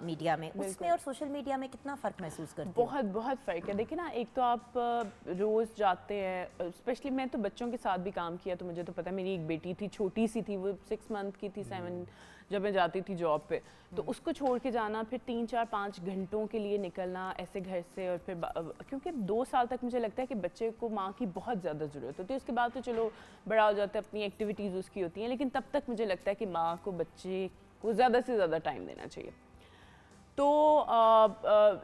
Speaker 1: मीडिया में, उसमें और सोशल मीडिया में कितना फ़र्क महसूस करते हो?
Speaker 10: बहुत बहुत फ़र्क है। देखिए ना, एक तो आप रोज़ जाते हैं, स्पेशली मैं तो बच्चों के साथ भी काम किया, तो मुझे तो पता है। मेरी एक बेटी थी, छोटी सी थी, वो 6 मंथ की थी, 7 जब मैं जाती थी जॉब पे, तो उसको छोड़ के जाना, फिर 3-4-5 घंटों के लिए निकलना ऐसे घर से, और फिर क्योंकि 2 साल तक मुझे लगता है कि बच्चे को माँ की बहुत ज़्यादा ज़रूरत होती है। उसके बाद तो चलो बड़ा हो जाता है, अपनी एक्टिविटीज़ उसकी होती हैं, लेकिन तब तक मुझे लगता है कि माँ को बच्चे को ज़्यादा से ज़्यादा टाइम देना चाहिए। तो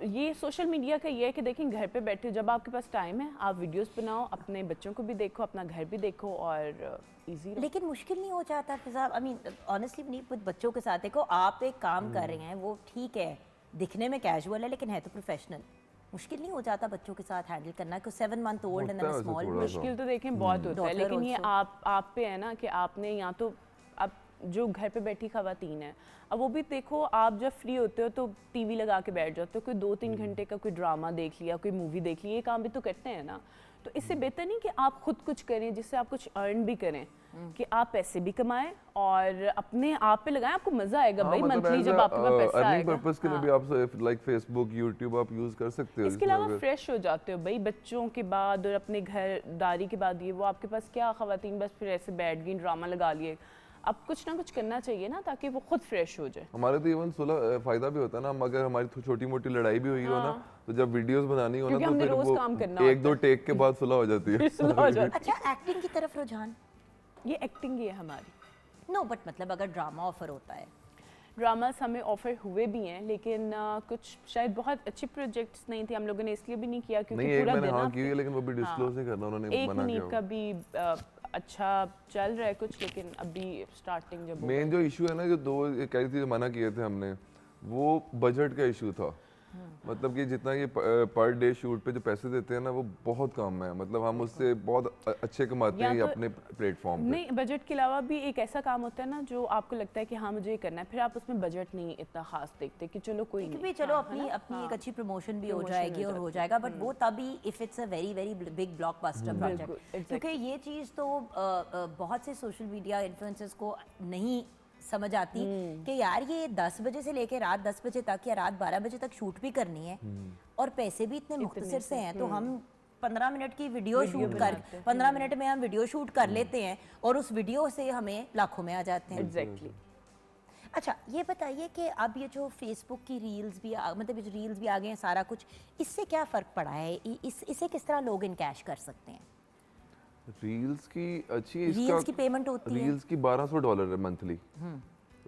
Speaker 10: ये सोशल मीडिया का ये है कि देखें, घर पे बैठे जब आपके पास टाइम है, आप वीडियोस बनाओ, अपने बच्चों को भी देखो, अपना घर भी देखो, और इजी।
Speaker 1: लेकिन मुश्किल नहीं हो जाता फिजा? आई मीन ऑनेस्टली नहीं, खुद बच्चों के साथ देखो, आप एक काम कर रहे हैं, वो ठीक है, दिखने में कैजुअल है, लेकिन है तो प्रोफेशनल। मुश्किल नहीं हो जाता बच्चों के साथ हैंडल करना? कि 7 मंथ ओल्ड एंड स्मॉल।
Speaker 10: मुश्किल तो देखें बहुत होता है, लेकिन ये आप पे है ना कि आपने या तो आप जो घर पे बैठी खवातीन है, अब वो भी देखो, आप जब फ्री होते हो तो टीवी लगा के बैठ जाते हो, कोई 2-3 घंटे का कोई ड्रामा देख लिया, कोई मूवी देख ली, ये काम भी तो करते हैं ना। तो इससे बेहतर नहीं कि आप खुद कुछ करें जिससे आप कुछ अर्न भी करें, कि आप पैसे भी कमाएं और अपने आप पे लगाएं, आपको मजा आएगा भाई। मंथली जब आपके पास पैसा आएगा,
Speaker 6: पर्पस के लिए भी आप लाइक फेसबुक, यूट्यूब आप यूज कर सकते हो।
Speaker 10: इसके अलावा फ्रेश हो जाते हो भाई, बच्चों के बाद और अपने घरदारी के बाद, ये वो आपके पास क्या खवातीन बस फिर ऐसे बैठ गई, ड्रामा लगा लिए। अब कुछ ना कुछ करना चाहिए ना, ताकि वो खुद फ्रेश हो जाए।
Speaker 6: हमारे तो इवन फायदा भी होता है ना, अगर हमारी छोटी मोटी लड़ाई भी हुई हो ना, तो जब वीडियोस बनानी हो ना, तो फिर वो 1-2 टेक के बाद सुलह हो जाती है।
Speaker 1: अच्छा, एक्टिंग की तरफ रुझान?
Speaker 10: ये एक्टिंग ही है हमारी।
Speaker 1: नो, बट मतलब अगर ड्रामा ऑफर होता है?
Speaker 10: ड्रामास हमें ऑफर हुए भी हैं, लेकिन कुछ शायद बहुत अच्छे प्रोजेक्ट्स नहीं थे, हम लोगों ने इसलिए भी नहीं किया क्योंकि पूरा दिन
Speaker 6: हाँ की है, लेकिन वो भी डिस्क्लोज नहीं करना, उन्होंने मना किया।
Speaker 10: 1 मिनट का भी अच्छा चल रहा है कुछ, लेकिन अभी स्टार्टिंग जब
Speaker 6: मेन जो इशू है ना, जो 2 कह रही थी मना किए थे हमने, वो बजट का इशू था। मतलब कि जितना ये पर डे शूट पे जो पैसे देते हैं ना, वो बहुत कम है। मतलब हम उससे बहुत अच्छे कमाते हैं अपने प्लेटफॉर्म पे।
Speaker 10: नहीं, बजट के अलावा भी एक ऐसा काम होता है ना जो आपको लगता है कि हाँ मुझे ये करना है, फिर आप उसमें बजट नहीं इतना खास देखते कि चलो कोई नहीं,
Speaker 1: चलो अपनी एक अच्छी प्रमोशन भी हो जाएगी और हो जाएगा, बट वो तभी if it's a very very big blockbuster project. क्योंकि ये चीज़ तो बहुत से सोशल मीडिया इन्फ्लुएंसर्स को नहीं समझ आती कि यार ये 10 बजे से लेकर रात 10 बजे तक या रात 12 बजे तक शूट भी करनी है, और पैसे भी इतने मुख्तसर से हैं, तो हम 15 मिनट की वीडियो शूट कर 15 मिनट में हम वीडियो शूट कर लेते हैं, और उस वीडियो से हमें लाखों में आ जाते हैं।
Speaker 10: एग्जैक्टली।
Speaker 1: अच्छा, ये बताइए कि अब ये जो फेसबुक की रील्स भी मतलब ये जो रील्स भी आ गए हैं, सारा कुछ, इससे क्या फ़र्क पड़ा है? इसे किस तरह लोग इनकैश कर सकते हैं?
Speaker 6: रील्स की अच्छी,
Speaker 1: रील्स की पेमेंट होती है?
Speaker 6: रील्स की $1200 है मंथली।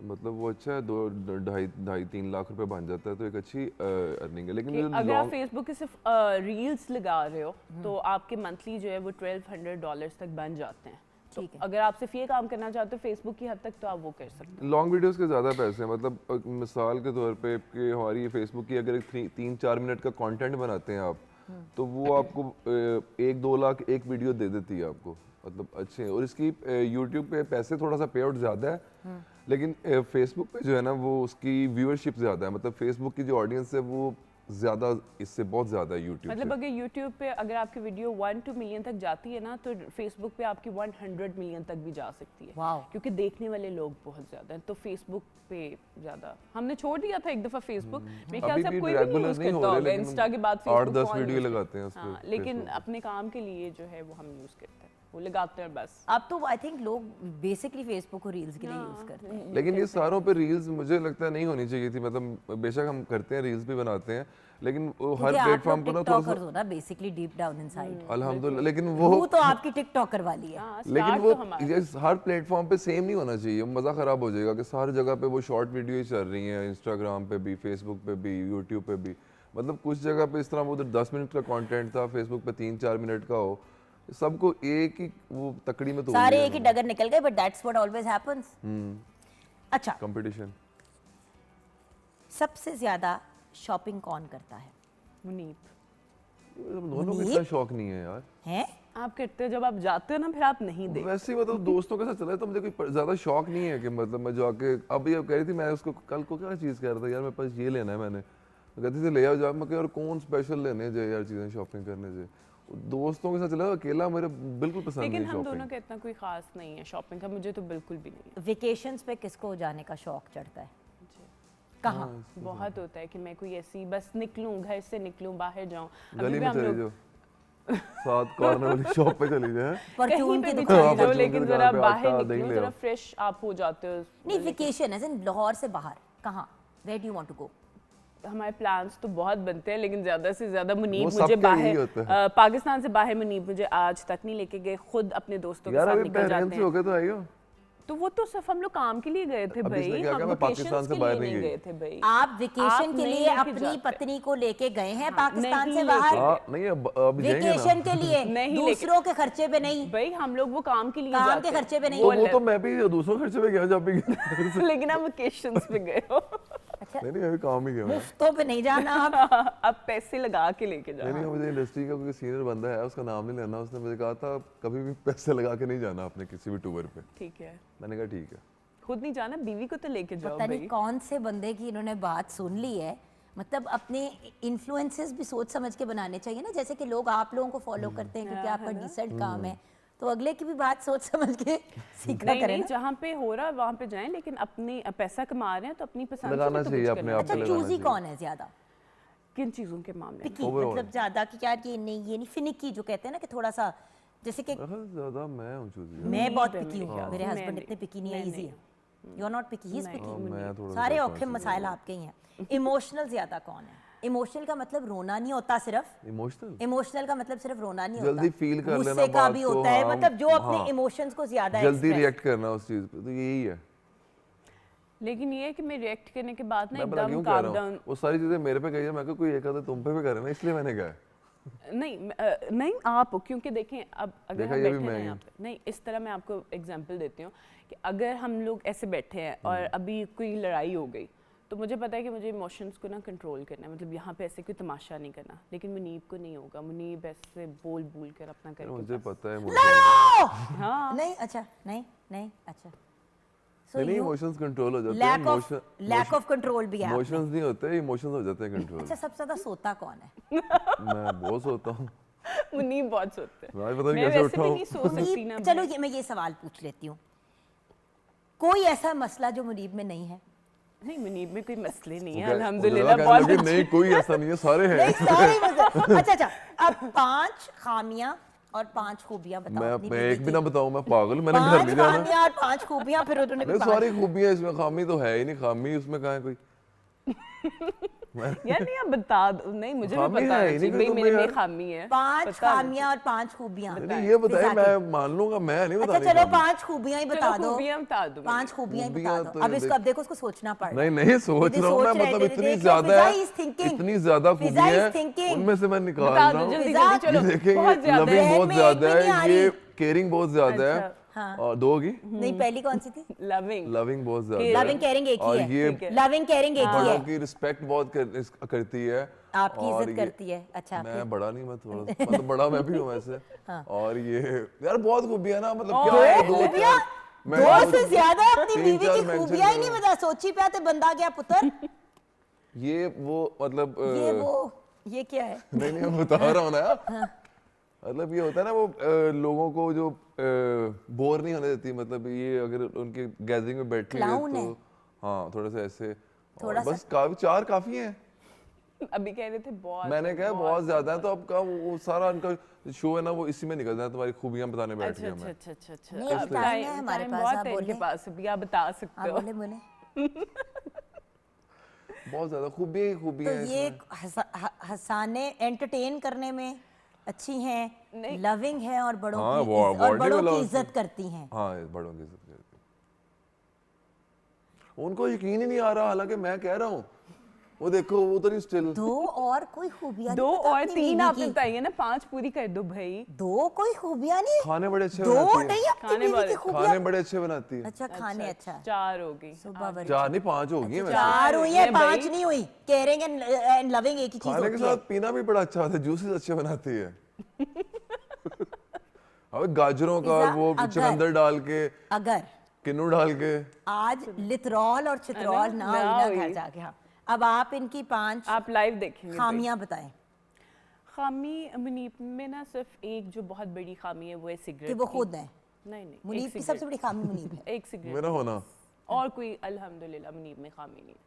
Speaker 6: मतलब वो अच्छा है, 2-2.5-3 लाख रुपए बन जाता है, तो एक अच्छी अर्निंग है। लेकिन
Speaker 10: अगर आप फेसबुक के सिर्फ रील्स लगा रहे हो तो आपके मंथली जो है वो $1200 तक बन जाते हैं। तो अगर आप सिर्फ ये काम करना चाहते हो फेसबुक की हद तक, तो आप वो कर सकते हैं।
Speaker 6: लॉन्ग वीडियोस के ज़्यादा पैसे हैं। मतलब मिसाल के तौर पे कि हमारी फेसबुक की अगर 3-4 मिनट का कंटेंट बनाते हैं आप, तो वो आपको 1-2 लाख एक वीडियो दे देती है आपको, मतलब अच्छे हैं। और इसकी यूट्यूब पे पैसे थोड़ा सा पे आउट ज़्यादा है, लेकिन फेसबुक पे जो है ना, वो उसकी व्यूअरशिप ज़्यादा है। मतलब फेसबुक की जो ऑडियंस है वो ज़्यादा, इससे बहुत ज़्यादा है यूट्यूब।
Speaker 10: मतलब अगर यूट्यूब पे अगर आपकी वीडियो 1-2 मिलियन तक जाती है ना, तो फेसबुक पे आपकी 100 मिलियन तक भी जा सकती है। क्योंकि देखने वाले लोग बहुत ज़्यादा हैं, तो फेसबुक पे ज़्यादा। हमने छोड़ दिया था एक दफ़ा फेसबुक, मेरे ख्याल से अब कोई भी नहीं यूज़ करता होगा। इंस्टा के बाद फेसबुक
Speaker 6: 8-10 वीडियो लगाते हैं उस
Speaker 10: पे, लेकिन अपने काम के लिए जो है वो हम यूज़ करते हैं, वो लगाते हैं बस।
Speaker 1: अब तो आई थिंक लोग बेसिकली फेसबुक को रील्स के लिए यूज़ करते हैं।
Speaker 6: लेकिन ये सारों पे रील्स मुझे लगता है नहीं होनी चाहिए थी। मतलब बेशक हम करते हैं, रील्स भी बनाते हैं, लेकिन हर प्लेटफॉर्म को ना थोड़ा सा
Speaker 1: हो ना बेसिकली डीप डाउन इनसाइड।
Speaker 6: अल्हम्दुलिल्लाह। लेकिन वो
Speaker 1: तो आपकी टिकटॉकर वाली है,
Speaker 6: लेकिन वो हर प्लेटफॉर्म पे सेम नहीं होना चाहिए। मज़ा ख़राब हो जाएगा कि सारी जगह पे वो शॉर्ट वीडियो ही चल रही हैं, इंस्टाग्राम पे भी, फेसबुक पे भी, यूट्यूब पे भी। मतलब कुछ जगह पे इस तरह उधर 10 मिनट का कंटेंट था, फेसबुक पे 3-4 मिनट का हो, सबको एक ही वो तकड़ी में तो
Speaker 1: सारे एक ही डगर निकल गए, but that's what always happens. अच्छा,
Speaker 6: कंपटीशन।
Speaker 1: सबसे ज्यादा शॉपिंग कौन करता है?
Speaker 10: मुनीब।
Speaker 6: दोनों को इतना शौक नहीं है यार।
Speaker 1: हैं?
Speaker 10: आप करते हो, जब आप जाते हो ना फिर आप नहीं देखते।
Speaker 6: वैसे ही मतलब दोस्तों के साथ चला है, तो मुझे कोई ज्यादा शौक नहीं है कि मतलब मैं जाके, अब ये कह रही थी, मैं उसको कल को क्या चीज़ कह रहा था यार, मेरे पास ये लेना है, मैंने कहती थी ले आओ, जा मैं यार कौन स्पेशल लेने जाए यार चीज़ें शॉपिंग करने से। दोस्तों के साथ चला अकेला मेरे बिल्कुल पसंद नहीं
Speaker 10: लेकिन
Speaker 6: है
Speaker 10: हम
Speaker 6: शॉपिंग।
Speaker 10: दोनों का इतना कोई खास नहीं है शॉपिंग का, मुझे तो बिल्कुल भी नहीं
Speaker 1: वेकेशंस पे किसको जाने का शौक चढ़ता है? कहाँ?
Speaker 10: है। बहुत होता है कि मैं कोई ऐसी बस निकलूं, घर से निकलूं, बाहर जाऊं।
Speaker 6: गली में चले जाओ, साथ कॉर्नर वाली शॉप पे चली जाए,
Speaker 1: परफ्यूम की
Speaker 10: कहीं पे भी
Speaker 1: दुकान
Speaker 10: चले
Speaker 1: है।
Speaker 10: जाओ,
Speaker 6: परफ्यूम की
Speaker 10: लेकिन
Speaker 6: दुकान
Speaker 10: जरा
Speaker 6: पे
Speaker 10: बाहर
Speaker 6: आटा,
Speaker 10: निकलो,
Speaker 6: दही ले
Speaker 10: जरा
Speaker 6: आओ।
Speaker 10: फ्रेश आप हो जाते हो।
Speaker 1: नहीं, वेकेशन एज इन लाहौर से बाहर कहाँ? Where do you want to go?
Speaker 10: हमारे प्लान्स तो बहुत बनते हैं, लेकिन ज्यादा से ज्यादा मुनीब
Speaker 6: वो
Speaker 10: मुझे
Speaker 6: सबका यही होता
Speaker 10: बाहर पाकिस्तान से बाहर मुनीब मुझे आज तक नहीं लेके गए, खुद अपने दोस्तों के
Speaker 6: यार
Speaker 10: साथ
Speaker 6: अभी
Speaker 10: निकल
Speaker 6: बहरीन
Speaker 10: जाते
Speaker 6: से होके
Speaker 10: हैं।
Speaker 6: तो आई हो।
Speaker 10: तो वो तो सिर्फ हम लोग काम के लिए गए थे
Speaker 6: अभी इसने
Speaker 10: भाई,
Speaker 6: क्या
Speaker 10: हम
Speaker 6: कहा, मैं पाकिस्तान
Speaker 10: वेकेशंस
Speaker 6: से
Speaker 10: के
Speaker 6: बाहर
Speaker 10: लिए
Speaker 6: नहीं
Speaker 10: नहीं
Speaker 6: गई।
Speaker 10: गए थे भाई।
Speaker 1: आप वेकेशन
Speaker 10: आप
Speaker 1: के
Speaker 10: नहीं
Speaker 1: लिए
Speaker 10: लेके
Speaker 1: अपनी
Speaker 10: जाते।
Speaker 1: पत्नी को लेके गए हैं पाकिस्तान
Speaker 10: नहीं
Speaker 1: से
Speaker 10: लेके
Speaker 1: बाहर?
Speaker 6: हाँ नहीं अब जाएंगे
Speaker 1: वेकेशन
Speaker 6: ना।
Speaker 1: के लिए,
Speaker 10: नहीं
Speaker 1: दूसरों के खर्चे पे नहीं,
Speaker 10: भाई हम लोग वो काम के लिए
Speaker 1: काम
Speaker 10: जाते
Speaker 1: के
Speaker 10: हैं।
Speaker 1: खर्चे पे नहीं।
Speaker 6: वो तो मैं भी दूसरों खर्चे पे गया जब भी
Speaker 10: लेकिन आप वेकेशंस पे गए हो।
Speaker 1: अच्छा,
Speaker 6: नहीं अभी काम ही गया मैं।
Speaker 1: मुफ्तों पे नहीं जाना आप।
Speaker 10: आप पैसे लगा के लेके जाओ।
Speaker 6: नहीं मुझे इंडस्ट्री का कोई सीनियर बंदा है, उसका नाम नहीं लेना, उसने मुझे कहा था कभी भी पैसे लगा के नहीं जाना आपने किसी भी टूर पे।
Speaker 10: ठीक है,
Speaker 6: मैंने कहा ठीक है।
Speaker 10: खुद नहीं जाना, बीवी को तो लेके जाओ
Speaker 1: पता नहीं
Speaker 10: भाई।
Speaker 1: कौन से बंदे की इन्होंने बात सुन ली है। मतलब अपने इन्फ्लुएंसेस भी सोच समझ के बनाने चाहिए ना, जैसे कि लोग आप लोगों को फॉलो करते हैं क्योंकि आपका डिसेंट काम है, तो अगले की भी बात सोच समझ के सीखा
Speaker 10: नहीं,
Speaker 1: करें
Speaker 10: नहीं,
Speaker 1: ना।
Speaker 10: जहाँ पे हो रहा है वहाँ पे जाएं, लेकिन अपनी पैसा कमा रहे हैं तो अपनी पसंद से
Speaker 6: लगाना
Speaker 10: भी तो
Speaker 6: चाहिए
Speaker 10: कुछ
Speaker 6: अपने
Speaker 10: करना
Speaker 6: आप पे
Speaker 1: अच्छा,
Speaker 6: लगाना
Speaker 1: चूजी
Speaker 6: चाहिए।
Speaker 1: कौन है ज्यादा?
Speaker 10: किन चीज़ों के मामले में?
Speaker 1: पिकी,
Speaker 6: Overall।
Speaker 1: मतलब ज्यादा कि यार ये नहीं फिनिकी जो कहते हैं ना कि थोड़ा सा, जैसे कि
Speaker 6: ज्यादा मैं हूँ चूजी।
Speaker 1: मैं बहुत
Speaker 10: है
Speaker 1: पिकी हूँ,
Speaker 10: मेरे
Speaker 1: मेरे
Speaker 10: ख्याल।
Speaker 1: हस्बैंड
Speaker 10: मैं
Speaker 1: इतने पिकी नहीं है,
Speaker 10: नहीं,
Speaker 1: इजी है। You are not picky, he is
Speaker 10: नहीं,
Speaker 1: पिकी।
Speaker 6: मैं थोड़ा
Speaker 1: सारे
Speaker 6: सा
Speaker 1: औखे मसाइल आपके ही हैं। इमोशनल ज्यादा कौन है? इमोशनल का मतलब रोना नहीं होता सिर्फ,
Speaker 6: इमोशनल
Speaker 1: इमोशनल का मतलब सिर्फ रोना नहीं होता,
Speaker 6: जल्दी फील कर लेना
Speaker 1: गुस्से का
Speaker 6: बात
Speaker 1: भी
Speaker 6: को,
Speaker 1: होता है,
Speaker 6: हाँ,
Speaker 1: मतलब जो अपने
Speaker 6: हाँ।
Speaker 1: इमोशंस को ज्यादा
Speaker 6: जल्दी
Speaker 1: express-
Speaker 6: रिएक्ट करना उस चीज पे, तो यही है।
Speaker 10: लेकिन ये है कि मैं रिएक्ट करने के बाद ना
Speaker 6: मैं बता
Speaker 10: एकदम
Speaker 6: क्यों कह
Speaker 10: काम
Speaker 6: रहा
Speaker 10: डाउन।
Speaker 6: हूँ, वो सारी चीजें मेरे पे कही है, मैं कोई एक आधा तुम पे भी करे ना, इसलिए मैंने कहा है।
Speaker 10: नहीं आप, क्योंकि देखें अब अगर
Speaker 6: देखा
Speaker 10: हम
Speaker 6: ये भी
Speaker 10: बैठे
Speaker 6: मैं
Speaker 10: हैं
Speaker 6: ही
Speaker 10: यहाँ पे, नहीं इस तरह मैं आपको एग्जांपल देती हूँ कि अगर हम लोग ऐसे बैठे हैं और अभी कोई लड़ाई हो गई, तो मुझे पता है कि मुझे इमोशंस को ना कंट्रोल करना है, मतलब यहाँ पे ऐसे कोई तमाशा नहीं करना, लेकिन मुनीब को नहीं होगा, मुनीब ऐसे बोल बोल कर अपना करके
Speaker 6: मुझे पता है मुझे
Speaker 1: लड़ो!
Speaker 10: हाँ
Speaker 1: नहीं, अच्छा, नहीं, अच्छा। So
Speaker 6: नहीं
Speaker 1: you-
Speaker 6: इमोशंस कंट्रोल हो जाते हैं,
Speaker 1: लैक ऑफ कंट्रोल भी है आप में।
Speaker 6: इमोशंस नहीं होते, इमोशंस हो जाते हैं कंट्रोल।
Speaker 1: अच्छा, सबसे ज्यादा सोता कौन है?
Speaker 6: मैं बहुत सोता हूँ,
Speaker 10: मुनीब बहुत सोते हैं।
Speaker 6: आज पता नहीं
Speaker 10: मैं
Speaker 6: कैसे
Speaker 10: वैसे
Speaker 6: उठा
Speaker 10: भी
Speaker 6: हूँ।
Speaker 10: नहीं सो सकती ना।
Speaker 1: चलो मैं ये सवाल पूछ लेती हूँ, कोई ऐसा मसला जो मुनीब में नहीं है?
Speaker 10: नहीं, मुनीब में कोई मसले नहीं है,
Speaker 6: मुझे
Speaker 10: अल्हम्दुलिल्लाह
Speaker 6: लगा कहने
Speaker 10: बहुत
Speaker 6: लगे,
Speaker 10: अच्छी-
Speaker 6: नहीं कोई ऐसा नहीं है, सारे हैं।
Speaker 1: नहीं, सारी मसले- अच्छा, अब 5 खामियां और 5 खूबियां बताओ अपनी
Speaker 6: मैं
Speaker 1: बीवी
Speaker 6: एक भी
Speaker 1: की।
Speaker 6: ना बताऊं, मैं पागल, मैंने घर
Speaker 1: 5
Speaker 6: नहीं जाना।
Speaker 1: खामियां और 5 खूबियां, फिर उन्होंने भी
Speaker 6: नहीं
Speaker 1: 5
Speaker 6: सारी खूबियां इसमें, खामी तो है ही नहीं, खामी उसमें कहाँ है कोई।
Speaker 10: यार नहीं आप बता दो, नहीं मुझे भी
Speaker 6: खामी
Speaker 10: पता
Speaker 6: है
Speaker 10: है
Speaker 6: ही
Speaker 10: जी,
Speaker 6: नहीं
Speaker 10: भाई
Speaker 6: कोई
Speaker 10: मेरे में
Speaker 6: यार।
Speaker 10: खामी है।
Speaker 1: 5
Speaker 10: पता है
Speaker 1: खामियां और 5 खूबियां।
Speaker 6: नहीं ये बताइए,
Speaker 1: फिजा
Speaker 6: मैं मान लूंगा, मैं नहीं
Speaker 1: अच्छा
Speaker 6: बतानी
Speaker 1: चलो
Speaker 6: खामी।
Speaker 1: 5 खूबियां ही बता
Speaker 10: चलो
Speaker 1: दो,
Speaker 10: खूबियां बता दो
Speaker 1: 5 खूबियां ही बता
Speaker 6: खूबियां
Speaker 1: दो।
Speaker 6: तो
Speaker 1: अब
Speaker 6: ये
Speaker 1: इसको, अब देखो उसको सोचना पड़ रहा है।
Speaker 6: नहीं सोच
Speaker 1: दीदी
Speaker 6: रहा हूँ मैं,
Speaker 1: सोच रहे
Speaker 6: मतलब
Speaker 1: थे,
Speaker 6: इतनी
Speaker 1: देख लो,
Speaker 6: ज्यादा
Speaker 1: फिजा
Speaker 6: है,
Speaker 1: is thinking.
Speaker 6: इतनी ज्यादा खूबी
Speaker 1: फिजा is
Speaker 6: है,
Speaker 1: thinking.
Speaker 6: उनमें से मैं निकाल
Speaker 10: बता
Speaker 6: रहा
Speaker 10: दो
Speaker 6: हूँ।
Speaker 10: जल्दी
Speaker 1: फिजा-
Speaker 10: जल्दी, चलो
Speaker 6: देखें
Speaker 10: बहुत ज्यादा
Speaker 6: लविंग
Speaker 1: है।
Speaker 6: बहुत
Speaker 1: में
Speaker 6: ज्यादा
Speaker 1: एक भी नहीं आ
Speaker 6: है, ये
Speaker 1: रही।
Speaker 6: केयरिंग बहुत ज्यादा है,
Speaker 10: अच्छा,
Speaker 1: हाँ।
Speaker 6: और 2 होगी,
Speaker 1: नहीं, पहली कौन सी थी?
Speaker 10: लविंग।
Speaker 6: लविंग बहुत ज्यादा है,
Speaker 1: लविंग केयरिंग एक ही
Speaker 6: और
Speaker 1: है।
Speaker 6: ये
Speaker 10: ठीक है।
Speaker 1: लविंग केयरिंग एक ही
Speaker 6: बड़ों
Speaker 1: है,
Speaker 6: की रिस्पेक्ट बहुत करती है,
Speaker 1: आपकी
Speaker 6: और
Speaker 1: इज्जत
Speaker 6: ये-
Speaker 1: करती है। अच्छा,
Speaker 6: मैं बड़ा नहीं, मैं थोड़ा मतलब बड़ा मैं भी हूँ वैसे।
Speaker 1: हाँ।
Speaker 6: और ये यार बहुत खूबियां ना, मतलब
Speaker 10: और
Speaker 6: क्या है,
Speaker 1: दो
Speaker 6: दो
Speaker 1: खूबियां,
Speaker 6: मैं
Speaker 1: 2 से ज्यादा अपनी
Speaker 6: 3-4
Speaker 1: बीवी की
Speaker 6: mention
Speaker 1: खूबियां ही नहीं
Speaker 6: करूँ।
Speaker 1: बता, सोची पे आते बंदा गया पुत्र।
Speaker 6: ये वो मतलब
Speaker 1: ये क्या है?
Speaker 6: नहीं मैं बता रहा हूँ ना यार, मतलब ये होता है ना वो लोगों को जो बोर नहीं होने देती, मतलब ये अगर उनके गैदरिंग में बैठी है
Speaker 1: Clown है।
Speaker 6: तो हाँ थोड़ा सा ऐसे,
Speaker 1: थोड़ा
Speaker 6: और बस काफी 4 काफी हैं।
Speaker 10: अभी कह रहे थे बहुत,
Speaker 6: मैंने कहा बहुत ज्यादा है, तो अब का वो सारा उनका शो है ना, वो इसी में निकल जाए, तुम्हारी खूबियां बताने बैठ
Speaker 10: अच्छा
Speaker 6: गया
Speaker 10: अच्छा
Speaker 6: मैं।
Speaker 10: अच्छा अच्छा अच्छा
Speaker 1: नहीं, अभी टाइम है हमारे
Speaker 10: टाइम
Speaker 1: पास,
Speaker 10: बहुत
Speaker 1: आप
Speaker 10: है इनके
Speaker 1: बोले।
Speaker 10: पास, अभी आप बता सकते
Speaker 1: आप
Speaker 10: हो।
Speaker 1: बोले
Speaker 6: बहुत ज्यादा खूबियां ही
Speaker 1: तो
Speaker 6: खूबियां हैं
Speaker 1: ये
Speaker 6: इसमें।
Speaker 1: हंसाने एंटरटेन करने में अच्छी हैं,
Speaker 10: नहीं।
Speaker 1: लविंग है और बड़ों
Speaker 6: हाँ,
Speaker 1: की
Speaker 6: वो
Speaker 1: और
Speaker 6: award
Speaker 1: बड़ों
Speaker 6: वाला
Speaker 1: की
Speaker 6: उसमें।
Speaker 1: इज्जत करती हैं।
Speaker 6: हाँ ये बड़ों की इज्जत करती है। उनको यकीन ही नहीं आ रहा, हालांकि मैं कह रहा हूँ, वो देखो वो तो नहीं स्टिल।
Speaker 1: 2 और कोई खूबियां
Speaker 10: 2
Speaker 1: नहीं पता
Speaker 10: और
Speaker 1: अपनी
Speaker 10: 3
Speaker 1: बीवी
Speaker 10: आपने
Speaker 1: की?
Speaker 10: बताइए ना, 5 पूरी कर दो भाई।
Speaker 1: 2 कोई खूबियां नहीं,
Speaker 6: खाने बड़े अच्छे
Speaker 1: 2
Speaker 6: बनाती है,
Speaker 1: नहीं अपनी
Speaker 10: खाने
Speaker 1: बीवी
Speaker 10: वाले-
Speaker 1: की
Speaker 6: खाने
Speaker 1: खूबियां।
Speaker 6: बड़े अच्छे बनाती है।
Speaker 1: अच्छा, खाने अच्छा
Speaker 10: 4 हो गई।
Speaker 1: सुबह बड़ी
Speaker 6: 4 नहीं 5 हो गई है वैसे।
Speaker 1: 4 हुई है,
Speaker 10: ये भाई-
Speaker 1: 5 नहीं हुई। केयरिंग एंड लविंग एक ही चीज
Speaker 6: खाने के
Speaker 1: होती है।
Speaker 6: साथ पीना भी बड़ा अच्छा होता है, जूसेस अच्छे बनाती है। अब गाजरों का
Speaker 1: पिज़्ज़ा
Speaker 6: वो
Speaker 1: अगर-
Speaker 6: चुकंदर डाल के,
Speaker 1: अगर
Speaker 6: किन्नू डाल के,
Speaker 1: आज लितरॉल और चित्रॉल ना हुई ना घर जाके, हाँ, अब आप इनकी 5
Speaker 10: आप लाइव देखेंगे।
Speaker 1: खामियां बताएं।
Speaker 10: खामी मुनीब में ना सिर्फ एक जो बहुत बड़ी खामी है वो है सिगरेट
Speaker 1: कि वो खुद है।
Speaker 10: नहीं नहीं,
Speaker 1: मुनीब की सबसे बड़ी खामी मुनीब है।
Speaker 10: एक सिगरेट
Speaker 6: मेरा होना।
Speaker 10: और कोई अल्हम्दुलिल्लाह मुनीब में खामी नहीं है।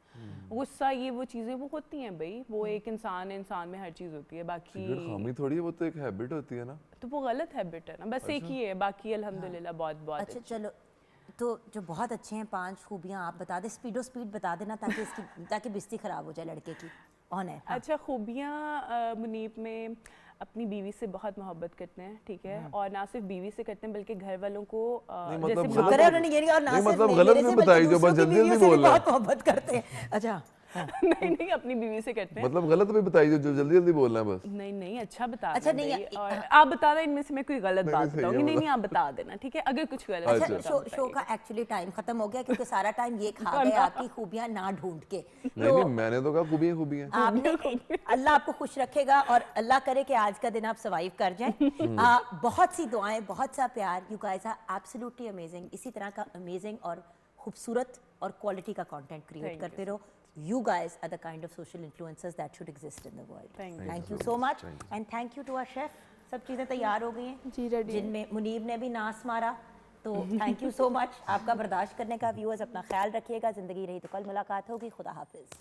Speaker 10: गुस्सा ये वो चीज़ें वो होती हैं भाई, वो एक इंसान में हर चीज़ होती है, बाकी
Speaker 6: सिगरेट खामी थोड़ी है, वो तो एक हैबिट होती है ना।
Speaker 10: तो वो गलत हैबिट है ना, बस एक ही है, बाकी अल्हम्दुलिल्लाह बहुत बहुत
Speaker 1: अच्छा चलो, तो जो बहुत अच्छे हैं 5 खूबियाँ आप बता दें, स्पीड बता देना ताकि बिस्ती ख़राब हो जाए लड़के की। ऑन है।
Speaker 10: अच्छा, खूबियाँ मुनीब में अपनी बीवी से बहुत मोहब्बत करते हैं, ठीक है, और ना सिर्फ बीवी से करते हैं बल्कि घर वालों को
Speaker 6: नहीं,
Speaker 10: जैसे
Speaker 6: मतलब
Speaker 1: शुक्र है उन्होंने ये नहीं कहा, ना
Speaker 6: नहीं,
Speaker 1: सिर्फ
Speaker 6: मतलब
Speaker 1: मेरे
Speaker 6: गलत
Speaker 1: से
Speaker 6: नहीं
Speaker 1: बल्कि
Speaker 6: बताई, जो
Speaker 1: दूसरों
Speaker 6: बस
Speaker 1: की
Speaker 6: जल्दी
Speaker 1: बीवियों
Speaker 6: जल्दी
Speaker 1: से भी
Speaker 6: बोल रहा है।
Speaker 1: बहुत मोहब्बत करते हैं। अच्छा
Speaker 10: नहीं नहीं, अपनी बीवी से करते हैं।
Speaker 6: मतलब गलत भी बताई, जो जल्दी जल्दी बोलना है बस।
Speaker 10: नहीं नहीं, अच्छा बता
Speaker 1: अच्छा,
Speaker 10: देना
Speaker 1: नहीं,
Speaker 10: भाई, और आप बता दें इनमें से मैं कोई गलत बात
Speaker 6: सही है,
Speaker 10: बताऊंगी। नहीं
Speaker 6: मतलब।
Speaker 10: नहीं, आप बता देना, ठीक है, अगर कुछ गलत
Speaker 1: अच्छा,
Speaker 10: है तो
Speaker 1: शो
Speaker 10: बताइए।
Speaker 1: का एक्चुअली टाइम खत्म हो गया क्योंकि सारा टाइम ये खा गए आपकी खूबियां ना ढूंढ के।
Speaker 6: नहीं नहीं, मैंने तो कहा खूबी है।
Speaker 1: आपने अल्लाह आपको खुश रखेगा और अल्लाह करे कि आज का दिन आप सर्वाइव कर जाएं। बहुत सी दुआएं, बहुत सा प्यार। You guys are absolutely amazing. इसी तरह का अमेजिंग और खूबसूरत और क्वालिटी का कंटेंट क्रिएट करते रहो। You guys are the kind of social influencers that should exist in the world. Thank you so much and thank you to our chef. सब चीज़ें तैयार हो गई हैं
Speaker 2: जी, रेडी है।
Speaker 1: जिनमें मुनीब ने भी नास मारा, तो थैंक यू सो मच आपका बर्दाश्त करने का। व्यूअर्स अपना ख्याल रखिएगा, ज़िंदगी रही तो कल मुलाकात होगी। खुदा हाफिज़।